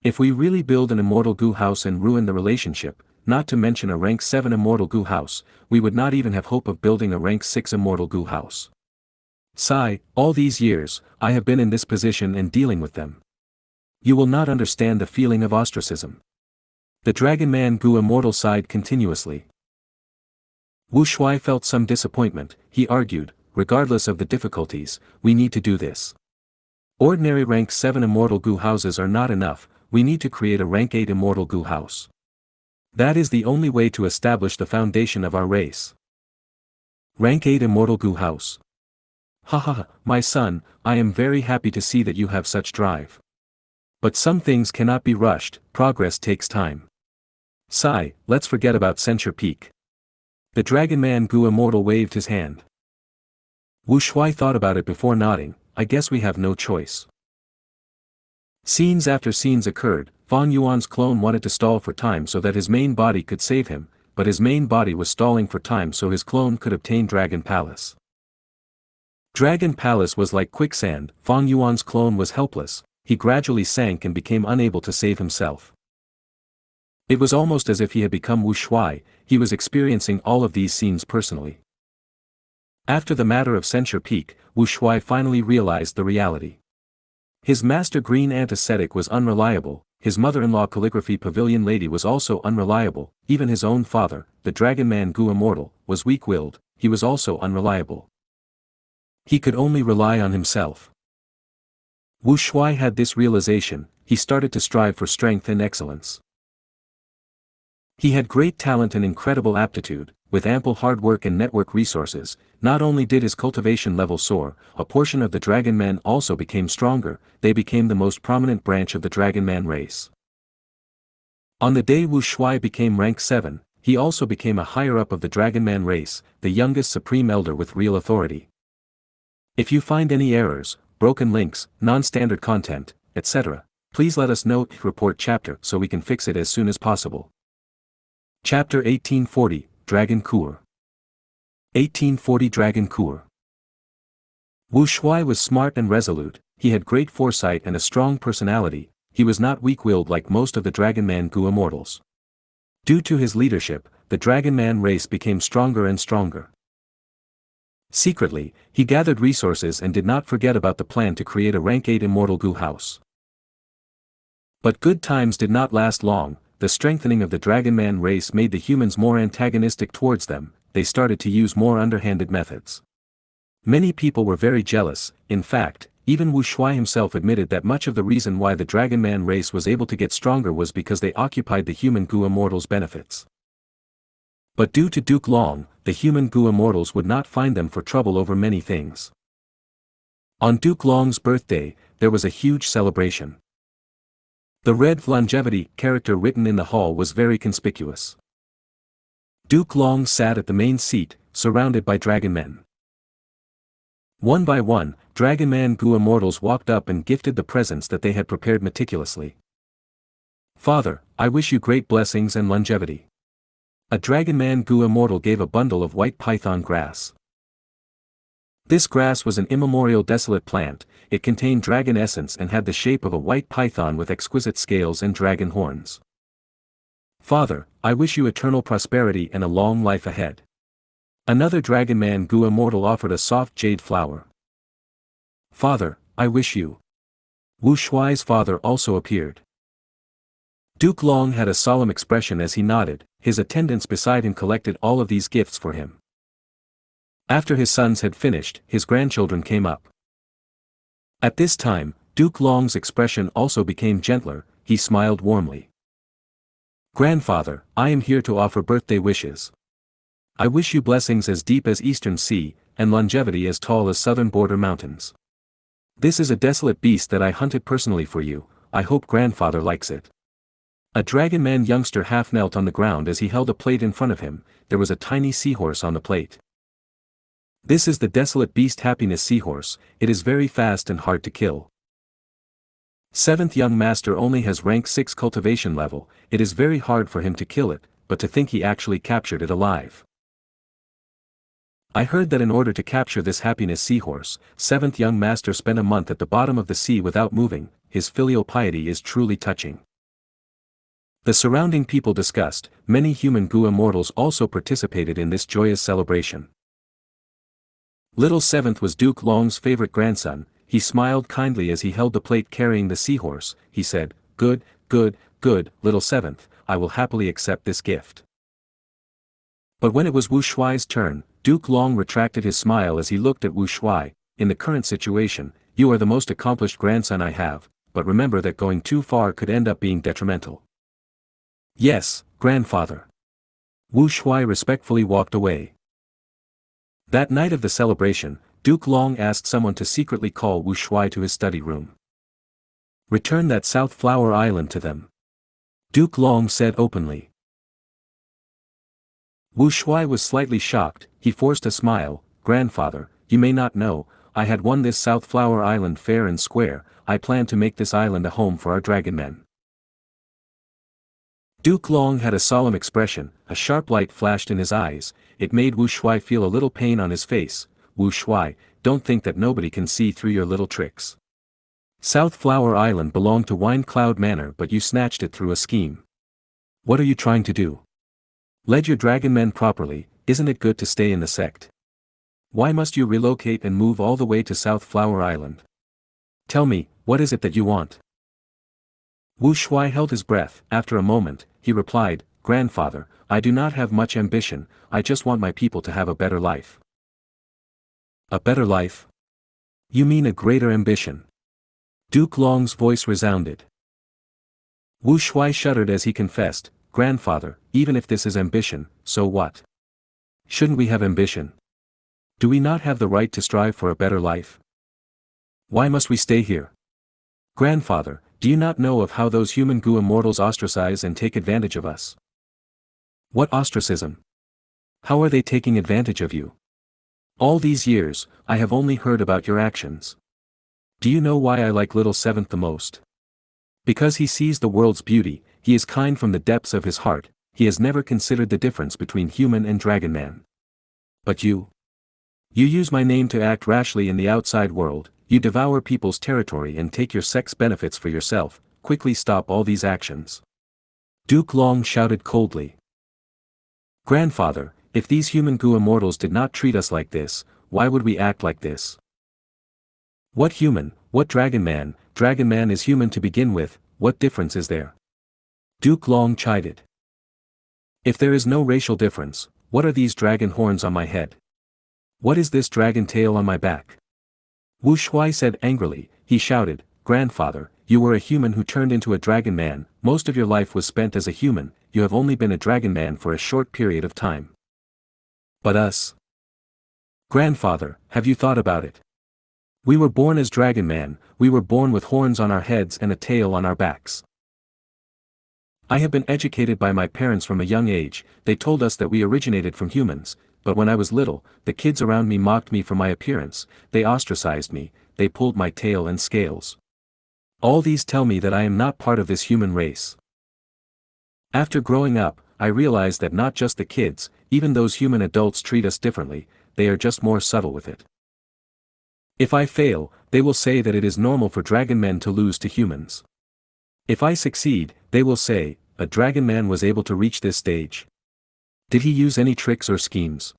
If we really build an Immortal Gu House and ruin the relationship, not to mention a rank 7 Immortal Gu House, we would not even have hope of building a rank 6 Immortal Gu House. Sigh, all these years, I have been in this position and dealing with them. You will not understand the feeling of ostracism. The Dragon Man Gu Immortal sighed continuously. Wu Shuai felt some disappointment. He argued, regardless of the difficulties, we need to do this. Ordinary rank 7 Immortal Gu Houses are not enough, we need to create a rank 8 Immortal Gu House. That is the only way to establish the foundation of our race. Rank 8 Immortal Gu House. Ha ha ha, my son, I am very happy to see that you have such drive. But some things cannot be rushed, progress takes time. Sigh, let's forget about Censure Peak. The Dragon Man Gu Immortal waved his hand. Wu Shuai thought about it before nodding. I guess we have no choice. Scenes after scenes occurred. Fang Yuan's clone wanted to stall for time so that his main body could save him, but his main body was stalling for time so his clone could obtain Dragon Palace. Dragon Palace was like quicksand. Fang Yuan's clone was helpless. He gradually sank and became unable to save himself. It was almost as if he had become Wu Shuai. He was experiencing all of these scenes personally. After the matter of Censure Peak, Wu Shuai finally realized the reality. His master Green Antiseptic was unreliable, his mother-in-law Calligraphy Pavilion Lady was also unreliable, even his own father, the Dragon Man Gu Immortal, was weak-willed, he was also unreliable. He could only rely on himself. Wu Shuai had this realization. He started to strive for strength and excellence. He had great talent and incredible aptitude. With ample hard work and network resources, not only did his cultivation level soar, a portion of the Dragon Men also became stronger. They became the most prominent branch of the Dragon Man race. On the day Wu Shuai became rank 7, he also became a higher-up of the Dragon Man race, the youngest supreme elder with real authority. If you find any errors, broken links, non-standard content, etc., please let us know. Report chapter so we can fix it as soon as possible. Chapter 1840, Dragon Cour. 1840 Dragon Cour. Wu Shuai was smart and resolute, he had great foresight and a strong personality. he was not weak-willed like most of the Dragonman Gu immortals. Due to his leadership, the Dragonman race became stronger and stronger. Secretly, he gathered resources and did not forget about the plan to create a rank 8 immortal Gu house. But good times did not last long. The strengthening of the Dragonman race made the humans more antagonistic towards them. They started to use more underhanded methods. Many people were very jealous. In fact, even Wu Shuai himself admitted that much of the reason why the Dragonman race was able to get stronger was because they occupied the human Gu immortals' benefits. But due to Duke Long, the human Gu immortals would not find them for trouble over many things. On Duke Long's birthday, there was a huge celebration. The red longevity character written in the hall was very conspicuous. Duke Long sat at the main seat, surrounded by Dragonmen. One by one, Dragonman Gu immortals walked up and gifted the presents that they had prepared meticulously. "Father, I wish you great blessings and longevity." A Dragonman Gu immortal gave a bundle of white python grass. This grass was an immemorial desolate plant. It contained dragon essence and had the shape of a white python with exquisite scales and dragon horns. "Father, I wish you eternal prosperity and a long life ahead." Another Dragonman Gu immortal offered a soft jade flower. "Father, I wish you." Wu Shuai's father also appeared. Duke Long had a solemn expression as he nodded. His attendants beside him collected all of these gifts for him. After his sons had finished, his grandchildren came up. At this time, Duke Long's expression also became gentler. He smiled warmly. "Grandfather, I am here to offer birthday wishes. I wish you blessings as deep as Eastern Sea, and longevity as tall as southern border mountains. This is a desolate beast that I hunted personally for you. I hope grandfather likes it." A Dragonman youngster half knelt on the ground as he held a plate in front of him. There was a tiny seahorse on the plate. "This is the desolate beast Happiness Seahorse. It is very fast and hard to kill. Seventh young master only has rank 6 cultivation level. It is very hard for him to kill it, but to think he actually captured it alive. I heard that in order to capture this Happiness Seahorse, 7th young master spent a month at the bottom of the sea without moving. His filial piety is truly touching." The surrounding people discussed. Many human Gu immortals also participated in this joyous celebration. Little 7th was Duke Long's favorite grandson. He smiled kindly as he held the plate carrying the seahorse. He said, "Good, good, good, little 7th, I will happily accept this gift." But when it was Wu Shuai's turn, Duke Long retracted his smile as he looked at Wu Shuai. "In the current situation, you are the most accomplished grandson I have, but remember that going too far could end up being detrimental." "Yes, grandfather." Wu Shuai respectfully walked away. That night of the celebration, Duke Long asked someone to secretly call Wu Shuai to his study room. "Return that South Flower Island to them," Duke Long said openly. Wu Shuai was slightly shocked. He forced a smile. "Grandfather, you may not know, I had won this South Flower Island fair and square. I plan to make this island a home for our Dragonmen." Duke Long had a solemn expression. A sharp light flashed in his eyes. It made Wu Shuai feel a little pain on his face. "Wu Shuai, don't think that nobody can see through your little tricks. South Flower Island belonged to Wine Cloud Manor, but you snatched it through a scheme. What are you trying to do? Lead your Dragonmen properly. Isn't it good to stay in the sect? Why must you relocate and move all the way to South Flower Island? Tell me, what is it that you want?" Wu Shuai held his breath. After a moment, he replied, "Grandfather, I do not have much ambition. I just want my people to have a better life." "A better life? You mean a greater ambition?" Duke Long's voice resounded. Wu Shuai shuddered as he confessed, "Grandfather, even if this is ambition, so what? Shouldn't we have ambition? Do we not have the right to strive for a better life? Why must we stay here? Grandfather, do you not know of how those human Gu immortals ostracize and take advantage of us?" "What ostracism? How are they taking advantage of you? All these years, I have only heard about your actions. Do you know why I like little 7th the most? Because he sees the world's beauty. He is kind from the depths of his heart. He has never considered the difference between human and Dragonman. But you use my name to act rashly in the outside world. You devour people's territory and take your sex benefits for yourself. quickly stop all these actions. Duke Long shouted coldly. Grandfather, if these human Gu immortals did not treat us like this, why would we act like this? What human, what Dragon Man is human to begin with, what difference is there? Duke Long chided. If there is no racial difference, what are these dragon horns on my head? What is this dragon tail on my back? Wu Shuai said angrily. He shouted, Grandfather, you were a human who turned into a dragon man, most of your life was spent as a human, you have only been a dragon man for a short period of time. But us? Grandfather, have you thought about it? We were born as dragon man, we were born with horns on our heads and a tail on our backs. I have been educated by my parents from a young age, they told us that we originated from humans, but when I was little, the kids around me mocked me for my appearance, they ostracized me, they pulled my tail and scales. All these tell me that I am not part of this human race. After growing up, I realized that not just the kids, even those human adults treat us differently, they are just more subtle with it. If I fail, they will say that it is normal for dragon men to lose to humans. If I succeed, they will say, a dragon man was able to reach this stage. Did he use any tricks or schemes?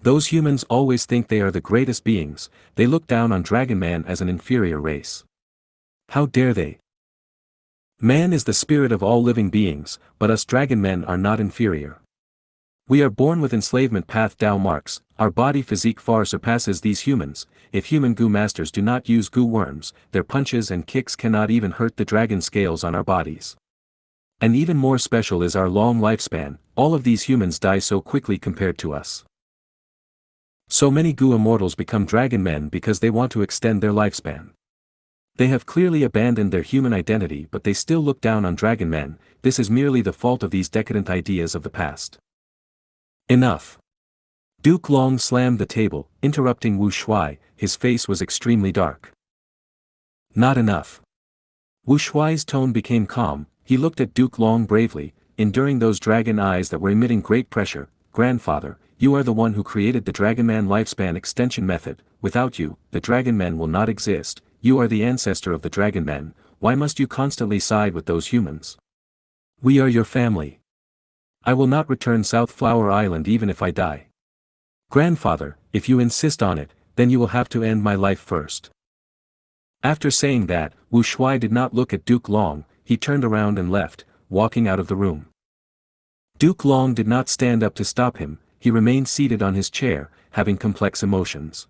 Those humans always think they are the greatest beings, they look down on dragon man as an inferior race. How dare they? Man is the spirit of all living beings, but us dragon men are not inferior. We are born with enslavement path Dao marks, our body physique far surpasses these humans, if human Gu masters do not use Gu worms, their punches and kicks cannot even hurt the dragon scales on our bodies. And even more special is our long lifespan, all of these humans die so quickly compared to us. So many Gu immortals become dragon men because they want to extend their lifespan. They have clearly abandoned their human identity but they still look down on dragon men, this is merely the fault of these decadent ideas of the past. Enough. Duke Long slammed the table, interrupting Wu Shuai, his face was extremely dark. Not enough. Wu Shuai's tone became calm, he looked at Duke Long bravely, enduring those dragon eyes that were emitting great pressure. Grandfather, you are the one who created the Dragon Man lifespan extension method, without you, the Dragon Men will not exist, you are the ancestor of the Dragon Men, why must you constantly side with those humans? We are your family. I will not return South Flower Island even if I die. Grandfather, if you insist on it, then you will have to end my life first. After saying that, Wu Shuai did not look at Duke Long, he turned around and left, walking out of the room. Duke Long did not stand up to stop him, he remained seated on his chair, having complex emotions.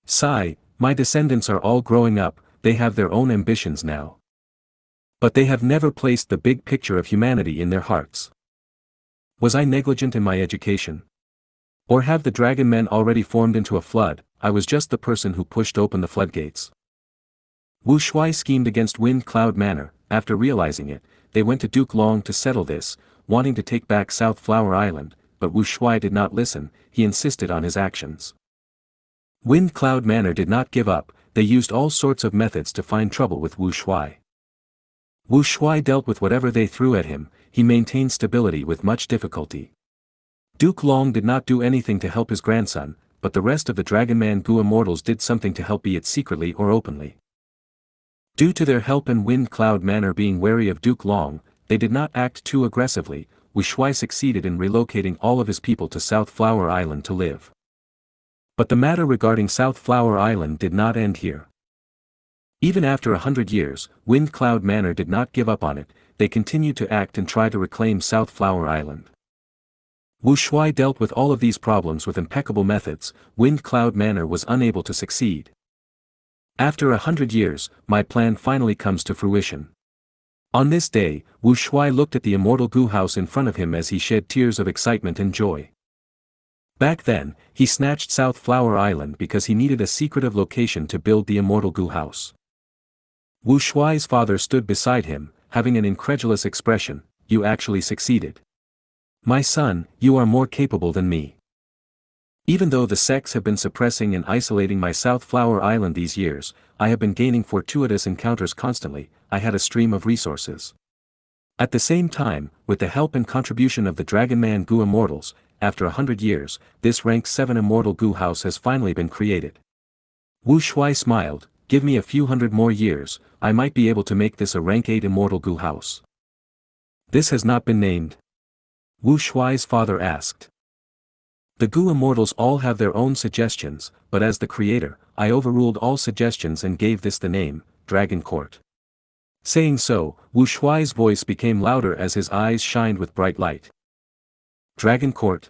Sigh, my descendants are all growing up, they have their own ambitions now. But they have never placed the big picture of humanity in their hearts. Was I negligent in my education? Or have the dragon men already formed into a flood, I was just the person who pushed open the floodgates. Wu Shuai schemed against Wind Cloud Manor, after realizing it, they went to Duke Long to settle this, wanting to take back South Flower Island, but Wu Shuai did not listen, he insisted on his actions. Wind Cloud Manor did not give up, they used all sorts of methods to find trouble with Wu Shuai. Wu Shuai dealt with whatever they threw at him, he maintained stability with much difficulty. Duke Long did not do anything to help his grandson, but the rest of the Dragon Man Gu immortals did something to help, be it secretly or openly. Due to their help and Wind Cloud Manor being wary of Duke Long, they did not act too aggressively. Wu Shuai succeeded in relocating all of his people to South Flower Island to live. But the matter regarding South Flower Island did not end here. Even after 100 years, Wind Cloud Manor did not give up on it, they continued to act and try to reclaim South Flower Island. Wu Shuai dealt with all of these problems with impeccable methods, Wind Cloud Manor was unable to succeed. After 100 years, my plan finally comes to fruition. On this day, Wu Shuai looked at the immortal Gu house in front of him as he shed tears of excitement and joy. Back then, he snatched South Flower Island because he needed a secretive location to build the immortal Gu house. Wu Shuai's father stood beside him, having an incredulous expression, you actually succeeded. My son, you are more capable than me. Even though the sects have been suppressing and isolating my South Flower Island these years, I have been gaining fortuitous encounters constantly, I had a stream of resources. At the same time, with the help and contribution of the Dragon Man Gu immortals, after 100 years, this rank 7 immortal Gu house has finally been created. Wu Shuai smiled, give me a few hundred more years, I might be able to make this a rank 8 immortal Gu house. This has not been named? Wu Shuai's father asked. The Gu immortals all have their own suggestions, but as the creator, I overruled all suggestions and gave this the name, Dragon Court. Saying so, Wu Shuai's voice became louder as his eyes shined with bright light. Dragon Court?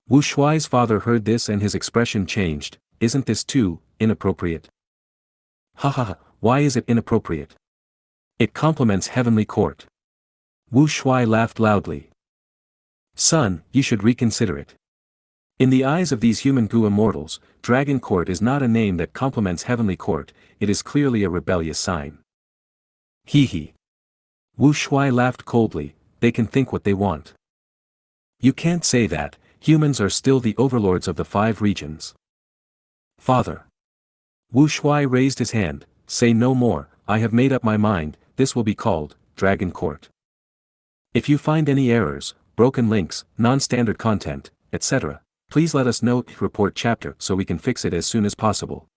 Wu Shuai's father heard this and his expression changed. Isn't this too inappropriate? Ha ha ha, why is it inappropriate? It complements Heavenly Court. Wu Shuai laughed loudly. Son, you should reconsider it. In the eyes of these human Gu immortals, Dragon Court is not a name that complements Heavenly Court, it is clearly a rebellious sign. Hee hee. Wu Shuai laughed coldly, they can think what they want. You can't say that, humans are still the overlords of the 5 regions. Father. Wu Shuai raised his hand, say no more, I have made up my mind, this will be called, Dragon Court. If you find any errors, broken links, non-standard content, etc., please let us know, report chapter so we can fix it as soon as possible.